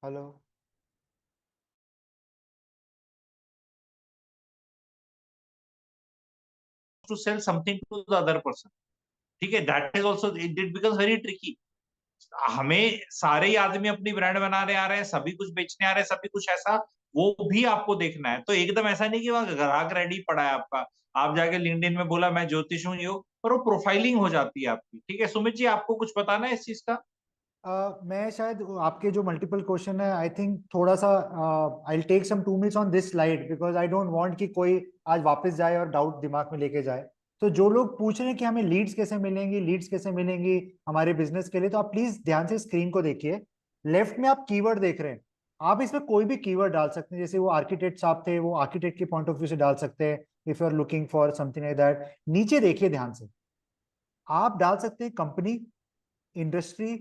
Hello. To sell something to the other person. ठीक है, that is also it becomes very tricky. हमें सारे ही आदमी अपनी ब्रांड बनाने आ रहे हैं, सभी कुछ बेचने आ रहे हैं, सभी कुछ ऐसा, वो भी आपको देखना है. तो एकदम ऐसा नहीं कि वहां ग्राहक रेडी पड़ा है आपका, आप जाके लिंक्डइन में बोला मैं ज्योतिष हूँ, ये पर वो प्रोफाइलिंग हो जाती है आपकी. ठीक है, सुमित जी, आपको कुछ बताना है इस चीज का? मैं शायद आपके जो मल्टीपल क्वेश्चन है, आई थिंक थोड़ा सा I take some 2 minutes on this slide, because I don't want कि कोई आज वापस जाए और डाउट दिमाग में लेके जाए। तो जो लोग पूछ रहे हैं कि हमें लीड्स कैसे मिलेंगी, लीड्स कैसे मिलेंगी हमारे बिजनेस के लिए, तो आप प्लीज ध्यान से स्क्रीन को देखिए। लेफ्ट में आप कीवर्ड देख रहे हैं, आप इसमें कोई भी कीवर्ड डाल सकते हैं, जैसे वो आर्किटेक्ट साहब थे, वो आर्किटेक्ट के पॉइंट ऑफ व्यू से डाल सकते हैं, if you are looking for something like that. नीचे देखिए ध्यान से, आप डाल सकते हैं कंपनी, इंडस्ट्री,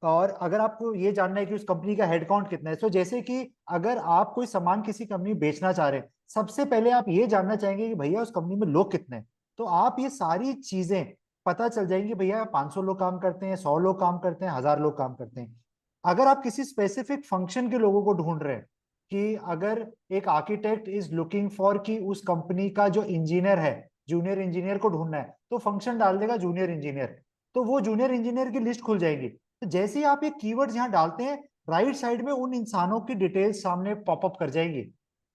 और अगर आपको ये जानना है कि उस कंपनी का हेडकाउंट कितना है, तो जैसे कि अगर आप कोई सामान किसी कंपनी में बेचना चाह रहे हैं, सबसे पहले आप ये जानना चाहेंगे कि भैया उस कंपनी में लोग कितने हैं। तो आप ये सारी चीजें पता चल जाएंगी, भैया 500 लोग काम करते हैं, 100 लोग काम करते हैं, 1000 लोग काम करते हैं। अगर आप किसी स्पेसिफिक फंक्शन के लोगों को ढूंढ रहे हैं, कि अगर एक आर्किटेक्ट इज लुकिंग फॉर कि उस कंपनी का जो इंजीनियर है, जूनियर इंजीनियर को ढूंढना है, तो फंक्शन डाल देगा जूनियर इंजीनियर, तो वो जूनियर इंजीनियर की लिस्ट खुल जाएगी। तो जैसे ही आप ये कीवर्ड यहाँ डालते हैं, राइट साइड में उन इंसानों की डिटेल्स सामने पॉपअप कर जाएंगी,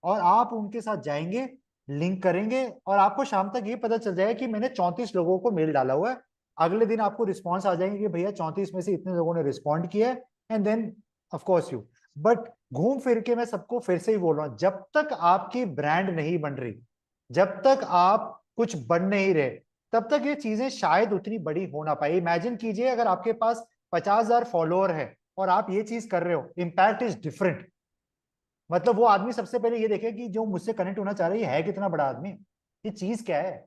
और आप उनके साथ जाएंगे, लिंक करेंगे, और आपको शाम तक ये पता चल जाएगा कि मैंने 34 लोगों को मेल डाला हुआ है। अगले दिन आपको रिस्पॉन्स आ जाएंगे कि भैया 34 में से इतने लोगों ने रिस्पॉन्ड किया है, and then of course you. But घूम फिर के मैं सबको फिर से ही बोल रहा हूं, जब तक आपकी ब्रांड नहीं बन रही, जब तक आप कुछ बन नहीं रहे, तब तक ये चीजें शायद उतनी बड़ी हो ना पाए। इमेजिन कीजिए अगर आपके पास 50,000 फॉलोअर है और आप ये चीज कर रहे हो, इम्पैक्ट इज डिफरेंट। मतलब वो आदमी सबसे पहले ये देखे कि जो मुझसे कनेक्ट होना चाह रहा है ये है कितना बड़ा आदमी, ये चीज क्या है।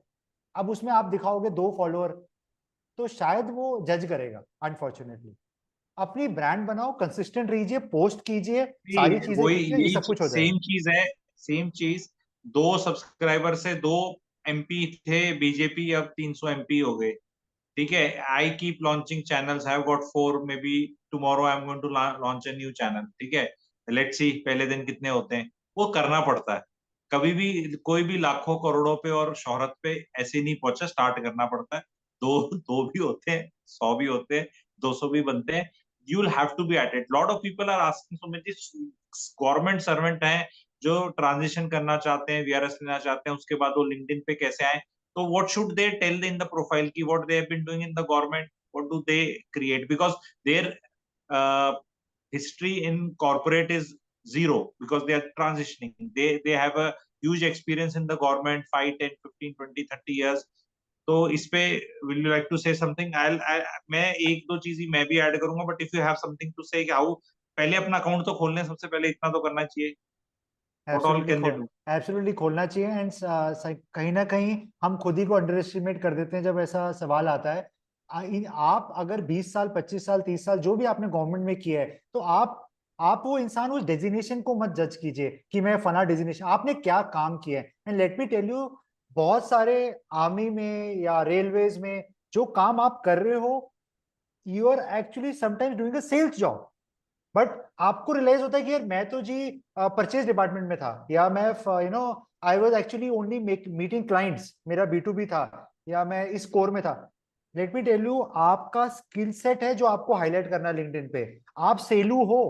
अब उसमें आप दिखाओगे 2 फॉलोअर, तो शायद वो जज करेगा, अनफॉर्चुनेटली। अपनी ब्रांड बनाओ, कंसिस्टेंट रहिए, पोस्ट कीजिए, सारी चीजें वही कीजिए, ये यही सब कुछ हो जाएगा। सेम चीज है. सेम चीज. 2 सब्सक्राइबर से 2 MP थे बीजेपी, अब 300 MP हो गए. ठीक है. I keep launching channels, have got 4, maybe tomorrow I am going to launch a new channel. ठीक है, लेट्स सी पहले दिन कितने होते हैं. वो करना पड़ता है. कभी भी कोई भी लाखों करोड़ों पे और शोहरत पे ऐसे नहीं पहुंचा, स्टार्ट करना पड़ता है। दो दो भी होते हैं, 100 भी होते हैं, 200 भी बनते हैं। You will have to be at it. Lot of people are asking, so many government servant हैं जो ट्रांजिशन करना चाहते हैं, वीआरएस लेना चाहते हैं, उसके बाद वो लिंक्डइन पे कैसे आए। तो what should they tell in the profile की what they have been doing in the government, what do they create, because their history in corporate is zero because they are transitioning. They have a huge experience in the government, 5, 10, 15, 20, 30 years. तो इस पे will you like to say something? मैं एक दो चीज ही मैं भी ऐड करूंगा, but if you have something to say, how पहले अपना अकाउंट तो खोलने, सबसे पहले इतना तो करना चाहिए। What all can they do? Absolutely खोलना चाहिए। एंड कहीं ना कहीं हम खुद ही को अंडर एस्टिमेट कर देते हैं जब ऐसा सवाल आता है। आप अगर 20 साल 25 साल 30 साल जो भी आपने गवर्नमेंट में किया है, तो आप वो इंसान उस डेजिग्नेशन को मत जज कीजिए कि मैं फला डेजिग्नेशन, आपने क्या काम किया है। And let me tell you, बहुत सारे आर्मी में या रेलवेज में जो काम आप कर रहे हो, you are actually sometimes doing a sales job. But आपको रियलाइज होता है कि यार मैं तो जी परचेज डिपार्टमेंट में था, या मैं I was actually only meeting clients, मेरा B2B था, या मैं इस कोर में था। लेट मी टेल यू, आपका स्किल सेट है जो आपको हाईलाइट करना है लिंक्डइन पे। आप सेलू हो,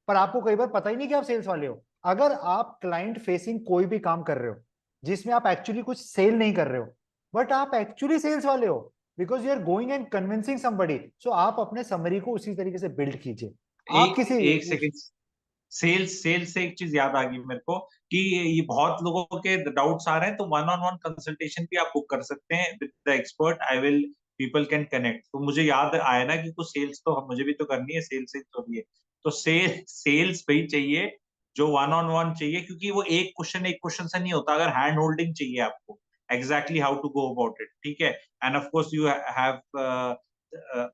पर आपको कई बार पता ही नहीं कि आप सेल्स वाले हो। अगर आप क्लाइंट फेसिंग कोई भी काम कर रहे हो जिसमें आप एक्चुअली कुछ सेल नहीं कर रहे हो, बट आप एक्चुअली सेल्स वाले हो because you are going and convincing somebody, so आप अपने समरी को उसी तरीके से बिल्ड कीजिए। आप एक किसी एक सेकंड, सेल्स सेल्स से एक चीज याद आ गई मेरे को कि ये बहुत लोगों के डाउट्स आ रहे हैं, तो वन ऑन वन कंसल्टेशन भी आप बुक कर सकते हैं with the expert. I will, people can connect. तो मुझे याद आया ना कि कुछ सेल्स तो मुझे भी तो करनी है, सेल्स से तो भी है। तो सेल्स पे ही चाहिए जो वन ऑन वन चाहिए, क्योंकि वो एक क्वेश्चन से नहीं होता। अगर हैंड होल्डिंग चाहिए आपको, exactly how to go about it, ठीक है। And of course you have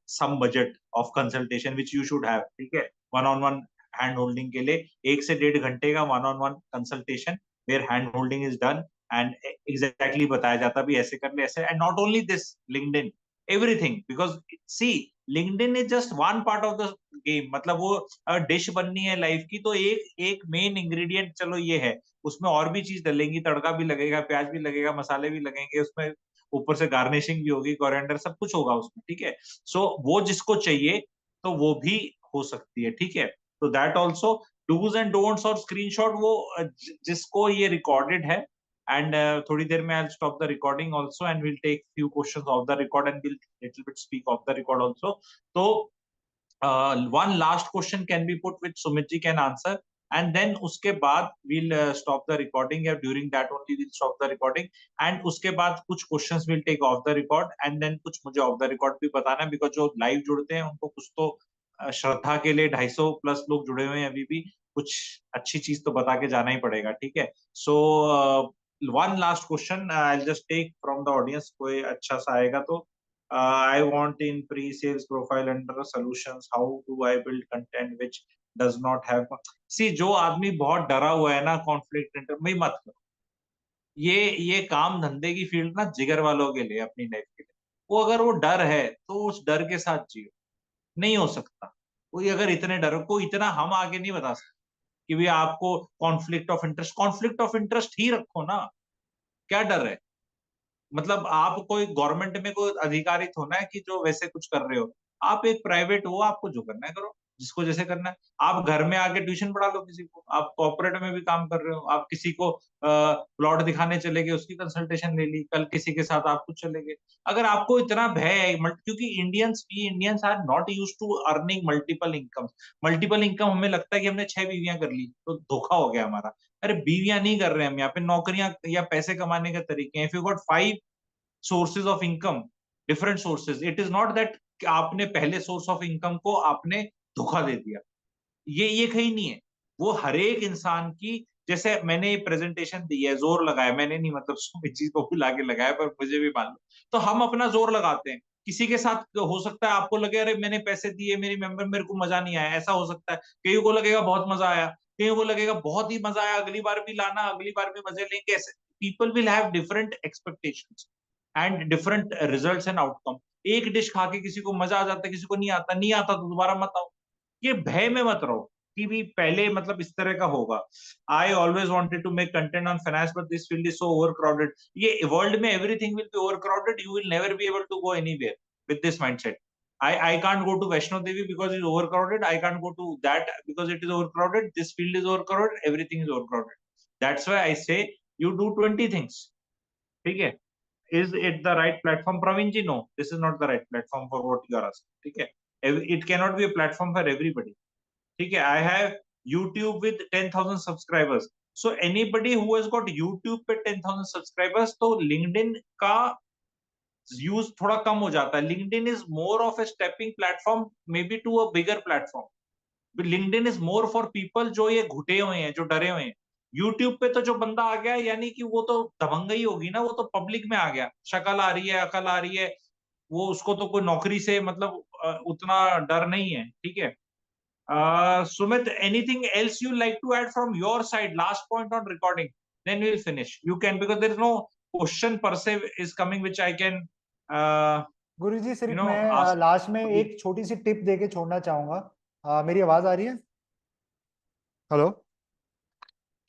some budget of consultation which you should have, ठीक है। One on one hand holding के लिए 1 से 1.5 घंटे का one on one consultation, where hand holding is done and exactly बताया जाता भी ऐसे कर ले ऐसे। And not only this, LinkedIn, everything, because see, LinkedIn is just one part of the game. मतलब वो डिश बननी है लाइफ की, तो एक एक मेन इंग्रेडिएंट चलो ये है, उसमें और भी चीज डलेंगी, तड़का भी लगेगा, प्याज भी लगेगा, मसाले भी लगेंगे उसमें, ऊपर से गार्निशिंग भी होगी, कोरिएंडर सब कुछ होगा उसमें, ठीक है। सो वो जिसको चाहिए तो वो भी हो सकती है, ठीक है। तो that also, do's and don'ts और स्क्रीनशॉट, वो जिसको ये रिकॉर्डेड है। एंड थोड़ी देर में I will stop the recording also and will take few questions off the record and will little bit speak off the record also. तो one last question can be put which Sumit ji can answer, and then उसके बाद we'll stop the recording, या during that only we'll stop the recording, and उसके बाद कुछ questions will take off the record, and then कुछ मुझे off the record भी बताना है, because जो live जुड़ते हैं उनको कुछ तो श्रद्धा के लिए 250 प्लस लोग जुड़े हुए हैं अभी भी, कुछ अच्छी चीज तो बता के जाना ही पड़ेगा, ठीक है। So one last question I just take from the audience, कोई अच्छा सा आएगा तो। I want in pre-sales profile under solutions, how do I build content which does not have, see, जो आदमी बहुत डरा हुआ है ना कॉन्फ्लिक्ट में, मत करो। ये काम धंधे की फील्ड ना जिगर वालों के लिए, अपनी लाइफ के लिए। वो अगर वो डर है तो उस डर के साथ जियो, नहीं हो सकता। कोई अगर इतने डर को, इतना हम आगे नहीं बता सकते कि भी आपको कॉन्फ्लिक्ट ऑफ इंटरेस्ट ही रखो ना, क्या डर है। मतलब आप कोई गवर्नमेंट में कोई अधिकारित होना है कि जो वैसे कुछ कर रहे हो, आप एक प्राइवेट हो, आपको जो करना है करो, जिसको जैसे करना है। आप घर में आके ट्यूशन पढ़ा लो किसी को, आप कॉर्पोरेट में भी काम कर रहे हो, आप किसी को प्लॉट दिखाने चले गए, उसकी कंसल्टेशन ले ली, कल किसी के साथ आप कुछ चले गए। अगर आपको इतना भय है, क्योंकि Indians are not use to earning multiple income हमें लगता है कि हमने 6 बीवियां कर ली तो धोखा हो गया हमारा। अरे बीवियां नहीं कर रहे हैं हम, यहाँ पे नौकरियां या पैसे कमाने के तरीके हैं। If you got 5 sources of income, different sources, it is not that आपने पहले सोर्स ऑफ इनकम को आपने धोखा दे दिया। ये कहीं नहीं है। वो हर एक इंसान की, जैसे मैंने ये प्रेजेंटेशन दी है, जोर लगाया मैंने नहीं, मतलब सुमित जी को बुला के लगाया, पर मुझे भी मालूम। तो हम अपना जोर लगाते हैं, किसी के साथ हो सकता है आपको लगे अरे मैंने पैसे दिए मेरी मेंबर, मेरे को मजा नहीं आया, ऐसा हो सकता है। कईयों को लगेगा बहुत मजा आया, कईयों को लगेगा बहुत ही मजा आया, अगली बार भी लाना, अगली बार भी मजे लेंगे, ऐसे people will have different expectations and different results and outcome. एक डिश खा के किसी को मजा आ जाता है, किसी को नहीं आता, नहीं आता तो दोबारा मत आओ। ये भय में मत रहो कि भी पहले मतलब इस तरह का होगा. I always wanted to make content on finance, but this field is so overcrowded. ये world में everything will be overcrowded. You will never be able to go anywhere with this mindset. I can't go to Vaishno Devi because it's overcrowded. I can't go to that because it is overcrowded. This field is overcrowded. Everything is overcrowded. That's why I say you do 20 things. ठीक है? Is it the right platform, Praveen ji? No, this is not the right platform for what you are asking. ठीक है? It cannot be a platform for everybody. ठीक है? I have YouTube with 10,000 subscribers. So anybody who has got YouTube पे 10,000 subscribers, तो LinkedIn का यूज थोड़ा कम हो जाता है. LinkedIn is more of a stepping platform, maybe to a bigger platform. LinkedIn is more for people जो ये घुटे हुए हैं, जो डरे हुए हैं. YouTube पे तो जो बंदा आ गया, यानी कि वो तो दबंगई होगी ना, वो तो पब्लिक में आ गया. शक्ल आ रही है, अकल आ रही है, वो उसको तो कोई नौकरी से मतलब उतना डर नहीं है. ठीक है. Sumit, anything else you like to add from your side? Last point on recording, then we'll finish. You can, because there is no question per se is coming which I can गुरुजी सिर्फ मैं ask. लास्ट में एक छोटी सी टिप देके छोड़ना चाहूंगा. मेरी आवाज आ रही है? हेलो,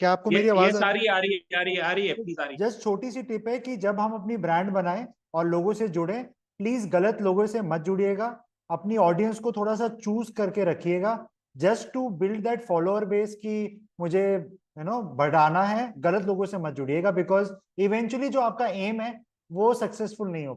क्या आपको मेरी आवाज Yes, आ रही है, आ रही है, आ रही है, आ रही है, है? please आ रही है. जस्ट छोटी सी टिप है कि जब हम अपनी ब्रांड बनाएं और लोगों से जुड़े, प्लीज गलत लोगों से मत जुड़िएगा. अपनी ऑडियंस को थोड़ा सा चूज करके रखिएगा, just to build that follower base कि मुझे बढ़ाना है. गलत लोगों से मत जुड़िएगा, बिकॉज इवेंचुअली जो आपका एम है वो सक्सेसफुल नहीं हो